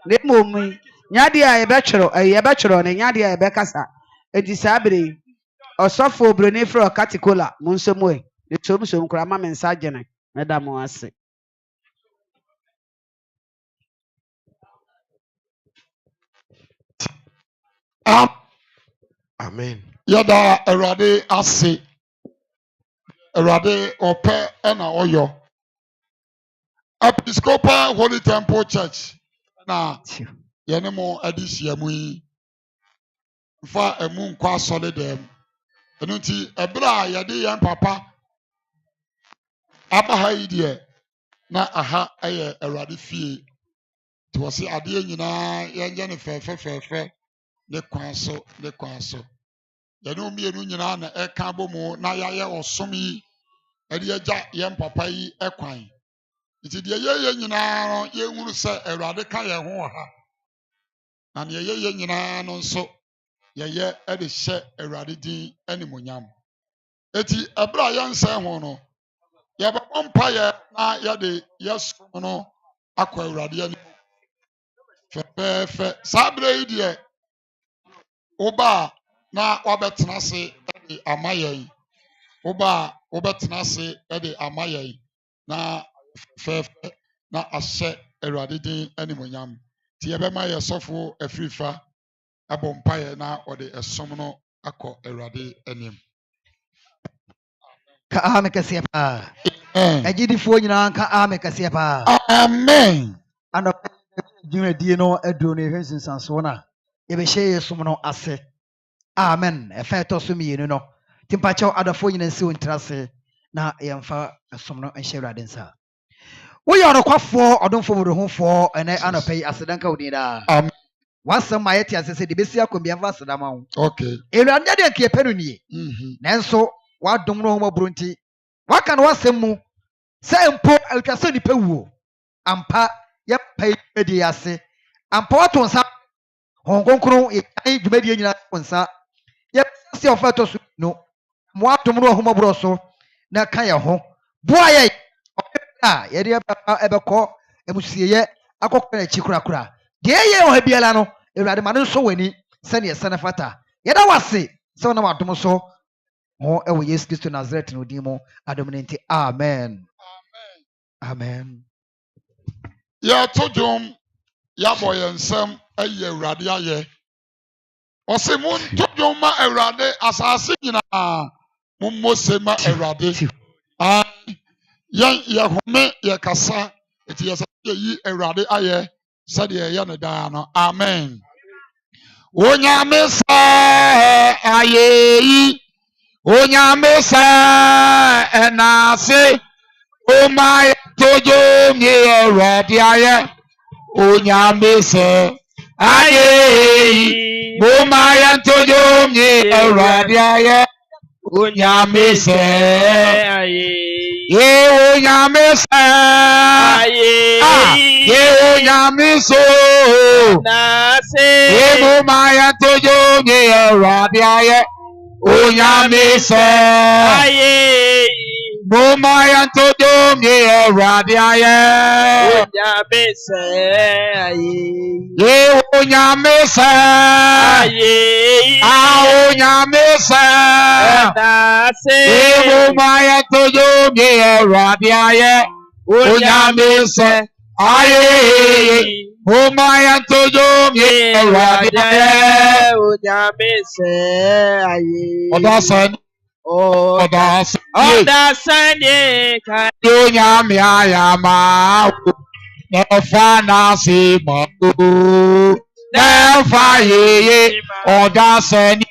Speaker 1: ne momi nyade a ye betwero ne nyade a ye bekasa enti sabre osofo obroni fro katikola munsomu e ne tomsom kura ma mensa gene na da mo ase
Speaker 2: Amen. Yada Erade ase. Erade ope ena oyo. Episcopal Holy Temple Church. Na yenemo edisi yamui. Fa emu nkwa solid enu nti ebra yade yan papa. Aba ha idie na aha eye Erade fie. Ti wose ade nyina yenje ne fefe ne kwanso yanu mienu nyina na eka bomu na yaye osomi ade agya yem papa yi ekwan iti de ye nyina no ye hunu se Awurade ka ye ho ha na ne ye nyina no nso ye ade hye Awurade din animonyam eti abra ye nsa ho no ye ba pompa ye na ye de yesu no akwa Awurade ani fefe sabre yi de oba na wabetena se de amayen oba wabetena se de amayen na fefe na ahye Awurade din animonyam ti yebema ye sofo afrifa abompaye na ode esom no akọ Awurade anim
Speaker 9: ka ame kase pa agidifo nyina ka ame kase pa
Speaker 2: amen
Speaker 9: ano dwuma die no aduro no ehwensinsanso na yebehye yesom no ase amen efa to so mienu no timpacho adafo nyina nsi ontrase na yemfa esom no enhye Awurade nsa wo yo no kwafo odonfo bodhofo ene anopai asedanka odida
Speaker 2: amen
Speaker 9: wasam ayeti asese de besi akombia mfa asedama wo
Speaker 2: okay
Speaker 9: Awurade de ke penu nie nanso wadom no ho mabronti waka no wasem mu se mpo atwase nipa wuo ampa yepai edi ase ampa wato nsa honkonkron e dwumadi nyina nsa ye se ofato so no mo atom no ho mabro so na ka ye ho boa ye ye de ebekọ emusieye akọkọ na chikurakura de ye o ha biala no Awurade ma no so wani se ne se na fata ye da wase se na wadom so ho ewo Yesu Kristo Nazareth no dimo adom nti amen amen
Speaker 2: Ya tojom ya boy nsem ayi awurade aye. Ose mun tojom ma awurade asase nyina mummose ma awurade. Ah ya home ya kasa eti ya yi awurade aye sade ya ne daa no. Amen. Onyame sa aye Onyame sa enase o my tojo mi awurade aye Onyame sa aye o my tojo mi awurade aye Onyame sa
Speaker 4: aye
Speaker 2: ye Onyame sa
Speaker 4: aye
Speaker 2: ye Onyame so
Speaker 4: na se
Speaker 2: ye o my tojo mi awurade aye Onyame sa
Speaker 4: aye
Speaker 2: Mumaya todo mi awurade aye
Speaker 4: Onyame sa aye
Speaker 2: ye Onyame sa
Speaker 4: aye
Speaker 2: Onyame sa
Speaker 4: na se
Speaker 2: ye mumaya todo mi awurade aye Onyame sa aye mumaya todo mi awurade aye
Speaker 4: Onyame sa aye
Speaker 2: Odasan Odasan
Speaker 4: Odasanye ka
Speaker 2: Onyame ayama nefa na si mo nefa ye Odasani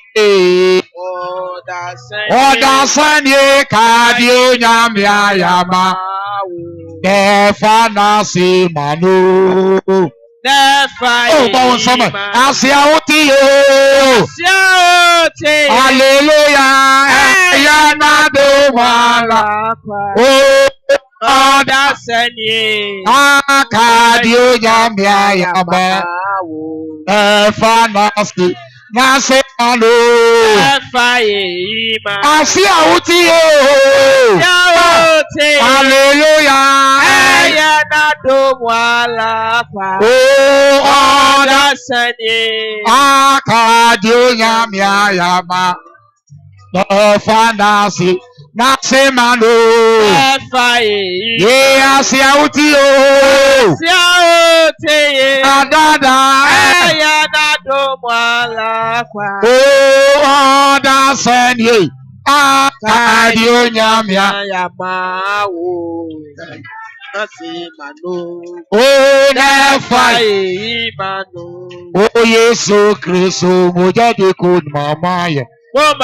Speaker 2: Odasani ka di Onyame ayama nefa na si manu Oh, bon summer. Asia oti yo. Hallelujah. Ya na do wala. Oh,
Speaker 4: Odasanye
Speaker 2: akadio nyamia yaba. Fanasi. Nase manu. Asia oti yo. Hallelujah.
Speaker 4: Ya na do wala.
Speaker 2: Oh,
Speaker 4: Odasanye
Speaker 2: akadio nyamia yaba. Fanasi. Nase manu. Ye asia uti o. Adada.
Speaker 4: Ya na do wala.
Speaker 2: Oh, Odasan ye. Akadio nyamia. Oh, nefa. Oh, Yesu Kristo mujadi kun mama ye. Oh,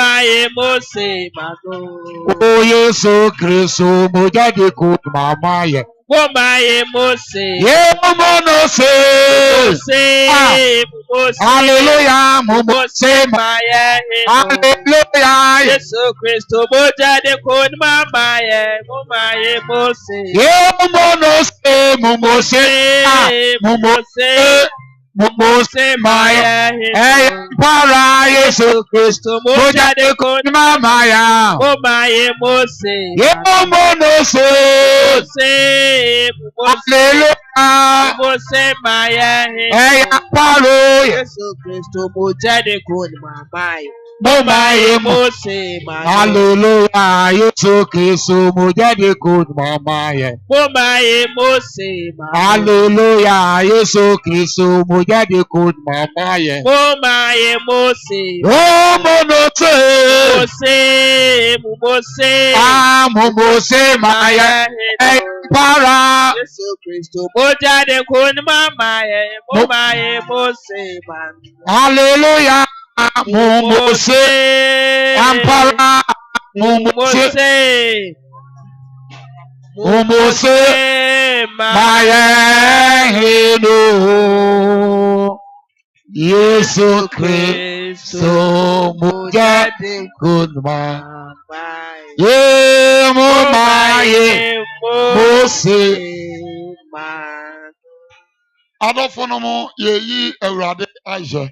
Speaker 2: Yesu Kristo mujadi kun mama ye. Ye mono se. Hallelujah, mumose ma. Hallelujah.
Speaker 4: Yesu Kristo mujadi kun mama ye.
Speaker 2: Ye mono se mumose. Mumose ma. Para Yesu
Speaker 4: Kristo
Speaker 2: mujadi kun mama ya. Ye mono se. Hallelujah. Paro
Speaker 4: Yesu Kristo mujade kun mamaye.
Speaker 2: Hallelujah. Yesu Kristo mujade kun mamaye. Hallelujah. Yesu Kristo mujade kun mamaye. Oh monote. Mumose maya. Para
Speaker 4: Yesu Kristo mujade kun mamaye.
Speaker 2: Hallelujah. Mumose ampara mumose maya hino Yesu Kristo mujade kunma ye mumaye mose adofonomo yeyi awurade aje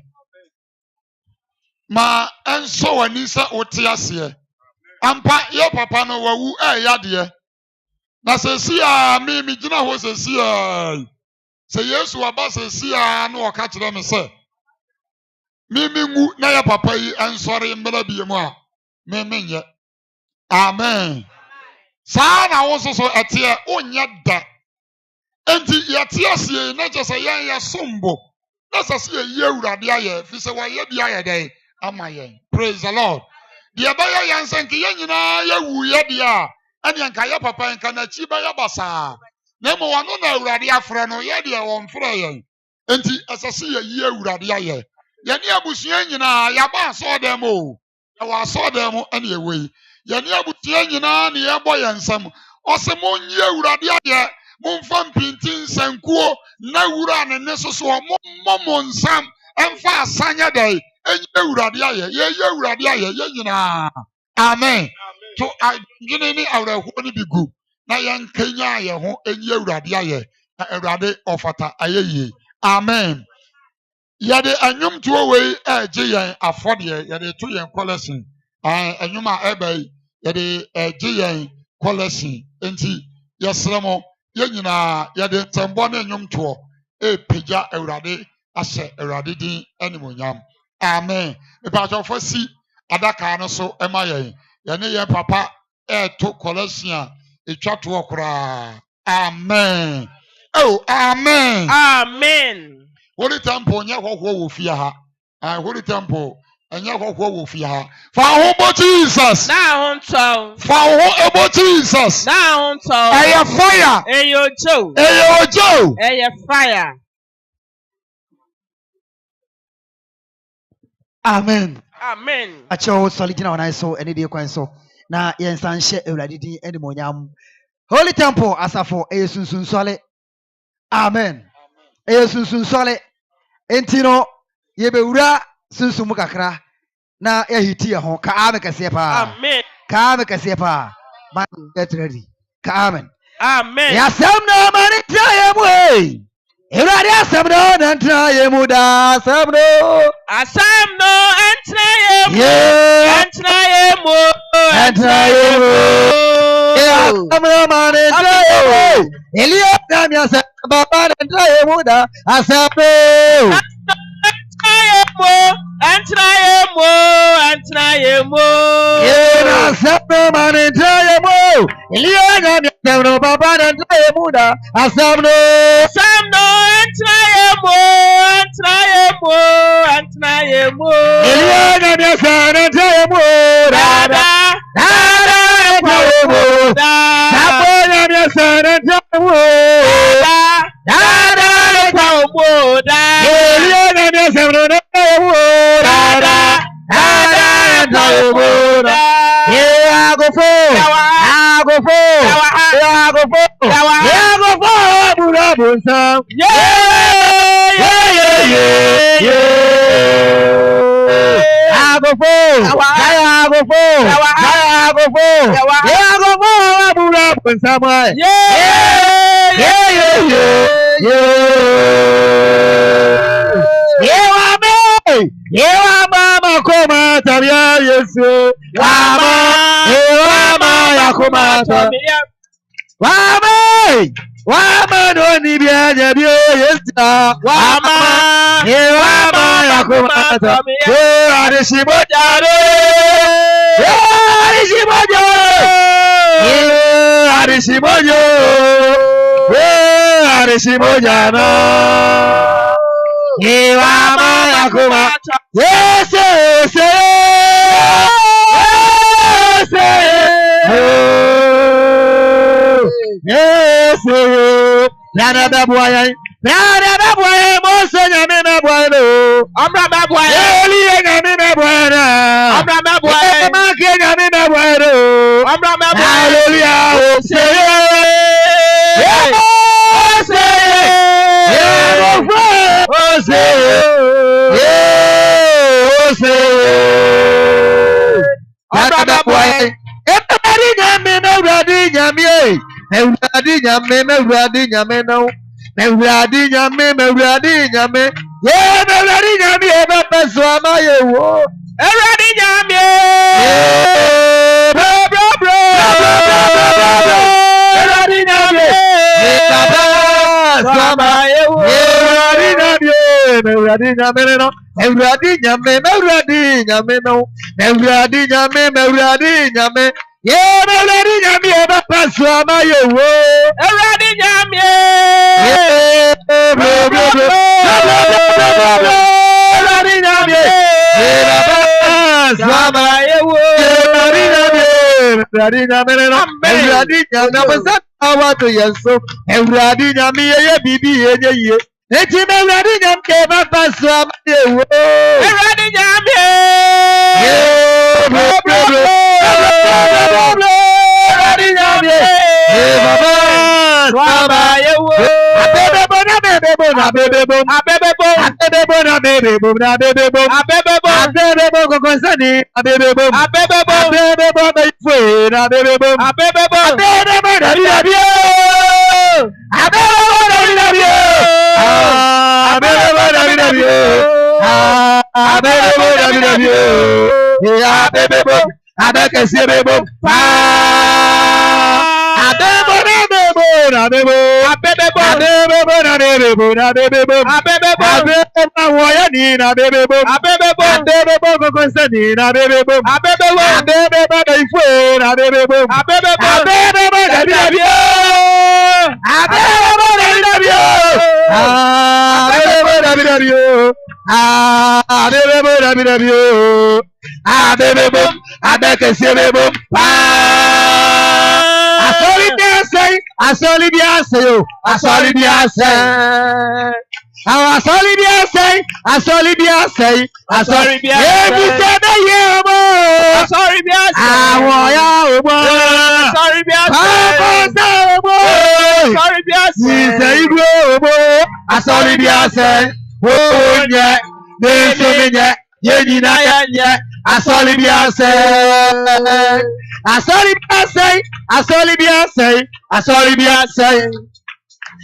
Speaker 2: ma enso wani sa wote ase ampa ye papa no wawu yade na sesi a mi gina ho sesi a se Yesu aba sesi a na oka kire me se mi ngu na ye papa yi ensori mbara bie mu a me nye amen sa na wo so ete onye da enti ye asie na just yen ya sombo na sase ye urade aye fi se wa ye bia ye den ama yen praise the Lord de ba ya yansen ke yen nyina ya wu ye de a ane anka ya papa enka na chi ba ya basa na mo wano na urade afre no ye de won fre yen enti asase ye urade aye ye ne abusua nyina ya ba so dem o e wa so dem ane ye we ye ne abusua nyina ne ye boy nsam ose mo nye urade aye Mumfam pintin sankuo na wura ne ne soso mo nsam emfa asanya dai enye urade aye ye urade aye ye nyina amen to agine ni awraho ni bigu na yankanya aye ho enye urade aye na urade ofata aye yi amen yade anyum to we eje yen afode yade to yen kolesin anyum a ebai yade eje yen kolesin enti yesremo ye nyina ye de tembo na nyumto peja awurade ashe awurade din animonyam amen ipacho fosi adaka no so ema ye ne ye papa to collection etwa to okra amen oh amen
Speaker 4: Amen.
Speaker 2: Holy temple nya hwehwo wo fie ha holy temple enya hwehwo wo fie ha fa ho bo Jesus
Speaker 4: Na honto.
Speaker 2: fa ho ebo Jesus
Speaker 4: Na honto.
Speaker 2: Eye fire
Speaker 4: Eyo Joe.
Speaker 2: Eye ojo
Speaker 4: Eye fire.
Speaker 9: Amen.
Speaker 4: Amen.
Speaker 9: Acho solid na wana so ene de kwan so na yensan hye awurade din animonyam. Holy temple asafo eyesunsun sole. Amen. Eyesunsun sole. Enti no yebewura sunsun mu kakra na yahiti ye ho ka ame kase pa.
Speaker 4: Amen.
Speaker 9: Ka ame kase pa. Man get ready. Ka amen.
Speaker 4: Amen.
Speaker 9: Ya sam no mani traye mu e. Awurade asam no na traye mu da sam no.
Speaker 4: Asam no entraye mo.
Speaker 9: Yeah.
Speaker 4: Entraye mo.
Speaker 9: Entraye mo. Yeah, asam no mani traye mu. Elio na mi asam baba na traye mu da asam no.
Speaker 4: Entraye mo. Entraye mo. Entraye mo.
Speaker 9: Yeah, asam no mani traye mu. Elio na mi asam no baba na traye mu da asam no.
Speaker 4: Asam no entraye mo. Entraye mo. Entraye mo.
Speaker 9: Elio na mi asam na traye mu da da da traye mu. Sapo na mi asam na traye mu da da traye mu. Elio na mi asam na traye mu da da traye mu. Yeah, I go for. I go for. I go for. I go for. Bura bunsa. Yeah. I go for. I go for. I go for. I go for. Bura bunsa boy. Yewa mama koma tabia Yesu. Yewa ya koma tabia. Wama no ni biaje bio Yesu. Yewa ya koma tabia. Arishimojaro. Arishimojano. Yewa ya koma. Yes. Nana babuaya, moso nyame babuano. Amra babuaya, Eli nyame babuana. Amra babuaya, make nyame babuano. Amra babuaya, hallelujah. Amra babuaya. Everybody nyame no ready nyame. Everybody nyame no ready nyame no. Everybody nyame no ready nyame. Yeah, everybody nyame eba peso amaye wo. Everybody nyame. Bro. Everybody nyame. Eba amaye wo. Everybody nyame no. Everybody nyame no. Everybody nyame. Yeah, everybody nyame eba peso amaye wo. Everybody nyame. Ewurade nyame no. Ewurade nyame sa awato yeso. Ewurade nyame ye bibi ye ye. Eti Ewurade nyame ba paso amade wo.
Speaker 4: Ewurade nyame.
Speaker 9: Ewurade nyame. Baba
Speaker 4: yewo.
Speaker 9: Abebebo na bebebo na bebebo.
Speaker 4: Abebebo.
Speaker 9: Abebebo na bebebo na bebebo.
Speaker 4: Abebebo.
Speaker 9: Abebebo kokonsani. Abebebo.
Speaker 4: Abebebo.
Speaker 9: Abebebo beifwe na bebebo.
Speaker 4: Abebebo.
Speaker 9: Abebebo na bibio. Abebebo na bibio. Abebebo na bibio. Abebebo na bibio. Abebebo. Abekesi bebo. Abebebo na bebo na bebo.
Speaker 4: Abebebo.
Speaker 9: Abebebo na bebo na bebo.
Speaker 4: Abebebo.
Speaker 9: Abebebo woya ni na bebo.
Speaker 4: Abebebo.
Speaker 9: Abebebo kokonsani na bebo.
Speaker 4: Abebebo.
Speaker 9: Abebebo beifwe na bebo.
Speaker 4: Abebebo.
Speaker 9: Abebebo na bibio. Abebebo na bibio. Abebebo na bibio. Abebebo na bibio. Abebebo. Abekesi bebo. Asoli biase yo. Asoli biase. Asoli biase. Asoli biase.
Speaker 4: Asoli biase.
Speaker 9: Ebi sebe yemo.
Speaker 4: Asoli biase.
Speaker 9: Awoya omo.
Speaker 4: Asoli biase.
Speaker 9: Akosa omo.
Speaker 4: Asoli biase.
Speaker 9: Ise igwe omo. Asoli biase. Onye. Nesomenya. Yenina yenye. Asoli biase. Asoli biase. Asoli biase. Asoli biase.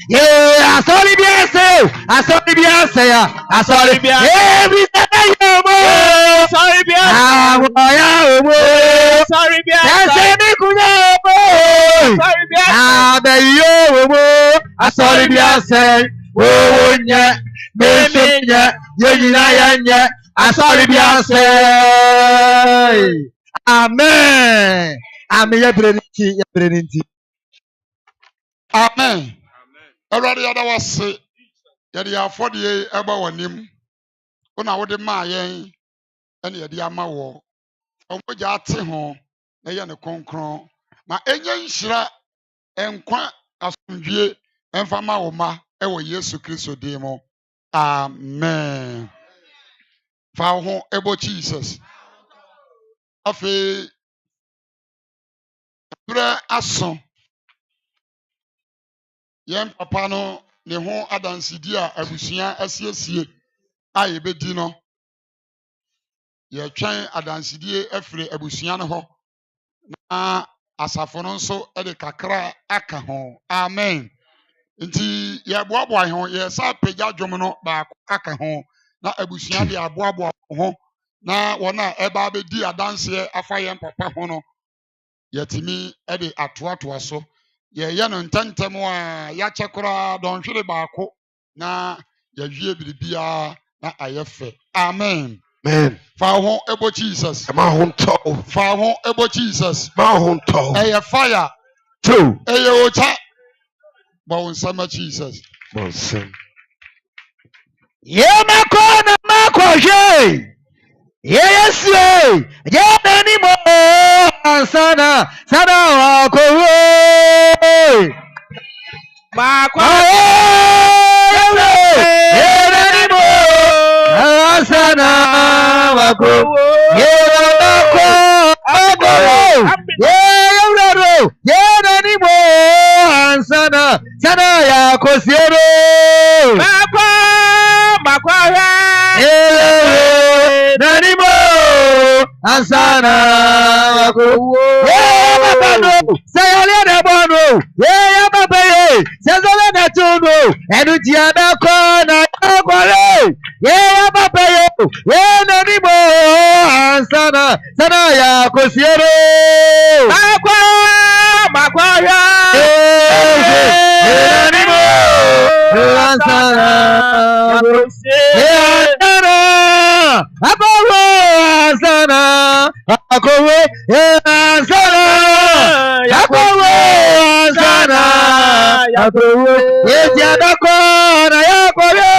Speaker 9: Yeah, asoli biase. Asoli biase ya. Asoli biase. Every day yomo.
Speaker 4: Asoli biase.
Speaker 9: Awoya omo.
Speaker 4: Asoli biase.
Speaker 9: Ese mi kunya omo.
Speaker 4: Asoli biase.
Speaker 9: Abeyo omo. Asoli biase. Onye. Mesomenya. Yenina yenye. Asoli biase. Amen. Amen. Ya breniti.
Speaker 2: Amen. Everybody yada wase. Yadi afɔdeɛ ɛbɔ w'anim. Wona wode maa yɛn ɛne yɛde ama wɔ. Ɔmogya ate ho na yɛ ne kronkron. Ma enye nhyira nkwa asomdwie ɛmfa ma wo ma ɛwɔ Yesu Kristo din mu. Amen. Fa wo ho ɛbɔ Jesus. Afei brɛ aso. Yɛn papa no ne ho adansidi a abusua asiesie a yɛbɛdi no. Yɛtwɛn adansidi afiri abusua no hɔ. Na asafo no nso de kakra aka ho. Amen. Nti yɛboaboa ho yɛsa pagya dwom no baako aka ho. Na abusua de aboaboa ho. Na wɔn a ɛba abɛdi adanseɛ afa yɛn papa ho no. Yɛtumi de atoatoa so. Yɛyɛ no ntɛntɛm a yɛakyɛ koraa dɔnhwere baako na yɛwie biribiara na ayɛ fɛ. Amen.
Speaker 10: Amen.
Speaker 2: Fa ho ebo Jesus.
Speaker 10: Ma ho ntɔ.
Speaker 2: Fa ho ebo Jesus.
Speaker 10: Ma ho ntɔ.
Speaker 2: Ɛyɛ fire.
Speaker 10: True.
Speaker 2: Ɛyɛ ocha. Bɔ wo nsɛm Jesus.
Speaker 10: Bɔ nsɛm.
Speaker 9: Ye mako na mako hwe. Yesue, yeni mo sana wako
Speaker 4: Makwa
Speaker 9: yeni mo sana wako yeni mo sana yako siero
Speaker 4: makwa
Speaker 9: Nanimo Asana wako Bano Sayale na bono Baba Sazale na tuno Enujiana kona Yakwale Baba Nanimo Asana Sana yako siero Makwa Nanimo Asana wako Akowe asana, akowe asana, akowe asana, akowe. Ejadako na yakowe,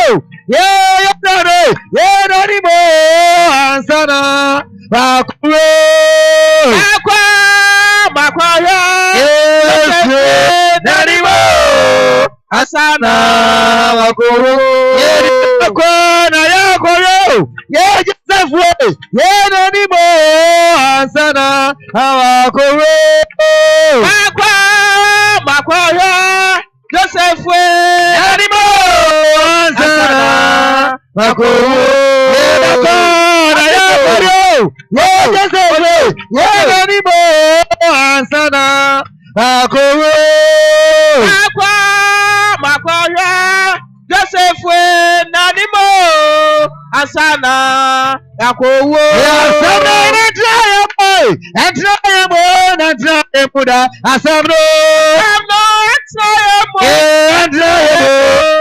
Speaker 9: yadare, yadarimo asana, akowe. wakoro yekwana yakoro ye Joseph we ye nani mo ansana wakoro
Speaker 4: Makwaya Joseph we
Speaker 9: nani mo ansana wakoro yekwana yakoro ye Joseph we ye nani mo ansana wakoro
Speaker 4: Makwaya Joseph we nanimo asana yakowo
Speaker 9: asana natraye boy natraye mo natraye muda asamno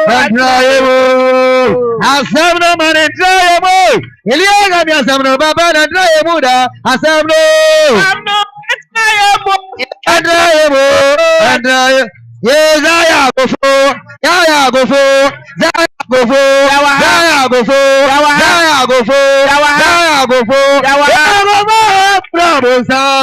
Speaker 9: natraye mo asamno mane natraye mo eliaga mi asamno baba natraye muda asamno natraye mo natraye Yaya gofo, Yaya gofo, Yaya gofo, Yaya gofo, Yaya gofo, Yaya gofo, Yaya gofo, bravo sam,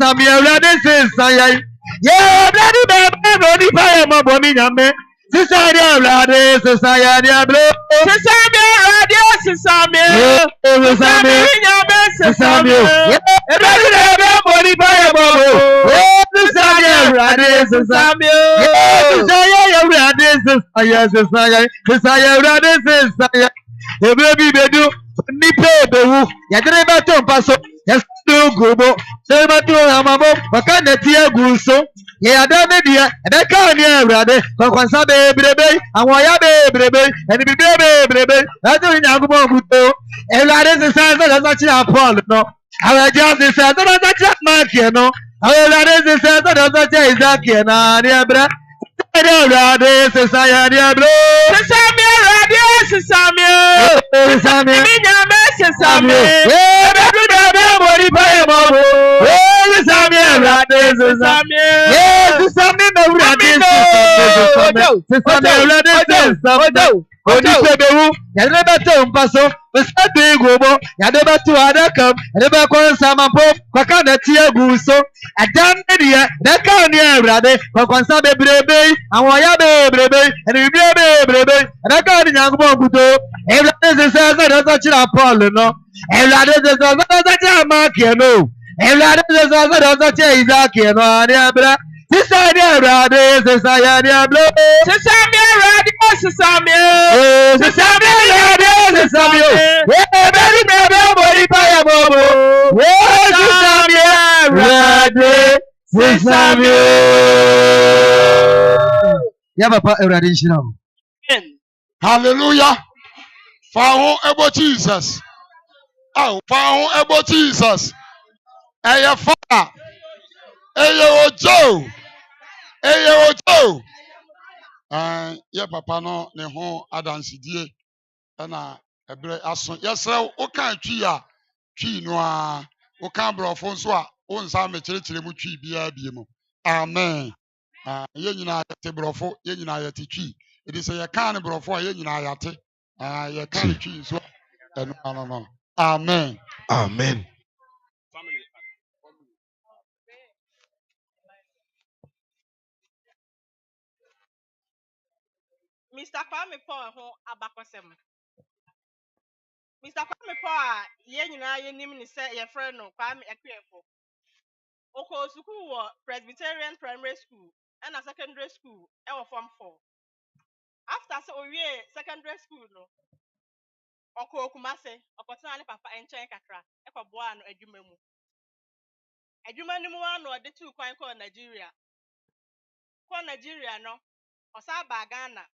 Speaker 9: Samuel, this is Samuel. Yeah, bloody baby, bloody fire, my bonnie, yammy. Samuel, this is Samuel, blue. Samuel, Samuel, yeah, bloody baby, body fire, bubble. Yeah, Samuel, this is Samuel. Yeah, Samuel, this is Samuel. Samuel, this is Samuel. The baby, bedu, nipe, bewu, yadreba tompaso. Yes, do go. Say, but you are mamma, but can't the guso? Yeah, don't be dear, and I can't hear, brother. But once I be baby, and why I be baby, and be baby, that's doing a good. And that is the sign that that's not Paul, no. I just said that that's not Mark, you know. That is the sign that that's not Isaac, and I brother. This is Samuel,
Speaker 2: Hallelujah. Found about Jesus. Oh, found about Jesus. Hey, Father. Hey, Joe. Hey, Joe. Yeah, Papa, no, ne ho adansidie. Na ebre aso. Yes, sir. O kan twi a twi no a. O kan brofo nso a. O nsa me kyerɛkyerɛ mu twi bia bia mu. Amen. Ye nyina yɛte brofo, ye nyina yɛte twi. It is a kan brofo a ye nyina yɛte. Ye kan twi nso. No. Amen.
Speaker 10: Amen.
Speaker 11: Mr. Kwame Paul ho abakosem. Mr. Kwame Paul ye nyina ye nim ni se ye frɛ no Kwame Ekwefo. Oko school wɔ Presbyterian Primary School and a secondary school e wɔ form 4. After se owie secondary school no, oko Kumase, okotena ne papa enchen kakra, e ko boa no adwuma mu. Adwuma ni mu ano de tu kwan kɔ Nigeria. Kɔ Nigeria no, ɔsa ba Ghana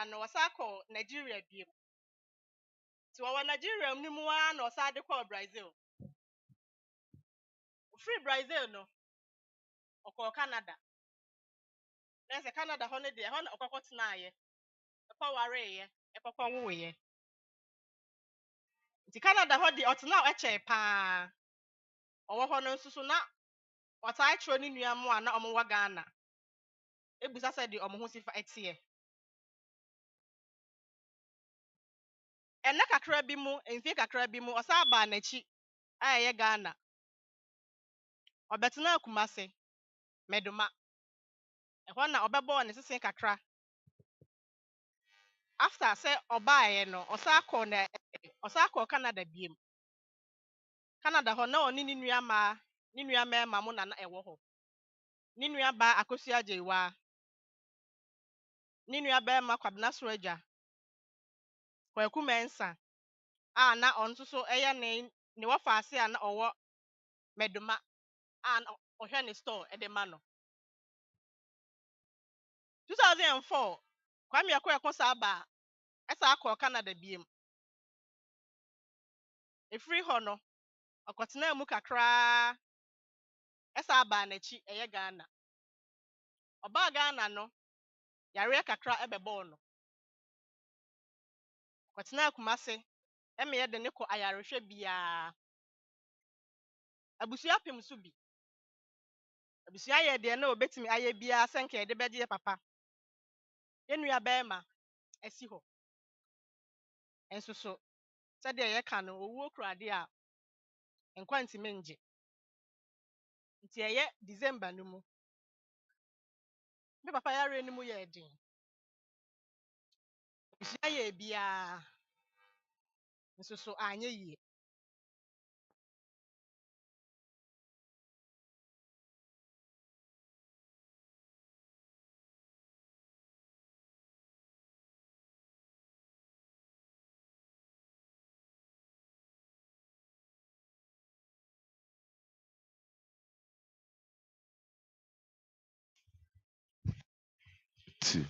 Speaker 11: no, ɔsa kɔ Nigeria biem. Ti wɔ Nigeria ni mu ano ɔsa de kɔ Brazil. Free Brazil no, ɔkɔ Canada. Na se Canada ho ne de, ho na ɔkɔkɔ tena ayɛ. Ɛkɔ ware yɛ, ɛkɔkɔ wo yɛ. Ti Canada ho de ɔtena ɛkyɛ paa. Ɔwɔ hɔ no nsusu na ɔtaa kyerɛ ne nua mu a na ɔmo wɔ Ghana. Ebusa sɛ de ɔmo ho sifa ɛteɛ. Ɛnna kakra bi mu, mfie kakra bi mu, ɔsa ba n'akyi a ɛyɛ Ghana. Ɔbɛtena Kumase, Meduma. Ɛhɔ na ɔbɛbɔ ne sesen kakra. After sɛ ɔbaeɛ no, ɔsa kɔ Canada biem. Canada hɔ na ɔne ne nua mɛɛma mo na ɛwɔ hɔ. Ne nua ba Akosi Agyewa. Ne nua bɛɛma Kwabena Soraja. Kwaku Mensa. A na ɔno nso so ɛyɛ ne wɔfa ase a na ɔwɔ Meduma. A na ɔhwɛ ne store ɛde ma no. 2004, Kwame Ekwefo sa ba ɛsa akɔ Canada biem. Efiri hɔ no, ɔkɔtena mu kakra ɛsa ba n'akyi ɛyɛ Ghana. Ɔba Ghana no, yare kakra ɛbɛbɔ no. Ɔkɔtena Kumase, ɛmɛ de ne kɔ ayarehwɛ bia. Abusua pem so bi. Abusua yɛ de na obetimi ayɛ bia sɛnke de bɛgye papa. Enua bɛɛma ɛsi hɔ. Enso so sɛde yɛ ka no owuo kurade a nkwanti menje. Nti ɛyɛ December no mu. Me papa yare no mu yɛ din. Abusua yɛ bia. Nso so anye yie.
Speaker 10: Two.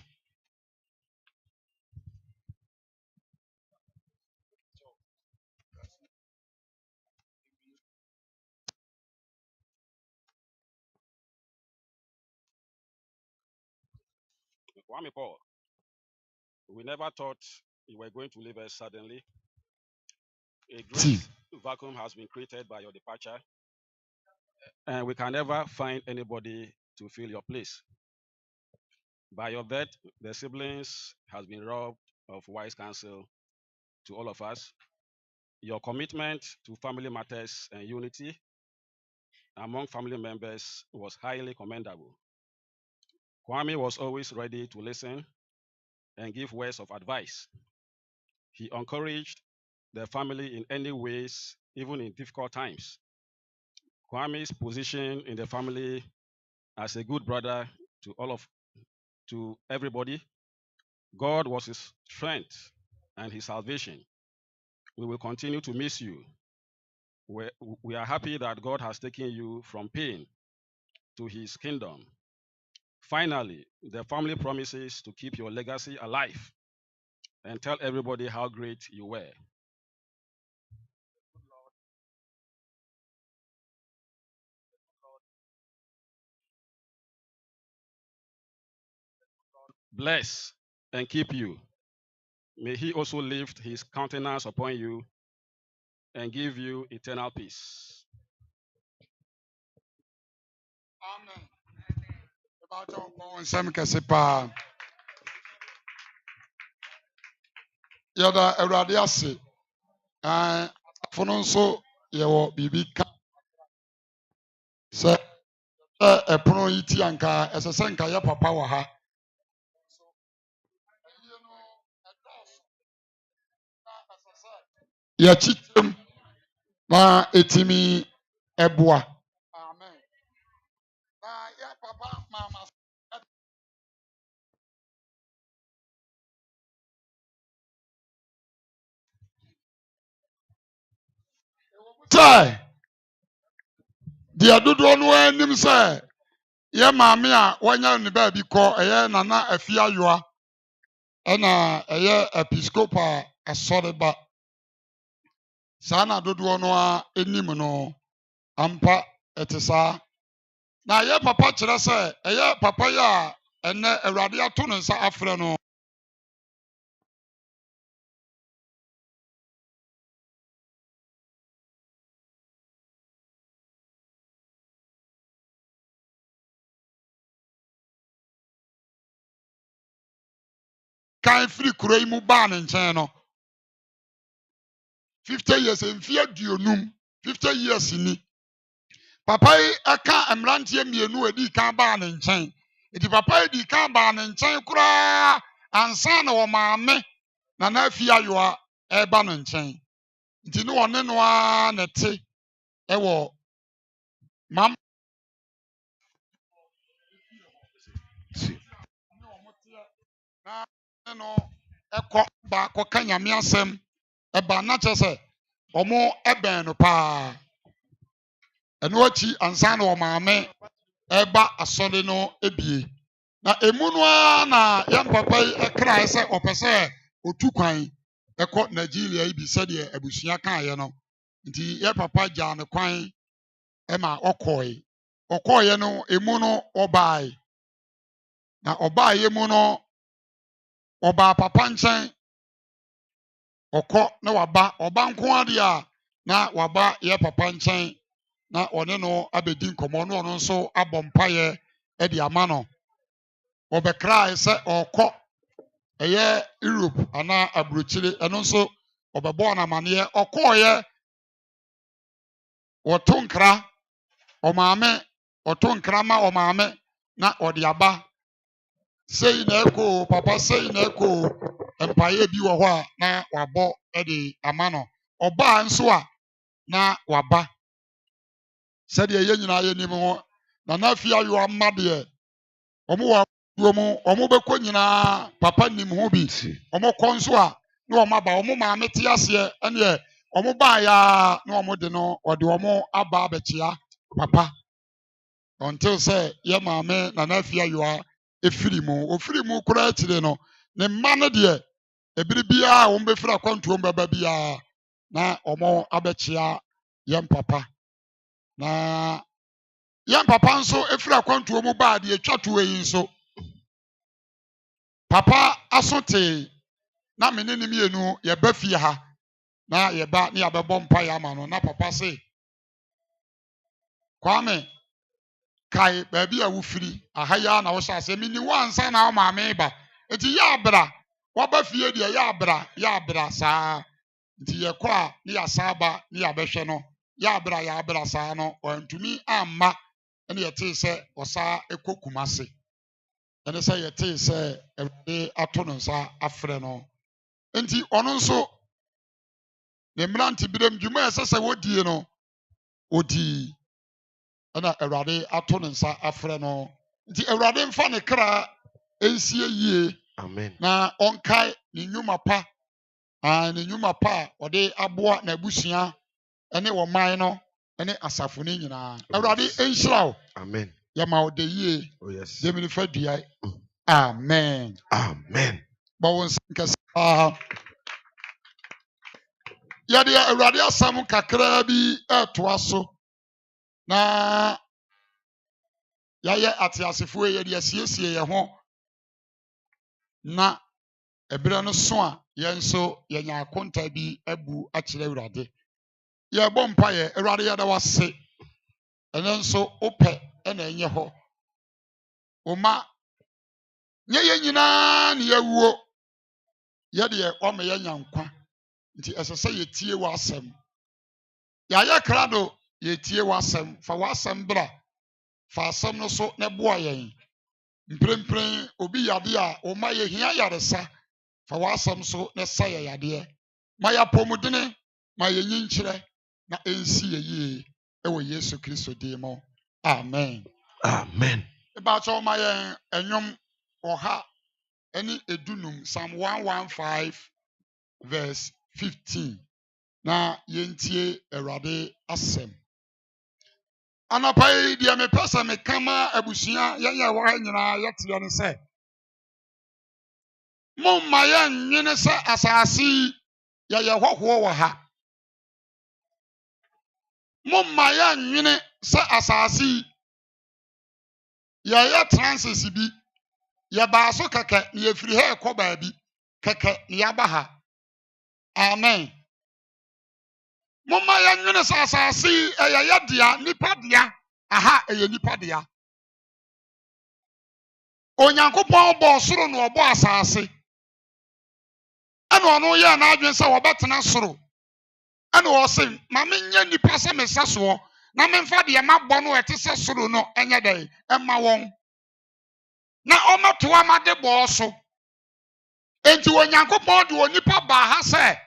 Speaker 12: Kwame Paul, we never thought you were going to leave us suddenly. A great vacuum has been created by your departure, and we can never find anybody to fill your place. By your death, the siblings has been robbed of wise counsel to all of us. Your commitment to family matters and unity among family members was highly commendable. Kwame was always ready to listen and give words of advice. He encouraged the family in any ways, even in difficult times. Kwame's position in the family as a good brother to everybody, God was his strength and his salvation. We will continue to miss you. We are happy that God has taken you from pain to his kingdom. Finally, the family promises to keep your legacy alive and tell everybody how great you were. Bless and keep you. May he also lift his countenance upon you and give you eternal peace.
Speaker 2: Amen. Nsɛm kɛse paa. Yɛda Awurade ase. Afo no nso yɛwɔ biribi ka sɛ ɛpono yi ti anka ɛsɛ sɛ nka yɛ papa wɔ ha yɛkyikyɛm na ɛtumi ɛboa amen na yɛ papa mama sɛ deɛ dodoɔ no anim sɛ yɛ maame a wɔanya ne baabi kɔ ɛyɛ nana afi ayoa ɛna ɛyɛ episcopal asɔreba saa na dodoɔ no a anim no ampa ɛte saa na yɛ papa kyerɛ sɛ ɛyɛ papa yi a ɛnɛ awurade ato ne nsa afrɛ no kan firi kuro yi mu baa ne nkyɛn no 50 years mfe aduonum 50 years ni papa yi ɛka mmeranteɛ mmienu a edi kan baa ne nkyɛn eti papa yi di kan baa ne nkyɛn koraa ansa na wɔ maame na n'afi ayoa ɛreba ne nkyɛn nti ne wɔne no ara na te ɛwɔ mam na ne no ɛkɔ baako ka nyame asɛm ɛba na kyerɛ sɛ ɔmo ɛbɛn no paa ɛno akyi ansa na wɔ maame ɛba asɔre no ebie na emu no ara na yɛn papa yi ɛkra sɛ ɔpɛ sɛ otu kwan ɛkɔ Nigeria yi bi sɛdeɛ abusua kaeɛ no nti yɛ papa gyaa ne kwan ɛma ɔkɔɔɛ no emu no ɔbaae na ɔbaeɛ mu no ɔbaa papa nkyɛn ɔkɔ na waba ɔba nko adeɛ a na waba yɛ papa nkyɛn na ɔne no abɛdi nkɔmmɔ na ɔno nso abɔ mpaeɛ ɛde ama no ɔbɛkrae sɛ ɔkɔ ɛyɛ Europe anaa aburokyire ɛno nso ɔbɛbɔ no amanneɛ ɔkɔɔyɛ ɔto nkra ɔmaame ɔto nkra ma ɔmaame na ɔde aba sei na ɛkɔ papa sei na ɛkɔ mpaeɛ bi wɔ hɔ a na wabɔ ɛde ama no ɔbaa nso a na waba sɛdeɛ yɛn nyinaa yɛnim ho na n'afi ayoa mma deɛ ɔmo wɔ abuo mu ɔmo bɛkɔ nyinaa papa nim ho bi ɔmo kɔ nso a na ɔmo aba ɔmo maame te aseɛ ɛneɛ ɔmo baa ya na ɔmo de no ɔde ɔmo aba abɛkyea papa until sɛ yɛ maame na n'afi ayoa efiri mu ofiri mu koraa akyire no ne mma no deɛ ebiri biara a wɔn bɛfiri akwantuo bɛba biara na wɔn abɛkyea yɛn papa na yɛn papa nso efiri akwantuo mu baa deɛ etwa toɔ yi nso papa aso tee na me ne ne mmienu yɛba fie ha na yɛba ne yɛbɛbɔ mpa yɛ ama no na papa se Kwame kae baabi a wofiri aha ya na wɔhyɛ ase mini wansa na maame ba eti yɛ abra waba fie deɛ yɛ abra saa nti yɛkɔ a ne yɛasa aba ne yɛabɛhwɛ no yɛ abra saa no ɔntumi amma ɛne yɛtee sɛ ɔsaa ɛkɔ Kumase ɛne sɛ yɛtee sɛ Awurade ato no nsa afrɛ no nti ɔno nso ne mmerante biram dwuma a ɛsɛ sɛ wɔdie no ɔdii ɛna Awurade ato ne nsa afrɛ no nti Awurade mfa ne kra ɛnsie yie
Speaker 10: Amen.
Speaker 2: na ɔnkae ne nnwuma pa ne nnwuma pa a ɔde aboa n'abusua ɛne ɔman no ɛne asafo no nyinaa Awurade ɛnhyira wo
Speaker 10: Amen.
Speaker 2: yɛma wo de yie
Speaker 10: Oh yes.
Speaker 2: de minifa dua amen
Speaker 10: Amen.
Speaker 2: bɔ wo nsa nkɛse paa yɛde Awurade asɛm kakraa bi ɛɛtoa so na yɛayɛ ateasefoɔ yɛde asiesie yɛn ho na ɛberɛ no so a yɛn nso yɛnya akonta bi abu akyerɛ Awurade yɛbɔ mpaeɛ Awurade yɛda wase ɛno nso wopɛ ɛna ɛnyɛ hɔ woma nyɛ yɛn nyinaa ne yɛwuo yɛdeɛ ɔma yɛnya nkwa nti ɛsɛ sɛ yɛtie w'asɛm yɛayɛ krado yɛtie w'asɛm fa w'asɛm bra fa asɛm no so na boa yɛn mprempren obi yade a o ma yɛ hia yaresa fa w'asɛm so na sa yɛ yadeɛ ma yɛ apɔmudene ma yɛ nyinkyerɛ na ɛnsi yɛ yie ɛwɔ Yesu Kristo din mu amen
Speaker 7: Amen.
Speaker 2: ba cho ma yɛn ɛnwom ɔha ɛne edunum Psalm 115 verse 15 na yɛntie Awurade asɛm anapa yi deɛ mepɛ sɛ meka ma abusua yɛn yɛ wɔ ha nyinaa yɛteɛ ne sɛ momma yɛnnwene sɛ asase yi yɛyɛ hɔhoɔ wɔ ha momma yɛnnwene sɛ asase yi yɛyɛ trances bi yɛbaa so kɛkɛ na yɛfiri ha ɛkɔ baabi kɛkɛ na yɛaba ha amen momma yɛnnwene sɛ asase yi ɛyɛ dea nipa dea aha ɛyɛ nipa dea Onyankopɔn bɔ soro na ɔbɔ asase ɛna ɔno yɛ n'adwene sɛ wɔbɛtena soro ɛna ɔsɛ ma menyɛ nipa sɛ mesa soɔ na memfa deɛ mabɔ no ɛte sɛ soro no ɛnyɛ dɛ ɛma wɔn na ɔmɛtoa ma de bɔɔ so enti Onyankopɔn de onipa baa ha sɛ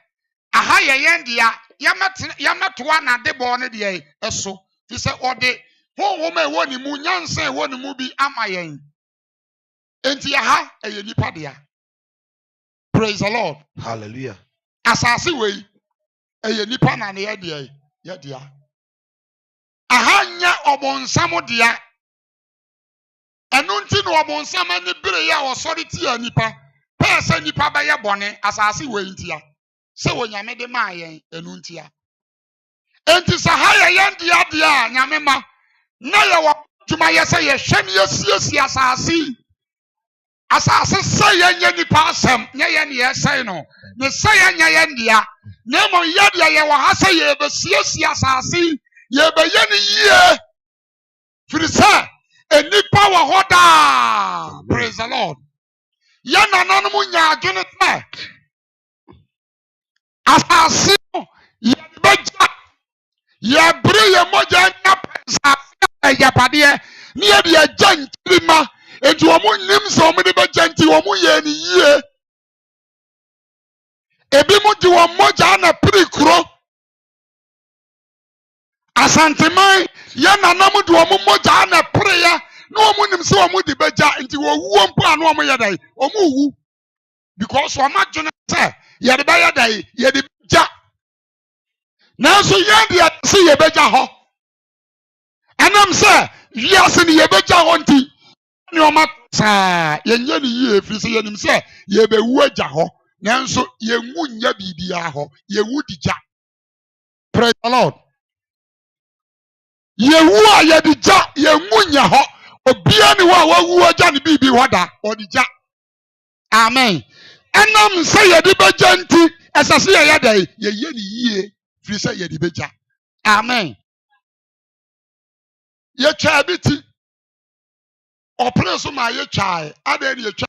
Speaker 2: aha yɛ yɛn dea yɛmɛtoa na de bɔɔ no deɛ ɛso fi sɛ ɔde honhom a ɛwɔ ne mu nyansa a ɛwɔ ne mu bi ama yɛn enti aha ɛyɛ nipa dea praise the Lord
Speaker 7: Hallelujah.
Speaker 2: asase wei ɛyɛ nipa na ne yɛ dea aha nyɛ ɔbɔnsam dea ɛno nti na ɔbɔnsam ani bere yɛ a ɔsɔre tia nipa pɛɛ sɛ nipa bɛyɛ bɔne asase wei ntia sɛ Onyame de maa yɛn ɛno ntia enti sɛ ha yɛ yɛn dea dea a Nyame ma na yɛwɔ dwuma yɛ sɛ yɛhwɛ ne yɛsiesie asase asase sɛ yɛnyɛ nipa asɛm nyɛ yɛn ne yɛsɛe no ne sɛ yɛnyɛ yɛn dea na mmom yɛ deɛ yɛwɔ ha sɛ yɛbɛsiesie asase yɛbɛyɛ ne yie firi sɛ enipa wɔ hɔ daa praise the Lord yɛn nananom nya adwene sɛ asase no yɛbɛgya yɛbere yɛn mogya nya asase ɛyapadeɛ ne yɛde yɛgya nkyirima enti wɔn nim sɛ wɔn de bɛgya nti wɔn yɛ ne yie ebi mu de wɔn mogya na piri kuro asanteman yɛn nanam de wɔn mogya na piri yɛ na wɔn nim sɛ wɔn de bɛgya nti wɔn wuo mpo a na wɔn yɛ dɛ wɔn wu because wɔn adwene sɛ yɛde bɛyɛ dɛ yɛde bɛgya nanso yɛn de yɛsi yɛbɛgya hɔ ɛnam sɛ wiase ne yɛbɛgya hɔ nti nneɛma saa yɛnyɛ ne yie firi sɛ yɛnim sɛ yɛbɛwu agya hɔ nanso yɛnwu nyɛ biribiara hɔ yɛwu di gya praise the Lord yɛwu a yɛde gya yɛnwu nyɛ hɔ obiara ne hɔ a wawu agya ne biribi hɔ da ɔde gya amen ɛnam sɛ yɛde bɛgya nti ɛsɛ sɛ yɛyɛ dɛ yɛyɛ ne yie firi sɛ yɛde bɛgya amen yɛtwa bi ti ɔpere so ma yɛtwae adɛn ne yɛtwa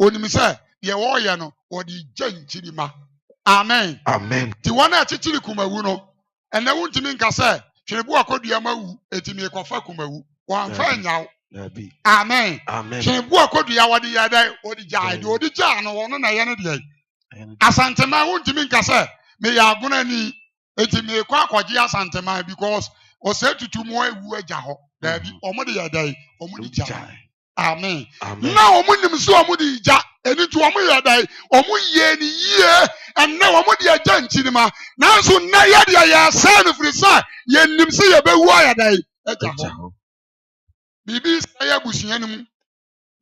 Speaker 2: onim sɛ deɛ wɔɔyɛ no wɔde gya nkyirima amen
Speaker 7: Amen.
Speaker 2: ti wɔn a ɛkyekyere kumawu no ɛnɛ wontumi nka sɛ twerɛbu akɔdua ma wu ɛtumi kɔfa kumawu wɔamfa nyaw amen
Speaker 7: Amen.
Speaker 2: twerɛbu akɔdua wɔde yɛ dɛ wɔde gyae deɛ wɔde gyaa no wɔno na ɛyɛ no deɛ asantema wontumi nka sɛ meyɛ agona ni ɛtumi kɔ akɔgye asantema because ɔsɛ tutu mu ewu agya hɔ daabi ɔmo de yɛ dɛ ɔmo de gyae amen na ɔmo nim sɛ ɔmo de gya ɛni to ɔmo yɛ dɛ ɔmo yɛ ni yie ɛnna ɔmo de agya nkyinima nanso nna yɛ deɛ yɛ sɛ no firi sɛ yɛ nim sɛ yɛ bɛwu ayɛ dɛ agya hɔ biribi sɛ yɛ abusua no mu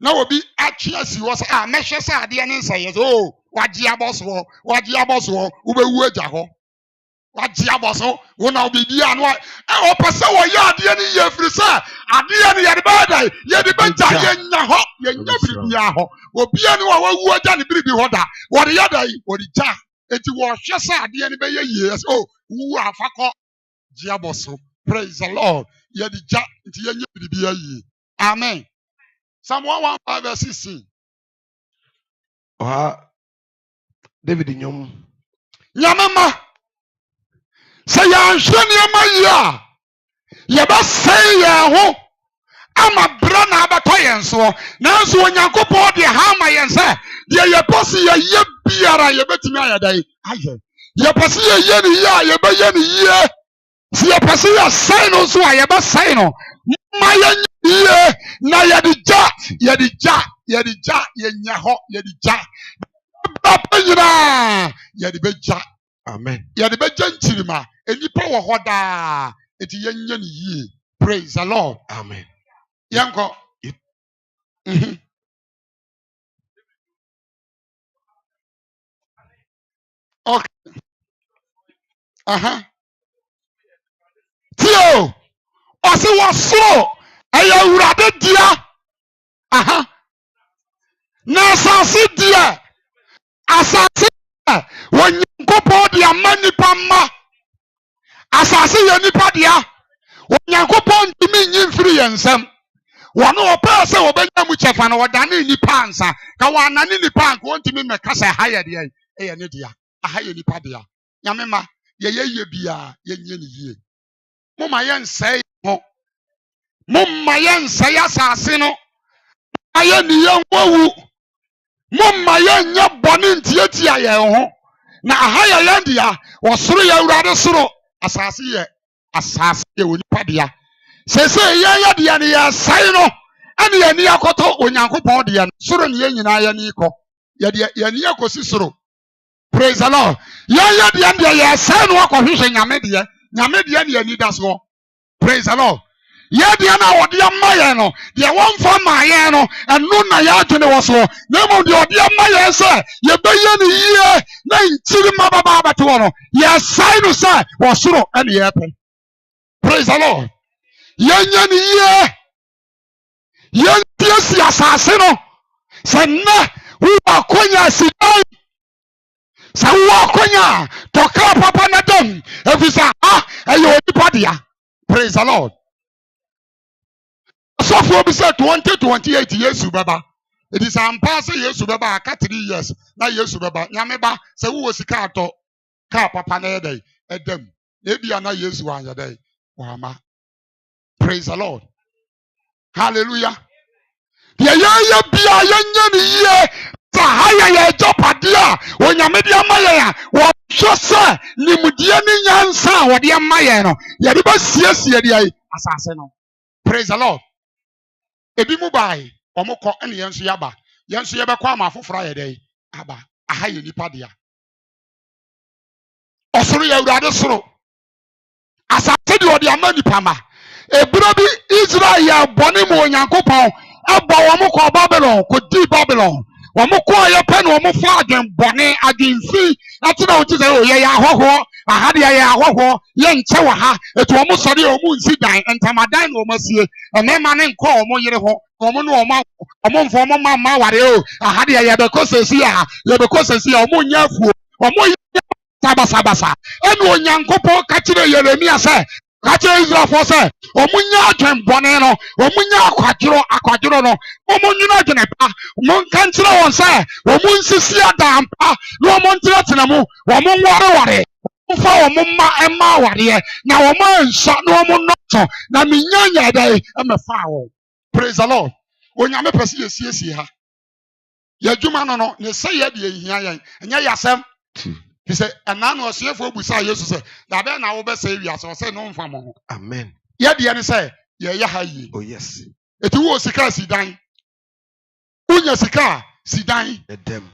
Speaker 2: na obi atwe asi hɔ sɛ a mɛhwɛ sɛ adeɛ ne nsɛyɛ sɛ o wagye abɔ soɔ wobɛwu agya hɔ wagye abɔ so wo na obibi ano ɔpɛ sɛ wɔyɛ adeɛ no yɛ firi sɛ adeɛ no yɛde bɛyɛ dɛ yɛde bɛgya yɛnya hɔ yɛnya biribiara hɔ obia ne wɔ wawu agya ne biribi hɔ da wɔde yɛ dɛ wɔde gya enti wɔhwɛ sɛ adeɛ no bɛyɛ yie sɛ o wu afa kɔ gye abɔ so praise the Lord yɛde gya nti yɛnya biribiara yie amen Psalm 115 verse 16
Speaker 7: David nyom
Speaker 2: nyamama sɛ yɛanhwɛ nneɛma yi a yɛbɛsɛe yɛn ho ama bra na abato yen so nanso onyankopon de ha ma yen se de ye posi ye biara ye betimi ayadai aye ye posi ye ni ya ye be ye ni ye si ye posi ya sai no so aye ba sai no ma ye ye na ye di ja ye nya ho ye di ja papa yina ye di be ja amen ye di be ja nchirima enipa wo hoda eti ye nya ni ye. Praise the Lord. Amen. Yanko. Okay. Tio. Ose wasoro. Aya urade dia. Na asase dia. Asase wonyankopo dia manipa ma. Asase ye nipa dia. Wonyankopo ntimi nyimfiri yensem. Wano opa se obenya mu chefa na wodane nipa ansa. Ka wanane nipa anko ntimi meka se haye dia. Eye ne dia. Ahaye nipa dia. Nyamema ye bia ye nye ne yie. Moma ye nsai ho. Moma ye nsai asase no. Aye ni ye nwowu. Moma ye nya bone ntiatia ye ho. Na ahaye ye dia wosoro ye urade soro asase ye onipa dia. Sese ye dia ne ye sai no. Ane ye ni akoto onyankopon dia soro ne ye nyina ye ni ko. Ye ni akosi soro. Praise the Lord. Ya dia ndia ya say no akohwehwe nyame dia ne ani da so. Praise the Lord. Ya dia na wode amaye no de wonfa maye no enu na ya adwene wo so. Na mo de wode amaye say ye beye ne yie na ntiri mababa abato no. Ya say no say wo soro ene ye pe. Praise the Lord. Ya nya ne yie. Ya tiasi asase no. Se na wo akonya sidan. Sa wakonya toka papa na dom efisa ayo onipa dia. Praise the Lord. So for be say 2028 Yesu baba. It is ampa say Yesu baba aka 3 years na Yesu baba nyame ba say wo sika ato ka papa na yedai edam na bia na Yesu anya dai wama. Praise the Lord. Hallelujah. Ya bia ya nya ni ye haya ya jopadia onyame dia maye ya wo hwese nimudie ni nyansa wo dia maye no ya de ba siesie dia asase no. Praise the Lord. Ebi mu bai omukọ ene yenso yaba yenso ye bekọ ama afoforo ye dai aba ahaye nipa dia osoro ya urade soro asase de odi ama nipa ma eburo bi Israel ya bone mu onyankopon aba wo mukọ Babylon ko di Babylon. Wamukwa ya pen wamufa adwen bone adwenfi atina wo tise o ye ya hoho ahade ya hoho ye nche wa ha etu wamu sori omu nsi dan entamadan no masie enema ne nko omu yire ho omu no omu mfo omu ma ware o ahade ya bekosesi ya omu nyafuo omu sabasa enu onyankopon ka kire Yeremia se ka kire Israel fo se omu nya adwen bone no omu nya akwaduro no omu nyina adwen pa mon kan kire won se omu nsisi adampa no omu ntira tenamu omu ware mfa omu ma ware na omu nsa no omu noto na minyanya dai emefa wo. Praise the Lord. Onyame pese yesiesie ha ya dwuma no ne se ye de ehia yan enya yasem. He said, and now was here for Busa. Jesus said, that then I will be saved. So I said, no, from amen. Yet the other say, yeah, oh, yes. It was a car, Sidan. Unya Sika, Sidan.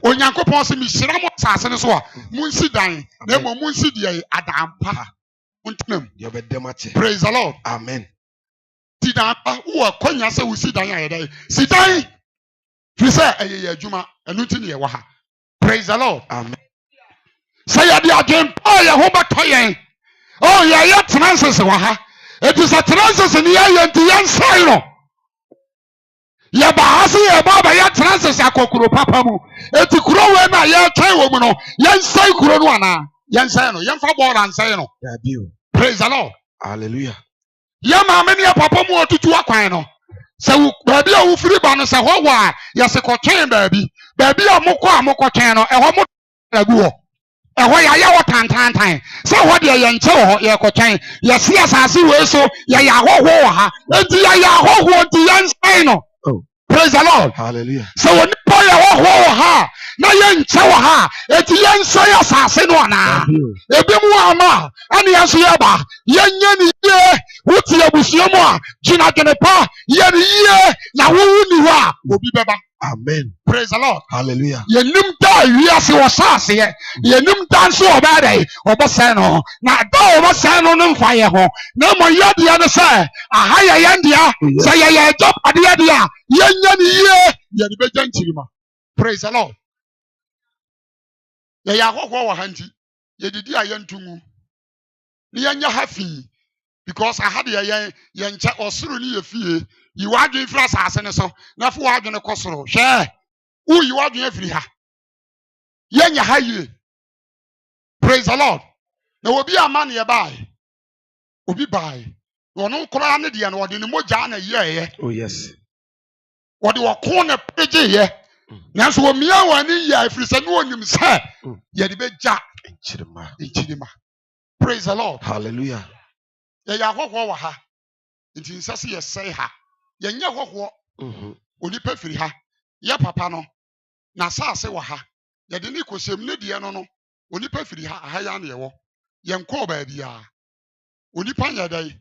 Speaker 2: When Yanko Ponsi, Mishram, Sassan, Moon Sidan, Nemo Moon Sidia, Adampa. Praise the Lord. Amen. Sidan, who are Konya, so we sit down. Sidan. He said, Juma, and Nutinia Waha. Praise the Lord. Amen. Say the again, oh, ya hoba toyen. Oh, ya trances waha. It is a trances in the young silo. Ya bahasi ya baba ya trances ya kokuro papamu. Eti kuro wena ya chai womuno. Yan say kuro wana. Yan sayno. Yan fabora and sayno. Praise the Lord. Hallelujah. Ya mameni ya papamu otutu wakwano. So baby ya ufiri bano sa hoa. Ya se ko chen baby. Baby ya moko chen no. E homo naguo. ɛhɔ yɛayɛ wɔ tantantan sɛ hɔ deɛ yɛnkyɛ wɔ hɔ yɛkɔtwɛn yɛse asase wei so yɛyɛ ahɔhoɔ wɔ ha enti yɛyɛ ahɔhoɔ nti yɛnsɛn no. Praise the Lord.
Speaker 7: Hallelujah.
Speaker 2: So when you yɛ hɔhoɔ wɔ ha na yɛnkyɛ wɔ ha enti yɛnsɛn asase no anaa ebi mu ama ɛne yɛn so yɛba yɛnyɛ ne yie wote abusua mu a gyina dwene pa yɛ ne yie na wowu ni hɔ a obi bɛba.
Speaker 7: Amen.
Speaker 2: Praise the Lord.
Speaker 7: Hallelujah.
Speaker 2: Yenim da wiase wɔ saaseɛ yenim da nso ɔbɛɛ dɛ ɔbɛsɛn no na da ɔbɛsɛn no ne mfa yɛ ho na mmɔ yɛdeɛ no sɛ aha yɛ yɛn dea sɛ yɛyɛ agyapadeɛ deɛ a yɛnyɛ ne yie yɛde bɛgya nkyirima. Praise the Lord. Yɛyɛ ahɔhoɔ wɔ ha nti yɛdidi a yɛnto mu ne yɛnyɛ ha fii because aha deɛ yɛnkyɛ ɔsoro ne yɛ fie yi w'adwene firi asase ne so na fo w'adwene kɔ soro hwɛ woyi w'adwene afiri ha yɛnyɛ ha yie. Praise the Lord. Na obi ama ne yɛbae obi bae ɔno koraa ne deɛ no wɔde ne mogya na yɛɛyɛ.
Speaker 7: Oh yes.
Speaker 2: Wɔde wɔko ne pegyeyɛ nanso wɔmmia wɔ ani yɛ afiri sɛ ne wɔnim sɛ yɛde bɛgya nkyirima. Praise the Lord.
Speaker 7: Hallelujah.
Speaker 2: Yɛyɛ ahɔhoɔ wɔ ha nti nsɛ sɛ yɛsɛe ha yɛnyɛ hɔhoɔ onipa firi ha yɛ papa no na asase wɔ ha yɛde ne kɔhyɛm ne deɛ no onipa firi ha aha yɛ ne yɛwɔ yɛnkɔɔ baabiara onipa nyɛ dɛn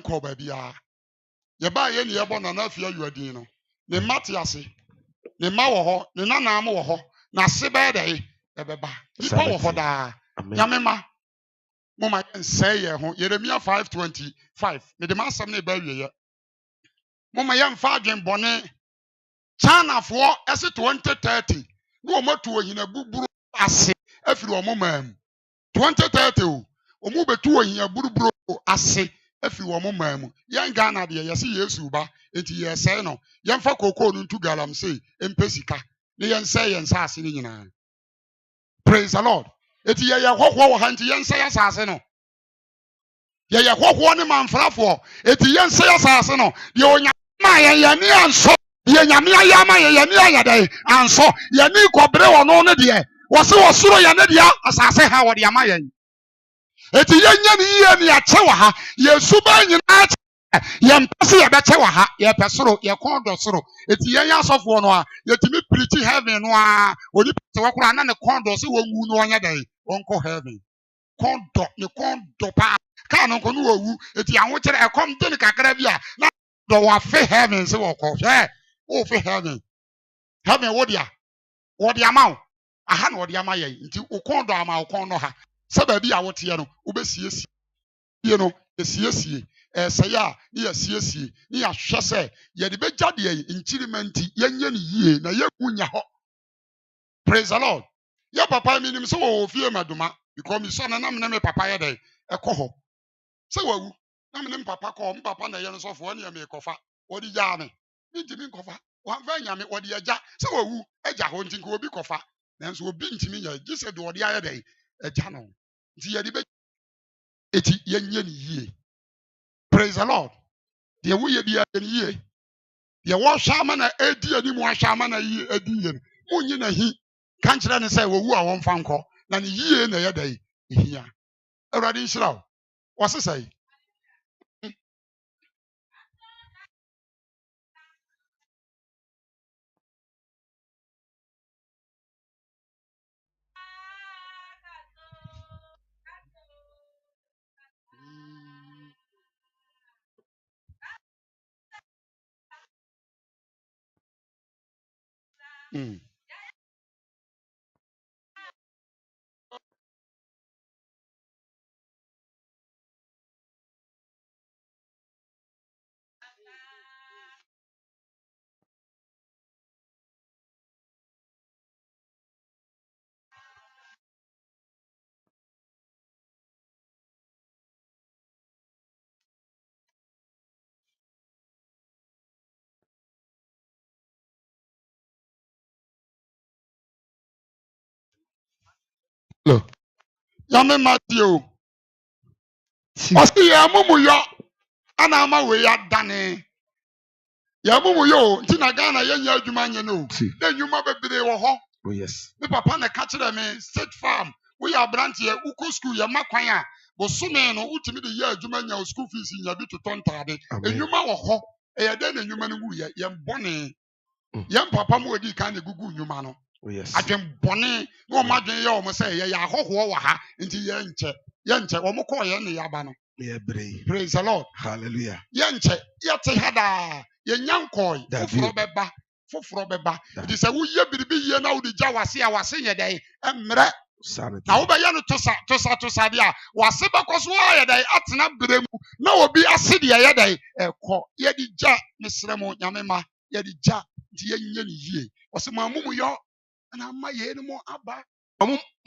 Speaker 2: nkɔɔ baabiara yɛbaa yɛ ne yɛbɔ nana afie ayuadin no ne mma te ase ne mma wɔ hɔ ne nanam wɔ hɔ na ase bɛyɛ dɛn ɛbɛba nipa wɔ hɔ daa nyame ma moma yɛnsɛe yɛn ho Yeremia 5:25 mede ma asɛm ne ɛba awieyɛ moma yɛmfa adwen bɔne Chinafoɔ ɛse 2030 ne ɔmatu ɔhina buburo ase afiri ɔmo maa mu 2030 o ɔmo bɛtu ɔhina buruburo ase afiri ɔmo maa mu yɛn Ghana deɛ yɛse Yesu ba enti yɛsɛe no yɛmfa kokoo no ntu galamsey mpɛ sika ne yɛnsɛe yɛn saase no nyinaa. Praise the Lord. Eti yɛyɛ hɔhoɔ wɔ ha nti yɛnsɛe asase no yɛyɛ hɔhoɔ ne manfrafoɔ eti yɛnsɛe asase no deɛ onyame ma yɛni ansɔ deɛ nyame ayɛ ama yɛni ayɛ dɛ ansɔ yɛni kɔbere wɔ no ne deɛ wɔse wɔ soro yɛne deɛ asase ha wɔde ama yɛn eti yɛnyɛ ne yie ne yɛkyɛ wɔ ha yɛsu bɛɛ nyinaa kyɛ yɛmpɛ sɛ yɛbɛkyɛ wɔ ha yɛpɛ soro yɛkɔn dɔ soro eti yɛnyɛ asɔfoɔ no a yɛtumi pirikyi heaven no a onipa te hɔ koraa na ne kɔn dɔ sɛ wɔnwu no ɔnyɛ dɛ ɔnkɔ heaven kɔndɔ ne kɔndɔ paa kaa no nkɔ no wɔwu eti ahokyerɛ ɛkɔm de ne kakra bi a na dɔ wafe heaven sɛ wɔkɔ hwɛ wofe heaven wode a wɔde ama wo aha na wɔde ama yɛn nti wo kɔndɔ ama wo kɔn no ha sɛ baabi a woteɛ no wobɛsiesie yie no yɛsiesie ɛsɛyɛ a ne yɛsiesie ne yɛahwɛ sɛ yɛde bɛgya deɛ nkyirima nti yɛnyɛ ne yie na yɛku nya hɔ. Praise the Lord. Yɛ papa mi nim sɛ wɔwɔ fie madoma because misɔ no na mene me papa yɛ dɛn ɛkɔ hɔ sɛ wawu na mene me papa kɔ me papa na ɛyɛ no sɔfoɔ ne yɛ me kɔfa wɔde gyaa me mentimi nkɔfa wɔamfa nyame wɔde agya sɛ wawu agya hɔ nti nka obi kɔfa nanso obi ntimi nya gye sɛ de wɔde ayɛ dɛn agya no nti yɛde bɛ eti yɛnyɛ ne yie. Praise the Lord. Deɛ woyɛ bi yɛ ne yie deɛ wɔhwɛ ama na edi anim wɔhwɛ ama na yie edi yie no munyi na hi ka nkyerɛ ne sɛ wɔwu a wɔmfa nkɔ na ne yie na ɛyɛ dɛn ehia. Awurade nhyira wo wɔse sɛ Yame Matthew. Ɔsi yɛ amumuyɔ ana ama wei adane. Yɛ amumuyɔ nti na Ghana yɛnyɛ adwuma nyɛ no. Na nnwuma bebree wɔ hɔ.
Speaker 7: Oh yes.
Speaker 2: Me papa na ka kyerɛ me State Farm We are brandy, Uko school, your Makaya, Bosumi, no ultimate year, Jumania, school fees in your bit to Tontade, and you ma ho, a then a human woo, yam bonny, yam papa modi kind of gugu humano.
Speaker 13: Yes.
Speaker 2: I can bonny, no imagine you almost say, ya ho, into Yanche, or Moko Yanni Yabano. Praise the Lord.
Speaker 13: Hallelujah.
Speaker 2: Yanche, Yate Hada, Yankoi, Fufrobeba. It is a wee ye now the Jawasi, I was saying a day, and Mre. Now, by Yano to Sadia, was Sebacos wire day at Nabremu. No, be a city a day, a co, Yedi Ja, Miss Remo Yamema, Yedi Ja, Yen ye. Was a mamu yo, and I'm my yenimo abba.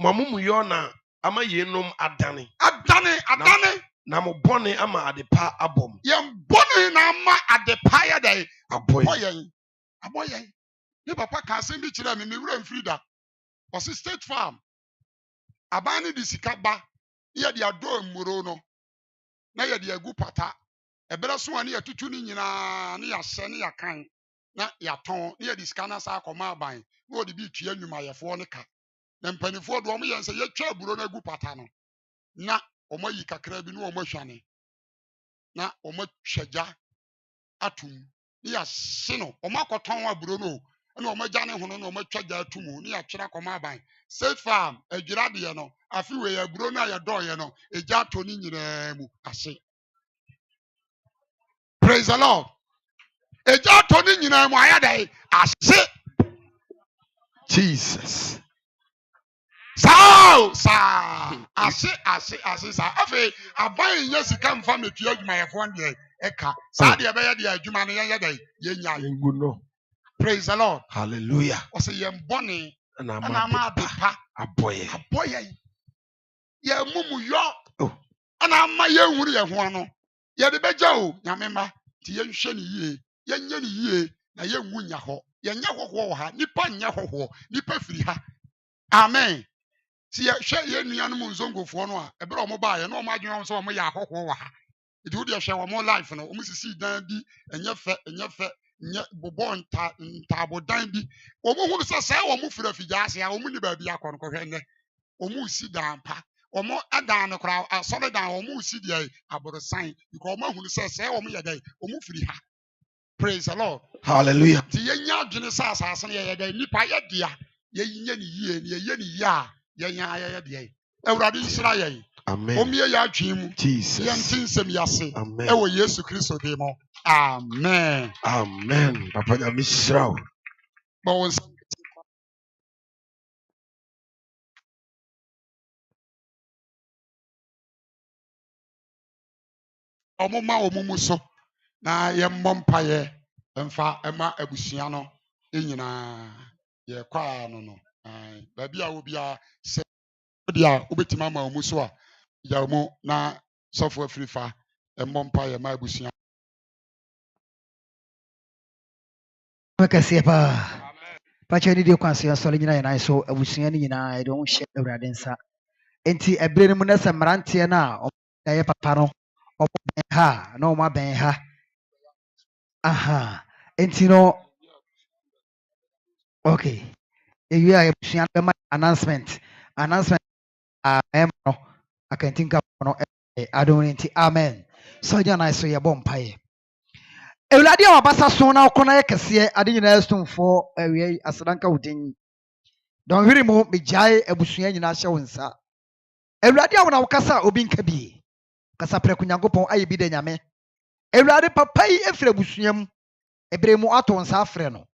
Speaker 13: Mamu yona, ama yenum adani.
Speaker 2: Adani.
Speaker 13: Namo bonne ama adepa abom.
Speaker 2: Yam bonne nama adepa day.
Speaker 13: A boy.
Speaker 2: A boy. Your papa can send me to them in the room Frida. Was a state farm. Abani di sikaba. Iya di ado murono. Na ya di agu pata. Ebera so ani atutu ni nyina ni ya hye ni ya kan. Na ya ton ni ya di scanner sa akoma aban. No di bi tua nwuma yefo ne ka. Na mpanifo do omo yense ye twa buro na agu pata no. Na omo yi kakra bi no omo hwane. Na omo twagya atum. Ni ya hye no omo akoton aburo no. And no majane hono no matwaja tumu ni atwera koma ban safe farm adwira de no afi we ya buro na ya doye no eja to ni nyina mu ase. Praise the Lord. Eja to ni nyina mu ayadai ase.
Speaker 13: Jesus.
Speaker 2: Sa ase sa afi aban yesika mfa metu adwuma yefo de eka sa de be ya de adwuma no ye dai ye nya
Speaker 13: no.
Speaker 2: Praise the Lord.
Speaker 13: Hallelujah.
Speaker 2: Was a young bonny
Speaker 13: and
Speaker 2: I'm a boy. Ya mumu yo. And I'm my young one. Ya the bejo, Yamema, Tian Sheni ye, Yan ye, na young wunya ho, Yan Yaho, Nipan Yaho, Nipa Friha. Amen. See, I share any animal zongo for no, a bro mobile, and no margin so my Yaho. It would show more life, and almost see dandy, and your fat, Bobon tabo dandy. Omo who say omo fira fijase a omo ni ba bia kon ko hwenne. Omo si dan pa. Omo adan no kra asole dan omo si dia aborosan because omo hu say omo ye dai omo firi ha. Praise the Lord.
Speaker 13: Hallelujah.
Speaker 2: Ti yenya adwene sa asase ne ye dai nipa ye dia ye nya ni yie ne ye ni ya ye nya ye dia. Ewurade nsira ye.
Speaker 13: Amen.
Speaker 2: Omie ya adwen mu.
Speaker 13: Jesus.
Speaker 2: Ye ntinsem yase.
Speaker 13: Amen.
Speaker 2: Ewo Yesu Kristo de mo. Amen.
Speaker 13: Amen. Papa ya misrao.
Speaker 2: Bawon omuma omumu so na ye mmompa ye mfa ema abusua no enyina ye kwa no ba bia obi a se dia obetima ma omu so a ya mu na sofo afrifa mmompa ye ma abusua
Speaker 9: Makasi pa. Pacha ni de kwanse asole nyina yana so abusua ni nyina de ho hye awurade nsa. Enti ebere ni mu na samrante na ye papa no omo ben ha na omo ben ha. Aha. Enti no okay. Ewi a abusua be ma announcement no I can think of no I don't enti amen. So jana so ye bom pae. Ewurade a wabasa so na okona ye kese ade nyina stumfo awie asadanka wudin. Don hwiri mu megyae abusua nyina hye wonsa. Ewurade a wona wokasa obi nka bi. Kasa preku Nyankopɔn aye bi de nyame. Ewurade papa yi efre abusuam. Ebre mu ato nsa afre no.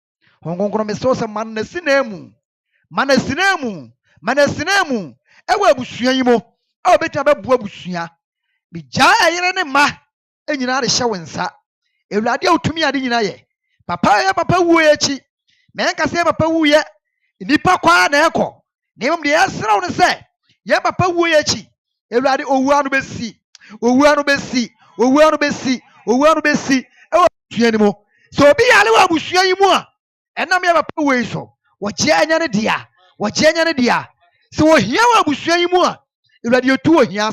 Speaker 9: Hongonkoro meso se man na sinemu. Ewa abusua yi mo. A obetia bebu abusua. Megyae ayere ne ma enyina de hye wonsa. Ewurade a utumi ade nyina ye. Papa wu echi. Men kase papa wu ye. Nipa kwa na ekọ. Na emom de yasraw ne se. Ye papa wu echi. Ewurade owu anu besi. Ewa abusua ni mo. So obi yale wa abusua yi mu a. Enam ye papa wu so. Wo je anya ne dia. So wo hia wa abusua yi mu a. Ewurade yetu wo hia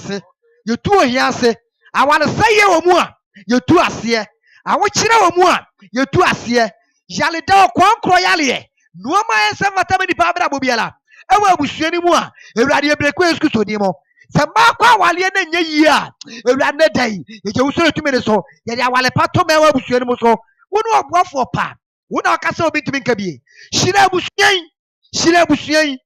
Speaker 9: ase. Awale saye wo mu a. Yetu ase. Awo kire wo mu a yetu ase yale da kwankro yale nuoma ense mata me nipa bra bobiala ɛwɔ abusua no mu a awurade yɛbrɛkɔ yesu kristo din mu sɛ mmaa kɔ awaleɛ no nyɛ yie a awurade no da yi yɛgye wo soro tumi ne so yɛde awale pa to ma ɛwɔ abusua no mu so wo ne ɔboafoɔ pa wo na ɔka sɛ obi ntumi nka bie hyira abusua yi hyira abusua yi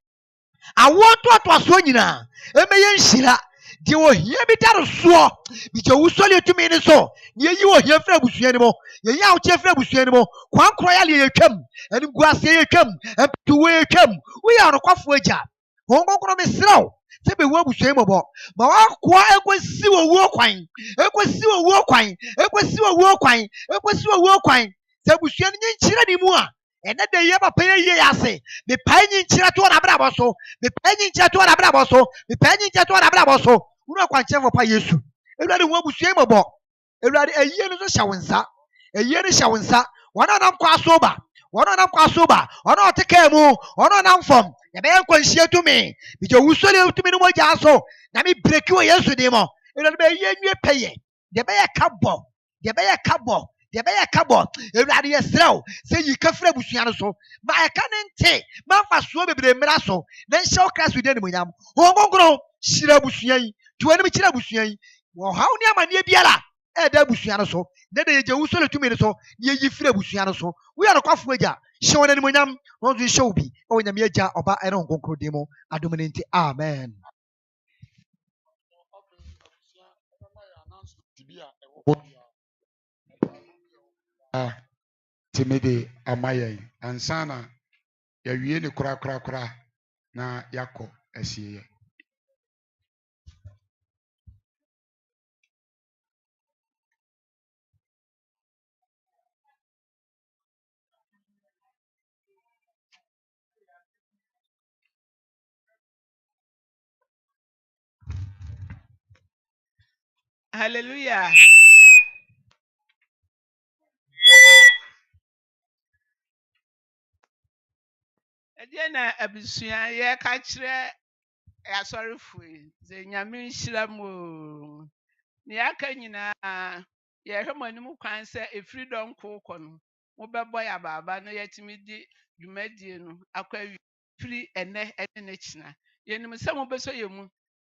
Speaker 9: awoɔ ntoatoasoɔ nyinaa ɛmɛyɛ nhyira deɛ ohia bi da no soɔ bigye wo sɔre tumi ne so na yɛyi ohia firi abusua no mu yɛyi awokyɛ firi abusua no mu kwan korɔ yɛ ale yɛtwam animguaseɛ yɛtwam mpituwo yɛtwam woyɛ ɔnokwafoɔ agya wɔn kɔkɔrɔ mesrɛ wo sɛ bɛwu abusua yi mmɔbɔ ma woakoa ɛkɔsi wɔ wuo kwan ɛkɔsi wɔ wuo kwan ɛkɔsi wɔ wuo kwan ɛkɔsi wɔ wuo kwan sɛ abusua no nye nkyerɛ ne mu a ɛnɛ da yɛ papa yɛ yie ase mepae nye nkyerɛ to n'abrabɔ so mepae nye nkyerɛ to n'abrabɔ so mepae nye nkyerɛ to n'abrabɔ so wúni akwankyɛnfo pa yesu ewurade hu abusua yi mmɔbɔ ewurade ayie no so hyɛ wo nsa ayie no hyɛ wo nsa wɔn a nam kɔ aso ba wɔn a nam kɔ aso ba wɔn a ɔte kaa mu wɔn a nam fam yɛbɛyɛ nkwanhyia tumi bigye wusɔre tumi no mogya so na me breki wɔ yesu din mu ewurade bɛyɛ nwie pɛyɛ deɛ bɛyɛ kabɔ deɛ bɛyɛ kabɔ deɛ bɛyɛ kabɔ ewurade yɛsrɛ wo sɛ yi kafiri abusua no so ma ɛka ne nte ma mfa soɔ bebree mmira so na nhyɛ wo kristo din animuonyam wɔn nkonkoro hyira abusua yi tuwa anim kyerɛ abusua yi ɔhaw ne amanneɛ biara ɛda abusua no so na de yɛgye wo sɔre tumi no so na yɛyi firi abusua no so woyɛ nokwafoɔ agya hyɛ wɔn animuonyam na ɔnso hyɛ wo bi ɛwɔ nyame agya ɔba ɛne wo nkonkoro din mu adom no nti amen
Speaker 2: tìmí de ama yɛn ansa na yɛwie ne korakora na yɛakɔ asieɛ.
Speaker 4: Hallelujah. Ɛdeɛ na abusua yɛka kyerɛ asɔrefo yi sɛ nyame nhyira mu o. Nea aka nyinaa yɛhwɛ mo anim kwan sɛ ɛfiri dɔnko kɔ no mobɛbɔ yɛ abaaba no yɛtumi di dwumadie no akɔ awie firi ɛnɛ ɛne ne kyena yɛnim sɛ mobɛsɔ yɛ mu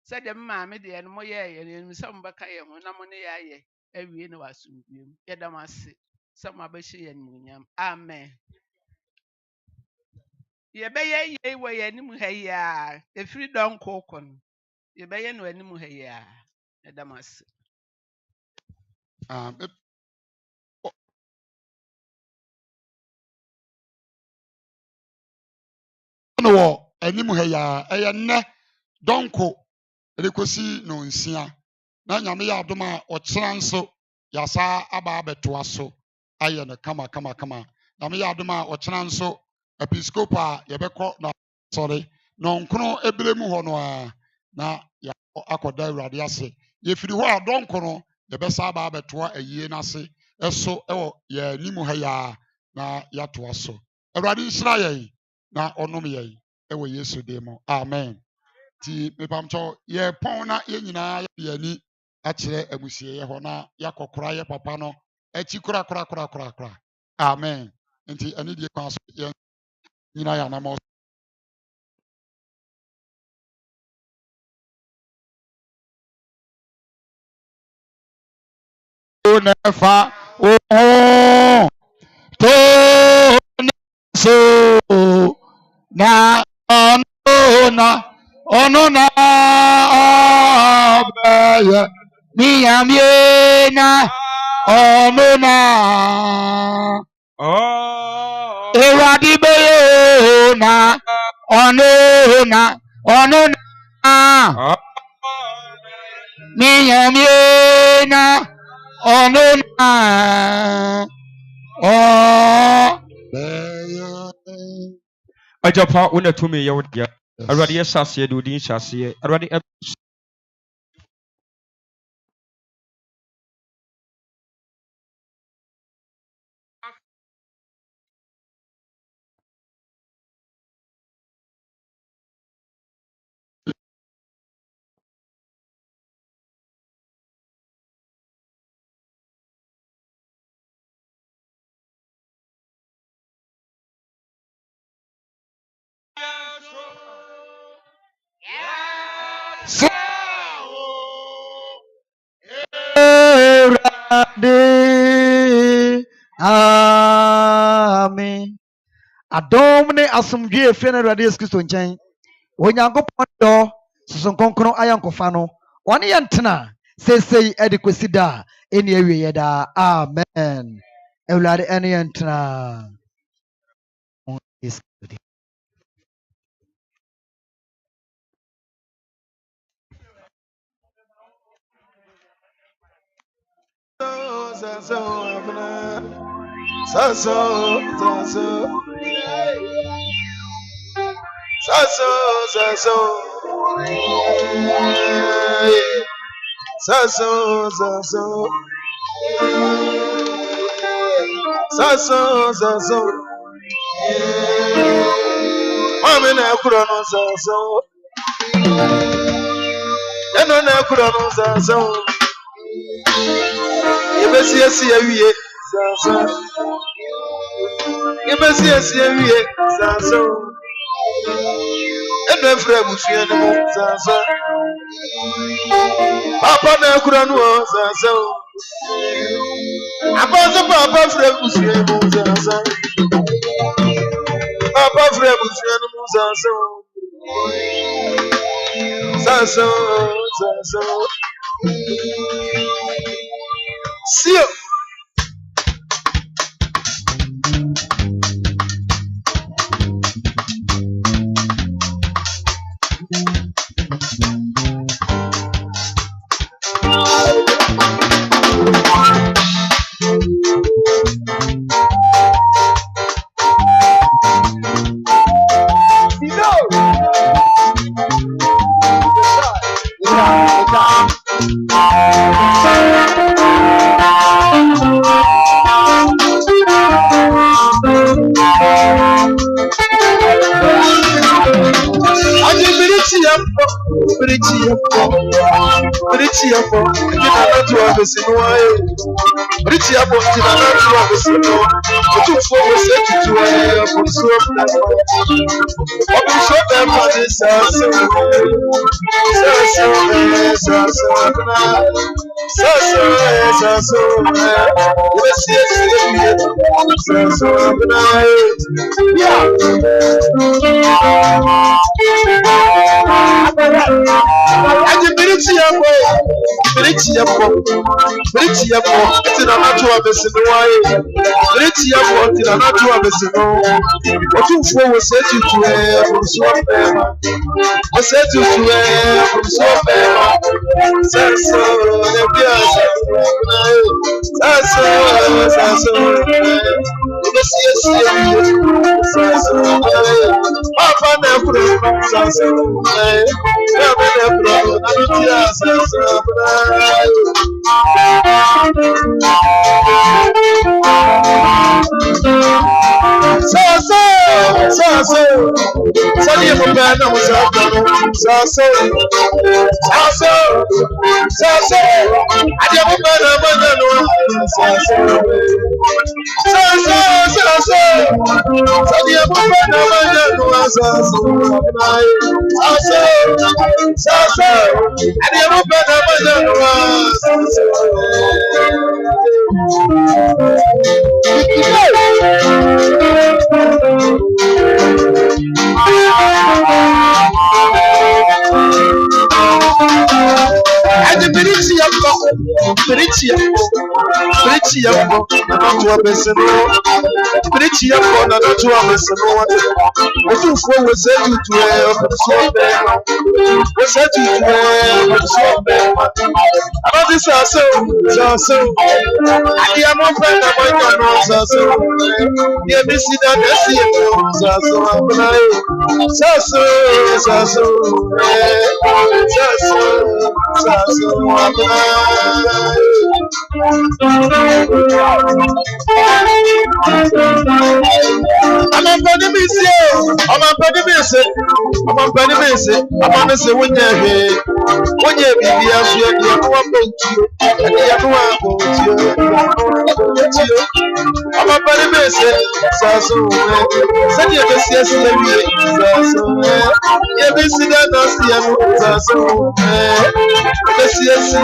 Speaker 4: sɛdeɛ me maame deɛ no moyɛɛyɛ no yɛnim sɛ mobɛka yɛn ho na mo ne yɛ ayɛ awie no wɔ asomdwoe mu yɛda mo ase sɛ mo abɛhyɛ yɛn animuonyam amen. Yɛbɛyɛ yie wɔ yɛn anim ha yi a ɛfiri dɔnko kɔ no yɛbɛyɛ no anim ha yi a yɛda mo ase.
Speaker 2: No wɔ anim ha yi a ɛyɛ nnɛ dɔnko ɛde kɔsi no nsia na nyame yɛ adom a ɔkyena nso yɛasa aba abɛtoa so ayɛ no kama nyame yɛ adom a ɔkyena nso episcopa yɛbɛkɔ na sɔre na ɔnkono ebire mu hɔ no a na yɛakɔ akɔda awurade ase yɛfiri hɔ a dɔnko no yɛbɛsa aba abɛtoa ayie n'ase ɛso ɛwɔ yɛn anim ha yi a na yɛatoa so awurade nhyira yɛn na ɔnom yɛn ɛwɔ yesu din mu amen. Ti mepamkyɛw yɛpɔn na yɛn nyinaa yɛde yɛn ani akyerɛ amusieɛ hɔ na yɛakɔkora yɛ papa no akyi korakora amen. Nti ɛne deɛ kwan so yɛn nyinaa yɛ anamɔ nefa oho to so na ono na abaya miyamie na ono na ewadi beye na ono na miyamie na ono na
Speaker 3: Ajapa una tumi ya wudia. Arwadi ya sasiye dudi sasiye. Arwadi
Speaker 9: Amen. Adom ne asomdwe efie na Awurade Yesu Kristo nkyɛn. Onyankopɔn dɔ soso nkonkron ayɔnkofa no. Ɔne yɛ ntena sesei ɛde kosi da ɛne awie yɛ da. Amen. Awurade ɛne yɛ ntena.
Speaker 7: Mami na ekuro no so. Eno na ekuro no so. Yebesi awie so. Yebesi awie so. Eno efra busua no so. Papa na ekuro no so. Abazo papa efra busua no so. Papa frère busua no so. See you. When you be as you are no one boat you, and the other one boat you. I'm a very basic, so send your best yes, so you be seen that so let's yes,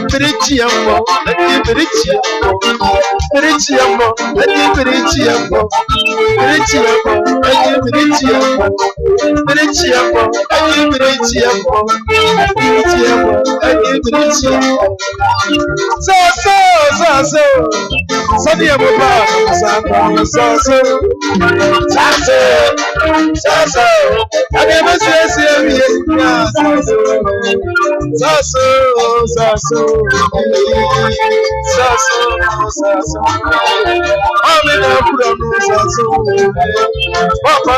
Speaker 7: Birichiambo, Birichiambo, Birichiambo, Birichiambo, Birichiambo, Birichiambo, Birichiambo, Birichiambo, Birichiambo, so, Sadia Baba, so, I never say, I'm in a Papa,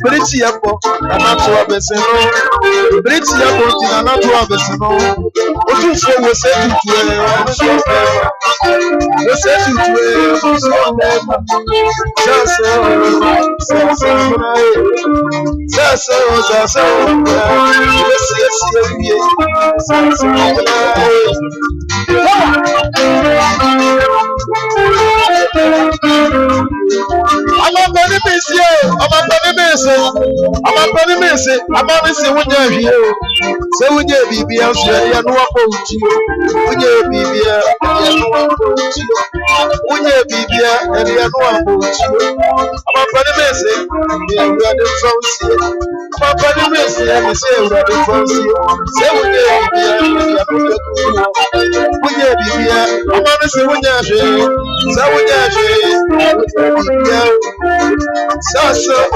Speaker 7: Birichiambo, Anatua Beseno, Birichiambo, Anatua Beseno, Otuso was said to I'm a penny missy. I'm a missy when you're here. So when you're BB, I'll say, I know about you. When you're BB, I know about you. When you're BB, I know about you. I'm a penny missy. Yeah, we are the France here. I'm a penny missy. I say, we are the France here. Say when you're BB, when you're BB, I'm a missy when you're here. So when you're here, so,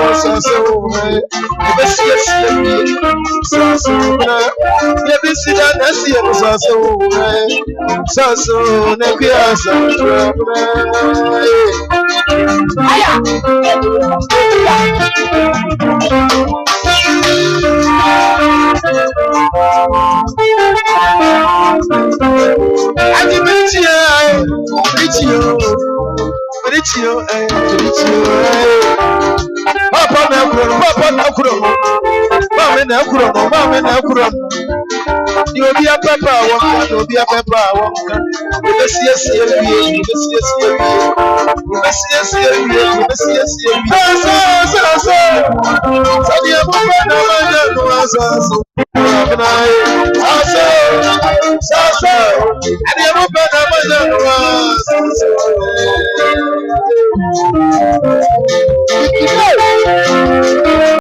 Speaker 7: Papa Nakuro. You'll be a pepper, you'll be a pepper.